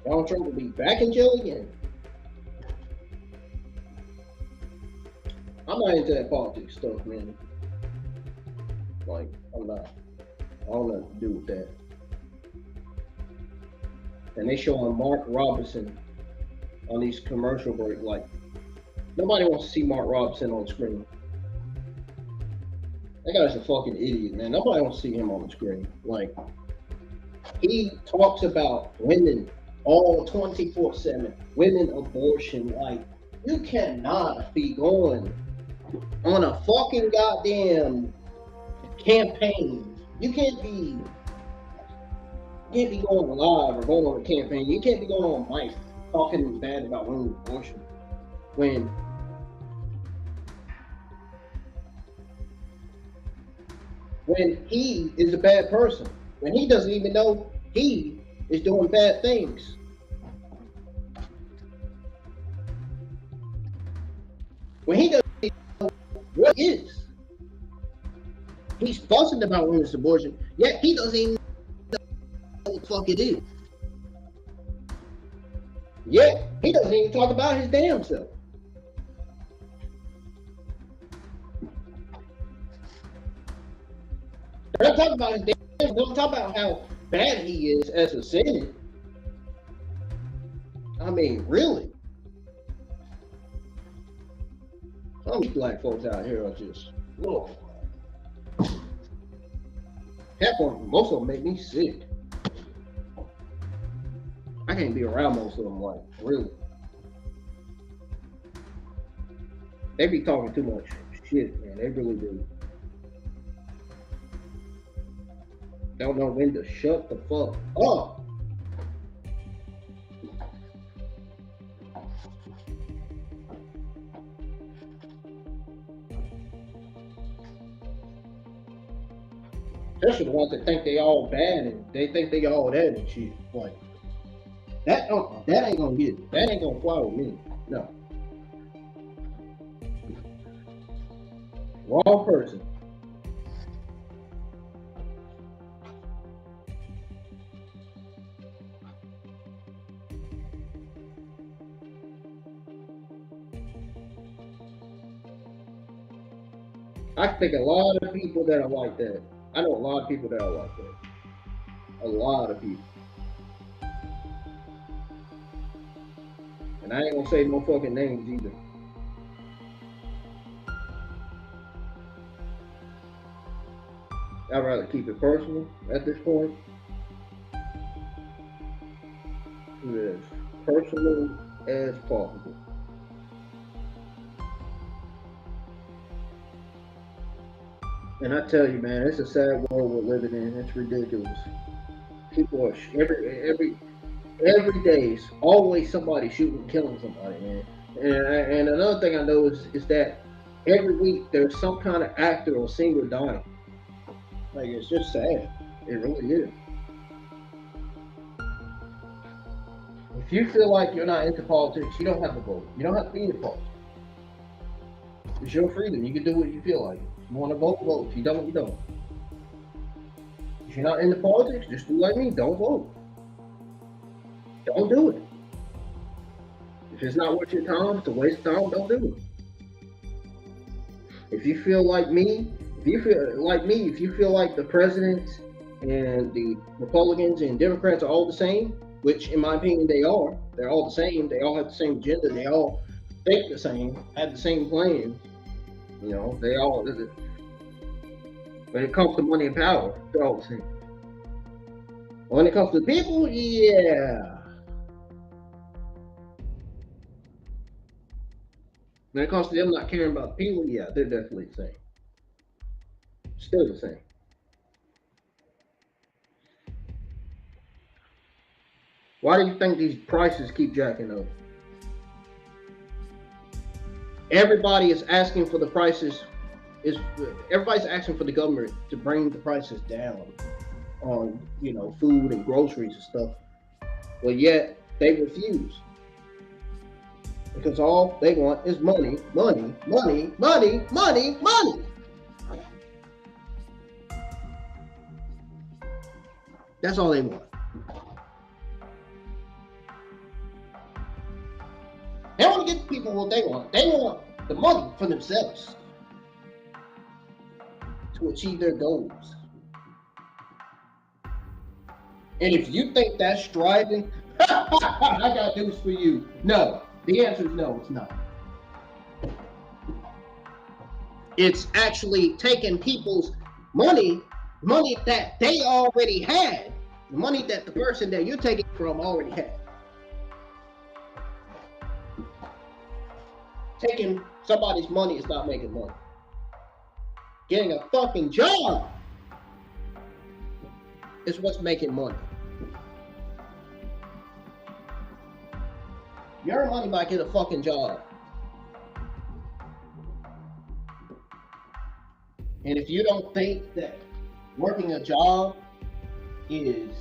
Donald Trump will be back in jail again. I'm not into that politics stuff, man. Like, I'm not. I don't know what to do with that. And they showing Mark Robinson on these commercial breaks. Like, nobody wants to see Mark Robinson on the screen. That guy's a fucking idiot, man. Nobody wants to see him on the screen. Like, he talks about women all 24/7, women abortion. Like, you cannot be going on a fucking goddamn campaign. You can't be going live or going on a campaign. You can't be going on mic talking bad about women's abortion when he is a bad person, when he doesn't even know he is doing bad things. When he doesn't even know what he is. He's fussing about women's abortion, yet he doesn't even know what the fuck it is. Yet he doesn't even talk about his damn self. Don't talk about his damn self. Don't talk about how bad he is as a Senate. I mean, really? Some of these black folks out here are just, whoa. Most of them make me sick. I can't be around most of them, like, really. They be talking too much shit, man. They really do. Don't know when to shut the fuck up. Especially the ones that think they all bad and they think they all that and shit. Like, that ain't gonna get it. That ain't gonna fly with me. No. Wrong person. I think a lot of people that are like that. I know a lot of people that are like that. A lot of people. And I ain't gonna say no fucking names either. I'd rather keep it personal at this point. As personal as possible. And I tell you, man, it's a sad world we're living in. It's ridiculous. People are every day is always somebody shooting and killing somebody, man. And another thing I know is that every week there's some kind of actor or singer dying. Like, it's just sad. It really is. If you feel like you're not into politics, you don't have to vote. You don't have to be into politics. It's your freedom. You can do what you feel like. If you want to vote, vote. If you don't, you don't. If you're not into politics, just do like me. Don't vote. Don't do it. If it's not worth your time, it's a waste of time, don't do it. If you feel like me, if you feel like the presidents and the Republicans and Democrats are all the same, which in my opinion they are. They're all the same. They all have the same agenda. They all think the same, have the same plans. You know, they all. When it comes to money and power, they're all the same. When it comes to people, yeah. When it comes to them not caring about people, yeah, they're definitely the same. Still the same. Why do you think these prices keep jacking up? Everybody is asking for the prices. Everybody's asking for the government to bring the prices down on, you know, food and groceries and stuff. But yet they refuse. Because all they want is money, money, money, money, money, money. That's all they want. They don't want to get the people what they want. They want the money for themselves to achieve their goals. And if you think that's striving, I got news for you. No. The answer is no, it's not. It's actually taking people's money that they already had, the money that the person that you're taking from already had. Taking somebody's money is not making money. Getting a fucking job is what's making money. You earn money by getting a fucking job. And if you don't think that working a job is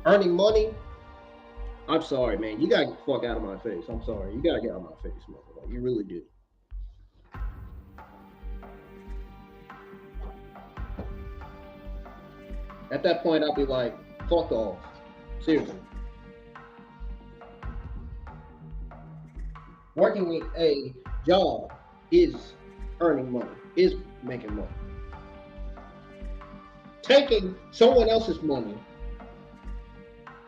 earning money, I'm sorry, man. You gotta get the fuck out of my face. I'm sorry. You gotta get out of my face, motherfucker. You really do. At that point, I'll be like, fuck off. Seriously. Working a job is earning money, is making money. Taking someone else's money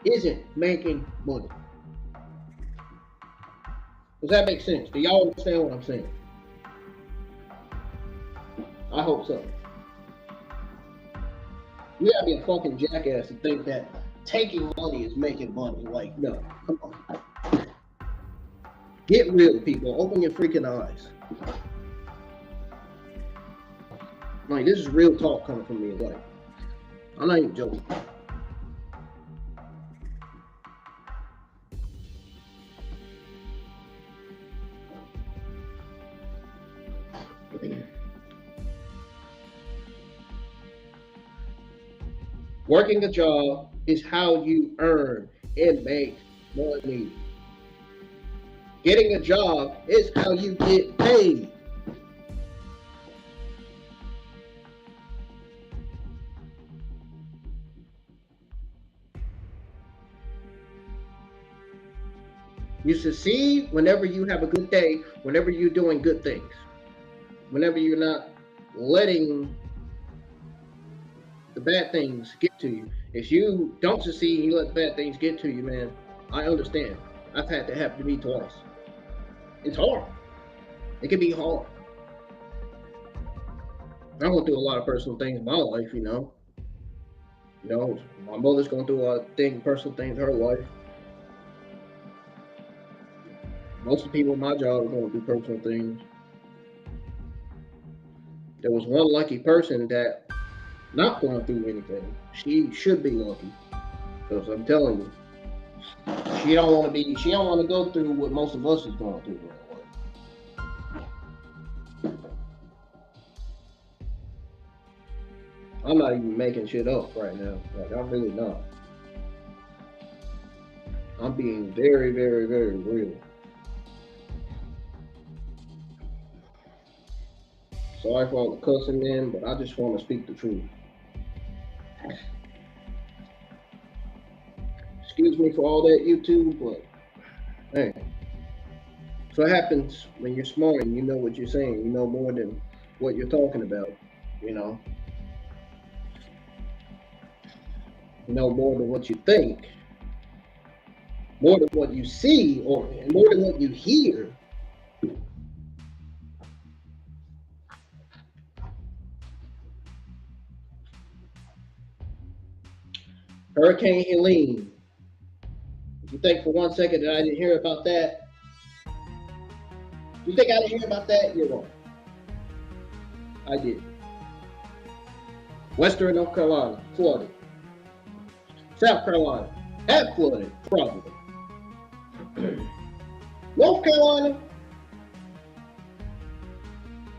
isn't making money. Does that make sense? Do y'all understand what I'm saying? I hope so. You gotta be a fucking jackass to think that taking money is making money. Like, no, come on. Get real, people. Open your freaking eyes. Like, this is real talk coming from me. Like, I'm not even joking. Working a job is how you earn and make money. Getting a job is how you get paid. You succeed whenever you have a good day, whenever you're doing good things, whenever you're not letting the bad things get to you. If you don't succeed and you let the bad things get to you, man, I understand. I've had that happen to me twice. It's hard. It can be hard. I went through a lot of personal things in my life, you know. My mother's going through a lot of personal things in her life. Most of the people in my job are going through personal things. There was one lucky person that not going through anything. She should be lucky. Because I'm telling you, she don't want to go through what most of us is going through right now. I'm not even making shit up right now. Like, I'm really not. I'm being very, very, very real. Sorry for all the cussing, man, but I just want to speak the truth. Excuse me for all that YouTube, but hey, so it happens when you're smart and you know what you're saying. You know more than what you're talking about. You know more than what you think, more than what you see, or more than what you hear. Hurricane Helene. If you think for 1 second that I didn't hear about that, if you think I didn't hear about that, you're wrong. I did. Western North Carolina, flooded. South Carolina, had flooded, probably. North Carolina,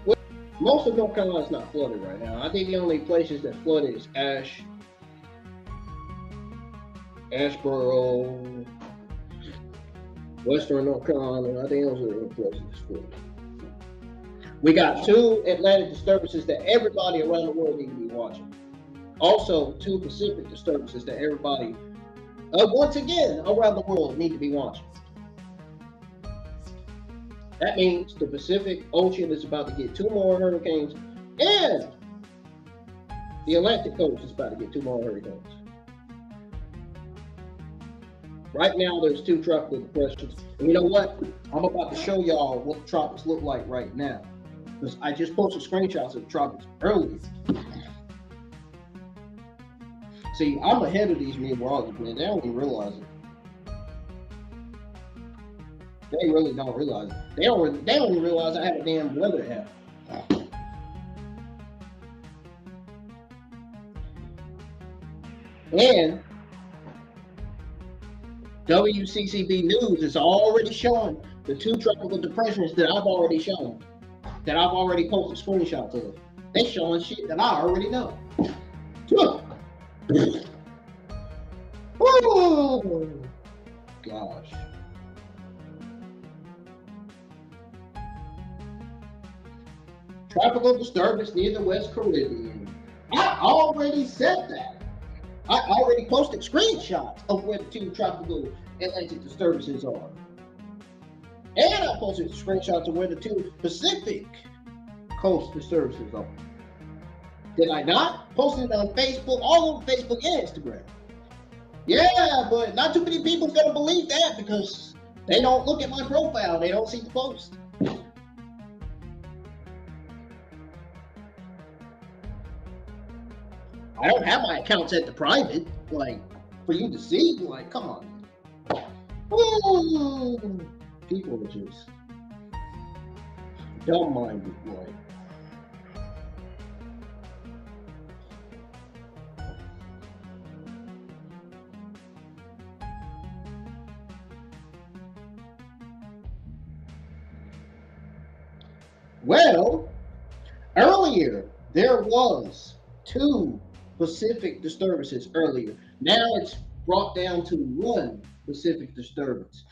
well, most of North Carolina is not flooded right now. I think the only places that flooded is Asheboro, Western North Carolina. I think those are the only places that's flooded. We got 2 Atlantic disturbances that everybody around the world need to be watching. Also, 2 Pacific disturbances that everybody, once again, around the world need to be watching. That means the Pacific Ocean is about to get 2 more hurricanes, and the Atlantic coast is about to get 2 more hurricanes. Right now, there's 2 tropical depressions. And you know what? I'm about to show y'all what the tropics look like right now. Because I just posted screenshots of the tropics earlier. See, I'm ahead of these meteorologists, man. They don't even realize it. They really don't realize it. They don't even realize I have a damn weather app. And WCCB News is already showing the 2 tropical depressions that I've already shown, that I've already posted screenshots of. They showing shit that I already know. Oh gosh. Tropical disturbance near the West Caribbean. I already said that. I already posted screenshots of where the 2 tropical Atlantic disturbances are. And I posted screenshots of where the 2 Pacific coast disturbances are. Did I not? Posted it on Facebook, all over Facebook and Instagram. Yeah, but not too many people gonna believe that because they don't look at my profile. They don't see the post. I don't have my account set to private, like, for you to see. Like, come on. Ooh, people are just dumb-minded, like. Well, earlier there was 2 Pacific disturbances earlier. Now it's brought down to 1 Pacific disturbance.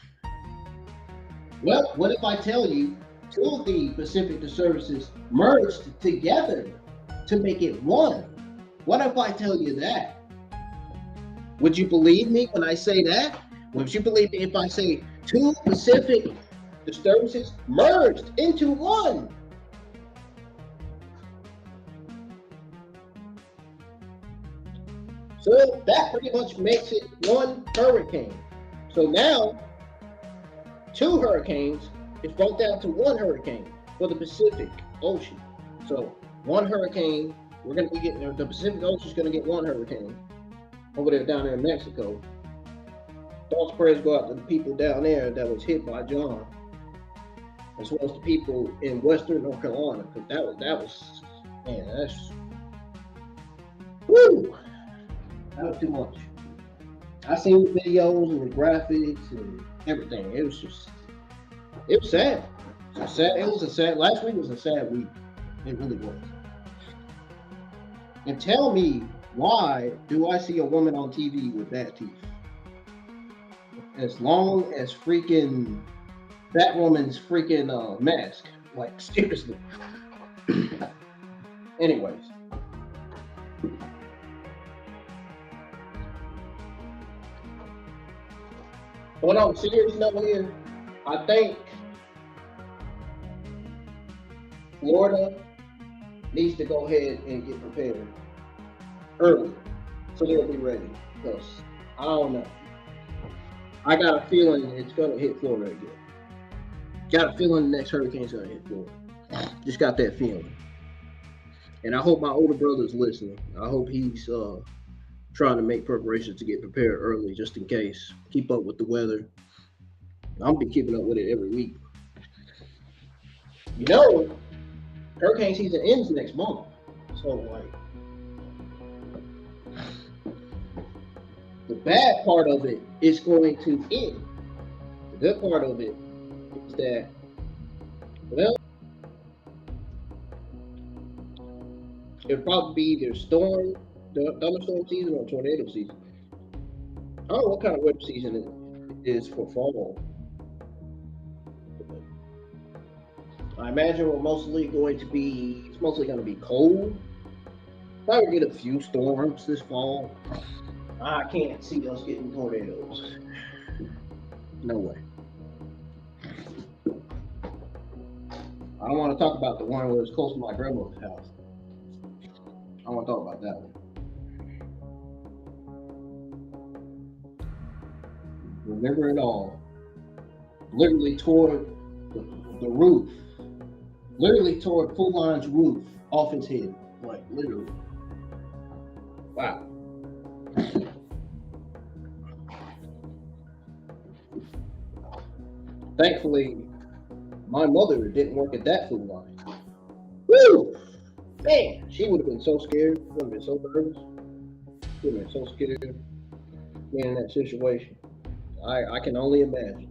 Well, what if I tell you 2 of the Pacific disturbances merged together to make it 1? What if I tell you that? Would you believe me when I say that? Would you believe me if I say 2 Pacific disturbances merged into 1? So that pretty much makes it 1 hurricane. So now, 2 hurricanes is brought down to 1 hurricane for the Pacific Ocean. So 1 hurricane, we're going to be getting, the Pacific Ocean is going to get 1 hurricane over there down there in Mexico. Thoughts, prayers go out to the people down there that was hit by John, as well as the people in Western North Carolina, because that was, man, that's, woo! That was too much. I seen the videos and the graphics and everything. It was sad. Last week was a sad week. It really was. And tell me, why do I see a woman on TV with bad teeth? As long as freaking that woman's freaking mask. Like, seriously. Anyways. But on a serious note here, I think Florida needs to go ahead and get prepared early so they'll be ready. Because I don't know. I got a feeling it's going to hit Florida again. Got a feeling the next hurricane's going to hit Florida. Just got that feeling. And I hope my older brother's listening. I hope he's trying to make preparations to get prepared early just in case. Keep up with the weather. I'm be keeping up with it every week. You know, hurricane season ends next month. So, like, the bad part of it is going to end. The good part of it is that, well, it'll probably be either thunderstorm season or tornado season. I don't know what kind of weather season it is for fall. I imagine it's mostly going to be cold. Probably get a few storms this fall. I can't see us getting tornadoes. No way. I don't want to talk about the one where it's close to my grandmother's house. I want to talk about that one. Remember it all. Literally tore the roof. Literally tore Full Line's roof off his head. Like, literally. Wow. Thankfully, my mother didn't work at that Full Line. Woo! Man, she would have been so scared. Would have been so nervous. Would have been so scared being in that situation. I can only imagine.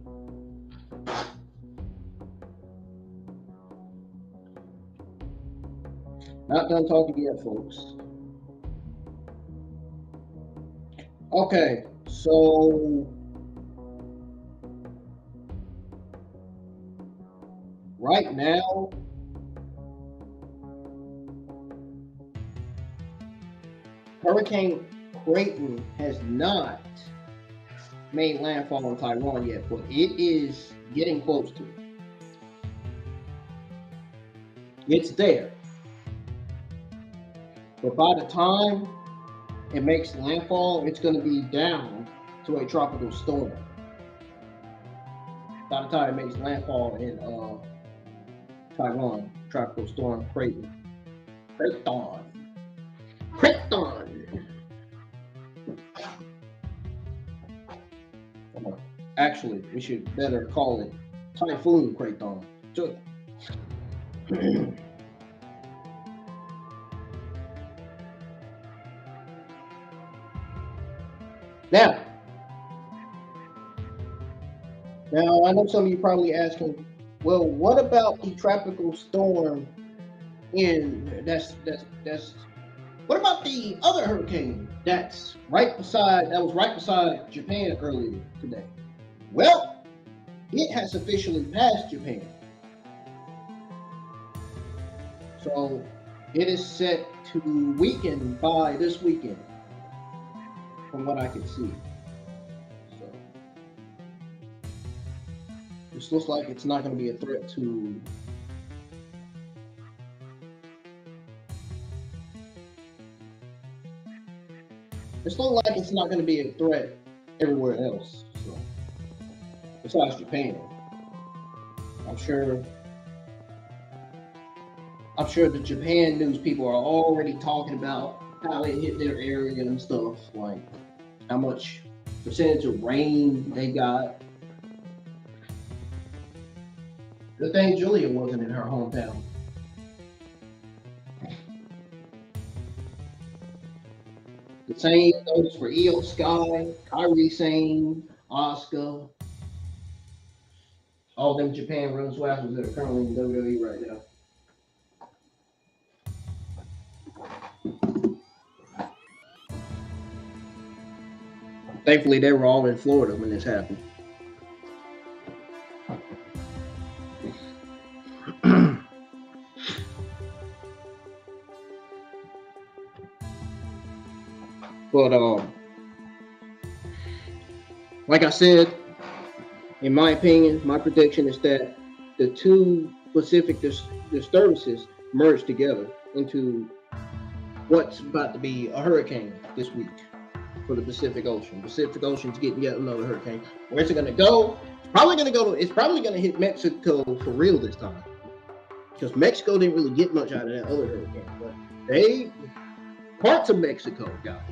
Not done talking yet, folks. Okay, so right now, Hurricane Creighton has not made landfall in Taiwan yet, but it is getting close to it. It's there. But by the time it makes landfall, it's going to be down to a tropical storm. By the time it makes landfall in Taiwan, tropical storm Creighton. Actually, we should better call it Typhoon Creighton. Now, I know some of you probably asking, well, what about the tropical storm what about the other hurricane that was right beside Japan earlier today? Well, it has officially passed Japan. So it is set to weaken by this weekend, from what I can see. So this looks like it's not going to be a threat to everywhere else. So, besides Japan, I'm sure the Japan news people are already talking about how it hit their area and stuff, like how much percentage of rain they got. Good thing Giulia wasn't in her hometown. The same goes for Io Sky, Kairi Sane, Asuka, all them Japan Run Swappers that are currently in WWE right now. Thankfully, they were all in Florida when this happened. But like I said, in my opinion, my prediction is that the two Pacific disturbances merge together into what's about to be a hurricane this week for the Pacific Ocean. Pacific Ocean's getting yet another hurricane. Where's it going to go? It's probably going to hit Mexico for real this time, because Mexico didn't really get much out of that other hurricane, but parts of Mexico got it.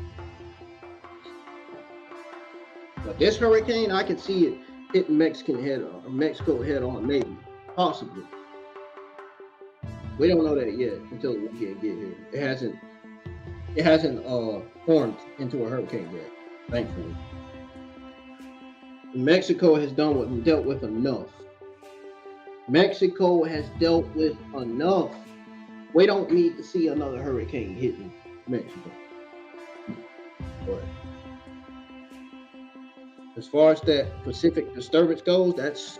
But this hurricane, I can see it hitting Mexico head on, maybe, possibly. We don't know that yet until the weekend get here. It hasn't formed into a hurricane yet, thankfully. Mexico has dealt with enough. Mexico has dealt with enough. We don't need to see another hurricane hitting Mexico. But as far as that Pacific disturbance goes, that's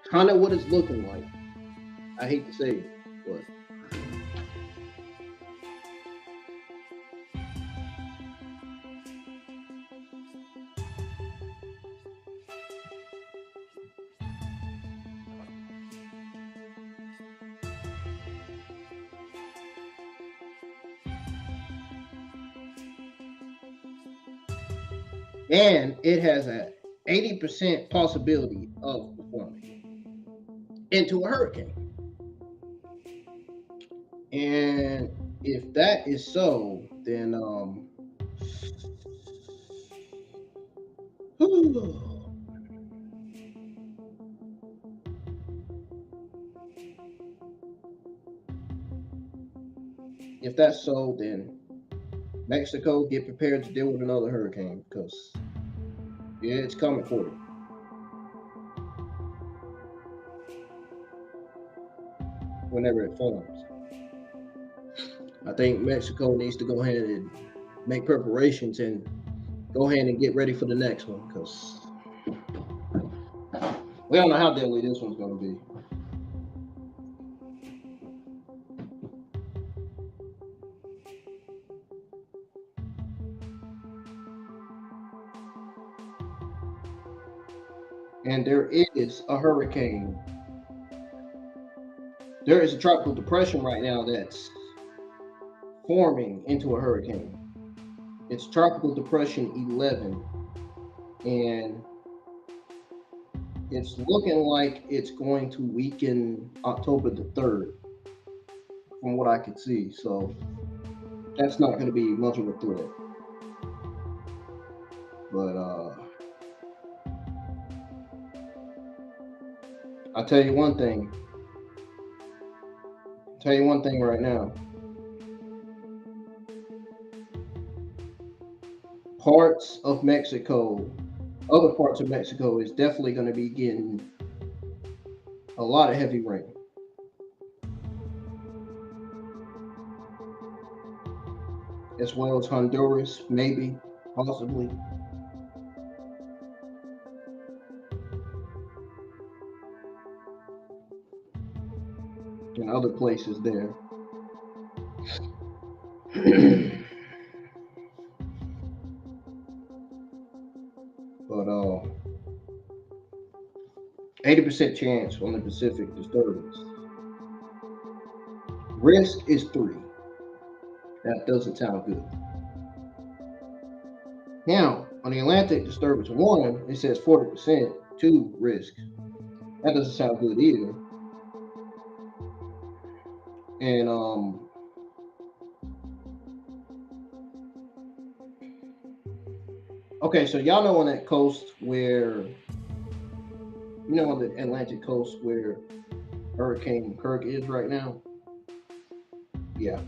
kind of what it's looking like. I hate to say it, but and it has a 80% possibility of forming into a hurricane. And if that is so, then if that's so, then Mexico, get prepared to deal with another hurricane, because yeah, it's coming for you. Whenever it forms. I think Mexico needs to go ahead and make preparations and go ahead and get ready for the next one, because we don't know how deadly this one's going to be. And there is a hurricane. There is a tropical depression right now that's forming into a hurricane. It's Tropical Depression 11, and it's looking like it's going to weaken October the 3rd, from what I can see. So that's not going to be much of a threat. But I'll tell you one thing. Right now. Other parts of Mexico is definitely going to be getting a lot of heavy rain. As well as Honduras, maybe, possibly. And other places there. But 80% chance on the Pacific disturbance. Risk is 3. That doesn't sound good. Now, on the Atlantic disturbance 1, it says 40% to risk. That doesn't sound good either. And okay, so y'all know on that coast where, on the Atlantic coast where Hurricane Kirk is right now? Yeah.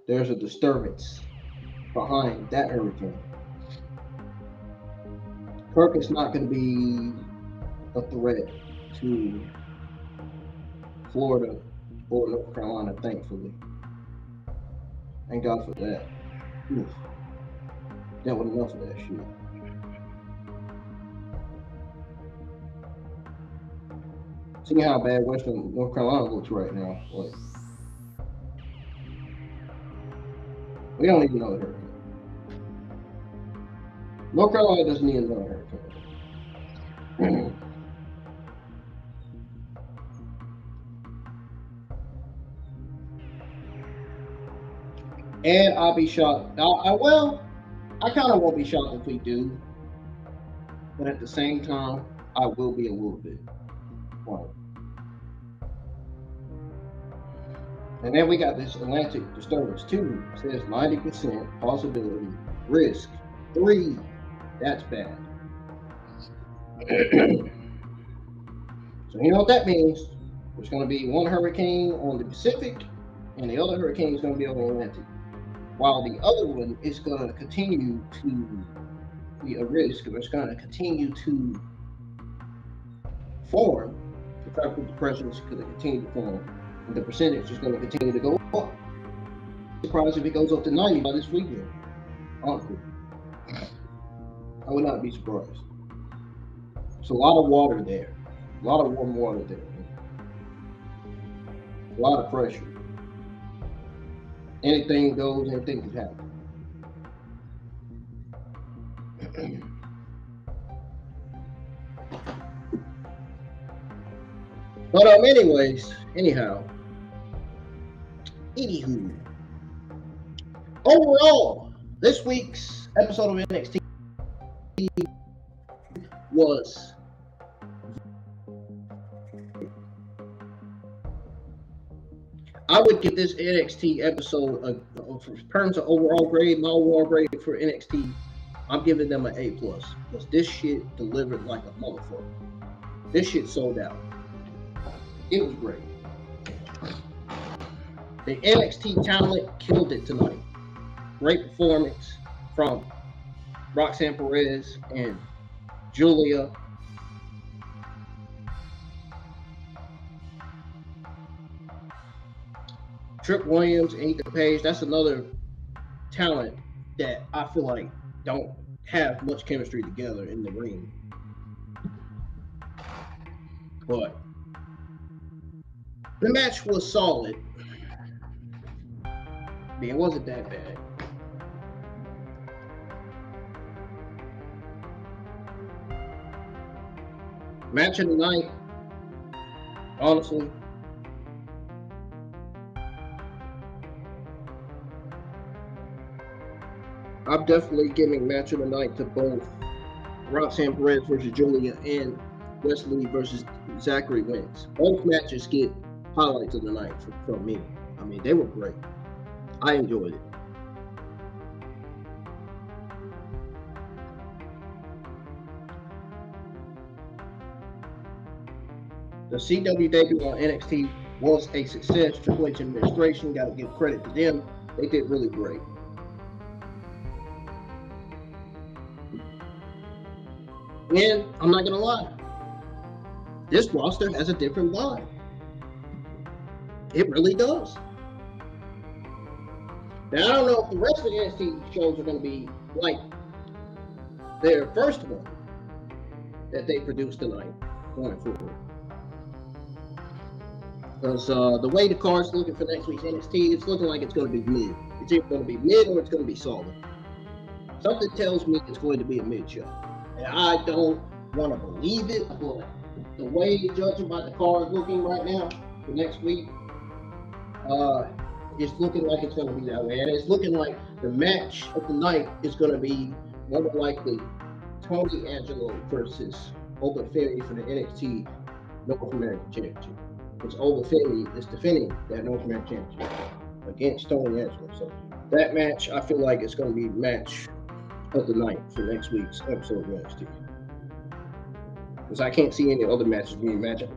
There's a disturbance behind that hurricane. Kirk is not going to be a threat to Florida or North Carolina, thankfully. Thank God for that. Dealt with enough of that shit. See how bad Western North Carolina looks right now. Like, We don't need another hurricane. North Carolina doesn't need another hurricane. And I'll be shocked. I kind of won't be shocked if we do. But at the same time, I will be a little bit. Wow. And then we got this Atlantic disturbance 2. It says 90% possibility, risk 3. That's bad. So you know what that means? There's going to be one hurricane on the Pacific, and the other hurricane is going to be on the Atlantic. While the other one is going to continue to be a risk, or it's going to continue to form. The tropical depression is going to continue to form, and the percentage is going to continue to go up. I'm surprised if it goes up to 90 by this weekend. Honestly, I would not be surprised. It's a lot of water there, a lot of warm water there, a lot of pressure. Anything goes, anything can happen. But anywho, overall, this week's episode of NXT was I would give this NXT episode in terms of overall grade, my overall grade for NXT, I'm giving them an A+, because this shit delivered like a motherfucker. This shit sold out. It was great. The NXT talent killed it tonight. Great performance from Roxanne Perez and Giulia. Tripp Williams and Ethan Page, that's another talent that I feel like don't have much chemistry together in the ring. But the match was solid. I mean, it wasn't that bad. Match of the night, honestly, I'm definitely giving match of the night to both Roxanne Perez versus Giulia and Wesley versus Zachary Wentz. Both matches get highlights of the night from me. I mean, they were great. I enjoyed it. The CW debut on NXT was a success. Triple H administration, got to give credit to them. They did really great. And I'm not gonna lie, this roster has a different vibe. It really does. Now I don't know if the rest of the NXT shows are gonna be like their first one that they produced tonight going forward. Because the way the card's looking for next week's NXT, it's looking like it's gonna be mid. It's either gonna be mid or it's gonna be solid. Something tells me it's going to be a mid show. And I don't want to believe it, but the way judging by the card looking right now for next week, it's looking like it's going to be that way. And it's looking like the match of the night is going to be more than likely Tony Angelo versus Oba Femi for the NXT North American Championship. Because Oba Femi is defending that North American Championship against Tony Angelo. So that match, I feel like it's going to be match of the night for next week's episode of NXT. Because I can't see any other matches being matched up.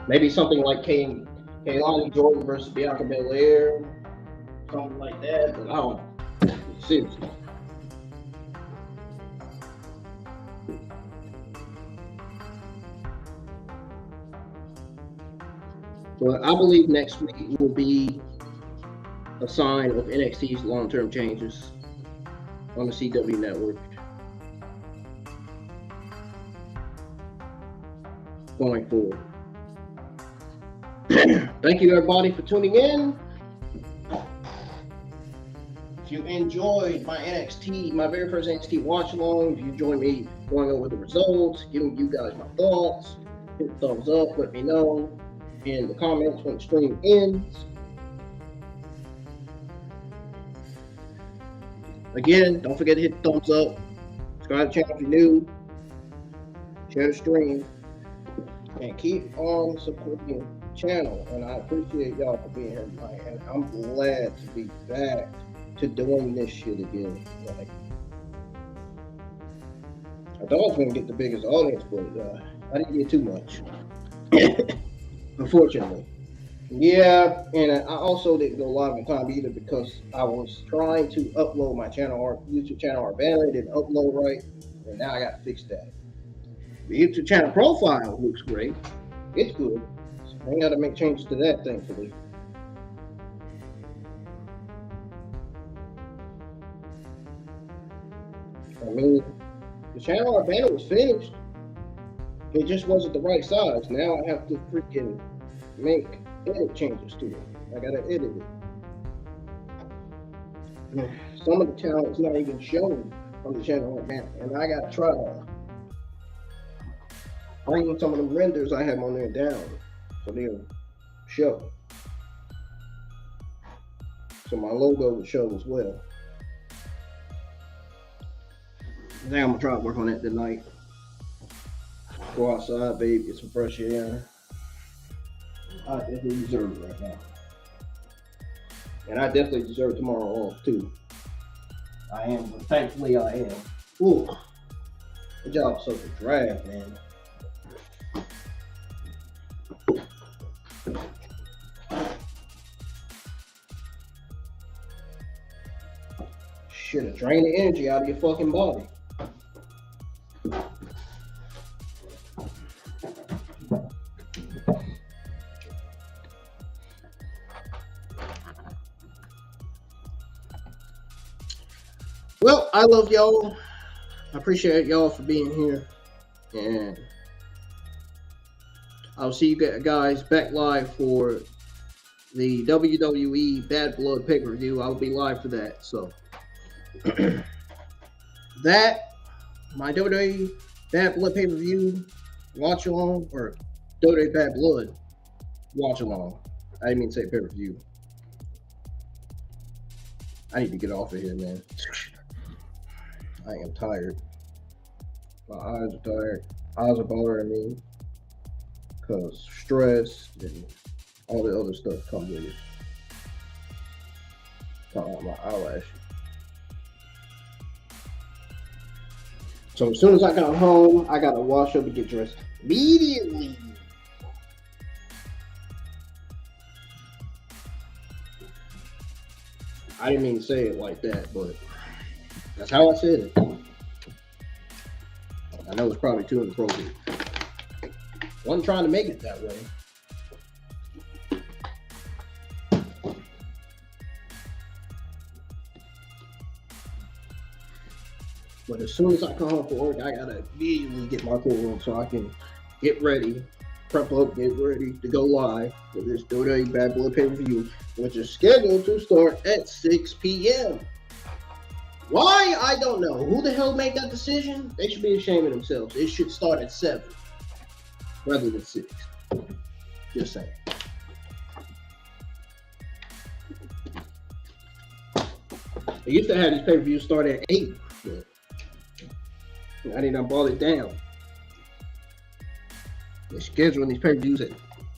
Maybe something like Kaylani Jordan versus Bianca Belair, something like that, but I don't know. Seriously. But I believe next week will be a sign of NXT's long-term changes on the CW network going forward. Thank you, everybody, for tuning in. If you enjoyed my very first NXT watch along, if you enjoyed me going over the results, giving you guys my thoughts, hit the thumbs up, let me know in the comments when the stream ends. Again, don't forget to hit the thumbs up, subscribe to the channel if you're new, share the stream, and keep on supporting the channel. And I appreciate y'all for being here tonight, and I'm glad to be back to doing this shit again. Like, I thought I was going to get the biggest audience, but I didn't get too much, unfortunately. Yeah, and I also didn't go live on time either because I was trying to upload my channel, our YouTube channel, our banner didn't upload right, and now I got to fix that. The YouTube channel profile looks great. It's good. So I got to make changes to that, thankfully. I mean, the channel our banner was finished. It just wasn't the right size. Now I have to freaking edit changes to it. I gotta edit it. Some of the talent is not even shown on the channel right now, and I gotta try bringing some of the renders I have on there down so they'll show. So my logo will show as well. I think I'm gonna try to work on that tonight. Go outside, babe, get some fresh air. I definitely deserve it right now. And I definitely deserve tomorrow off too. I am, but thankfully I am. Ooh, the job's such a drag, man. Shit, drain the energy out of your fucking body. Well, I love y'all. I appreciate y'all for being here. And I'll see you guys back live for the WWE Bad Blood pay-per-view. I'll be live for that. So that, my WWE Bad Blood pay-per-view watch along, or WWE Bad Blood watch along. I didn't mean to say pay-per-view. I need to get off of here, man. I am tired. My eyes are tired. Eyes are bothering me because stress and all the other stuff comes with it. Talking about my eyelashes. So as soon as I got home, I gotta wash up and get dressed immediately. I didn't mean to say it like that, but that's how I said it. I know it's probably too inappropriate. Wasn't trying to make it that way. But as soon as I come home from work, I gotta immediately get my cool on so I can get ready, prep up, get ready to go live for this WWE Bad Blood pay-per-view, which is scheduled to start at 6 p.m. Why? I don't know. Who the hell made that decision? They should be ashamed of themselves. It should start at 7 rather than 6. Just saying. They used to have these pay-per-views start at 8. But I didn't ball it down. They're scheduling these pay-per-views at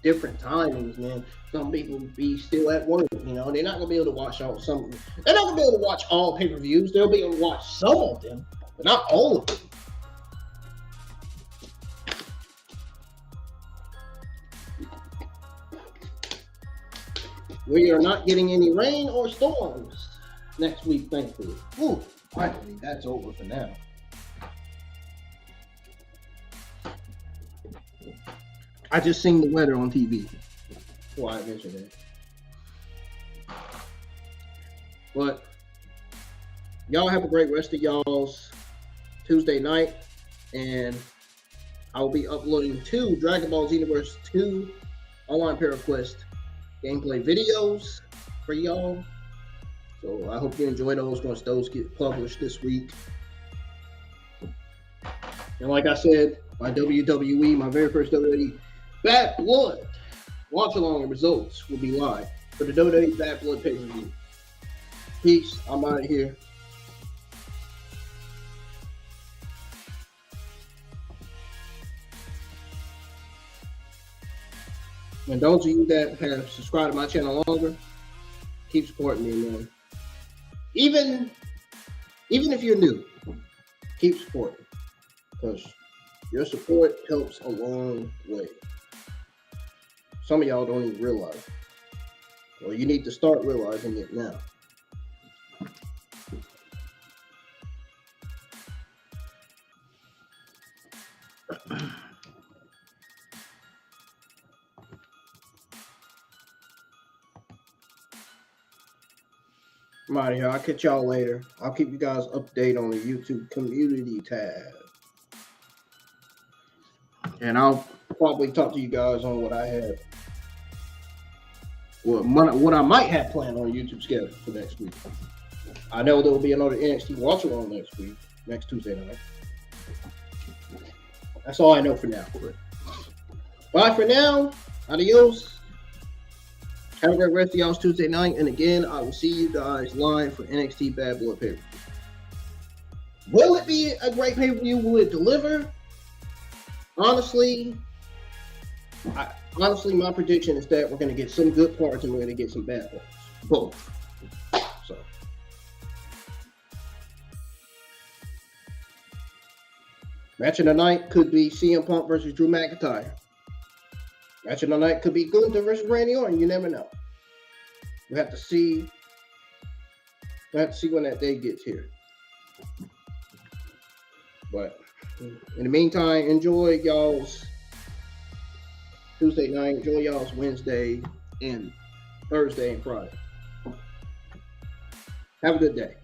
different timings, man. Some people be still at work, you know. They're not gonna be able to watch all some. They're not gonna be able to watch all pay-per-views. They'll be able to watch some of them, but not all of them. We are not getting any rain or storms next week, thankfully. Ooh, finally, that's over for now. I just seen the weather on TV. Why I mentioned that. But y'all have a great rest of y'all's Tuesday night, and I will be uploading 2 Dragon Ball Xenoverse 2 online Para Quest gameplay videos for y'all. So I hope you enjoy those once those get published this week. And like I said, my WWE, my very first WWE Bad Blood watch along and results will be live for the WWE Bad Blood pay-per-view. Peace. I'm out of here. And those of you that have subscribed to my channel longer, keep supporting me, man. Even if you're new, keep supporting, because your support helps a long way. Some of y'all don't even realize. Well, you need to start realizing it now. I'm out of here. I'll catch y'all later. I'll keep you guys updated on the YouTube community tab. And I'll probably talk to you guys on what I have. Well, what I might have planned on YouTube schedule for next week. I know there will be another NXT watch along next week, next Tuesday night. That's all I know for now. But bye for now. Adios. Have a great rest of y'all's Tuesday night. And again, I will see you guys live for NXT Bad Blood pay-per-view. Will it be a great pay-per-view? Will it deliver? Honestly, my prediction is that we're going to get some good parts and we're going to get some bad parts. Both. So. Match of the night could be CM Punk versus Drew McIntyre. Match of the night could be Gunther versus Randy Orton. You never know. We have to see. We have to see when that day gets here. But in the meantime, enjoy y'all's Tuesday night. Enjoy y'all's Wednesday and Thursday and Friday. Have a good day.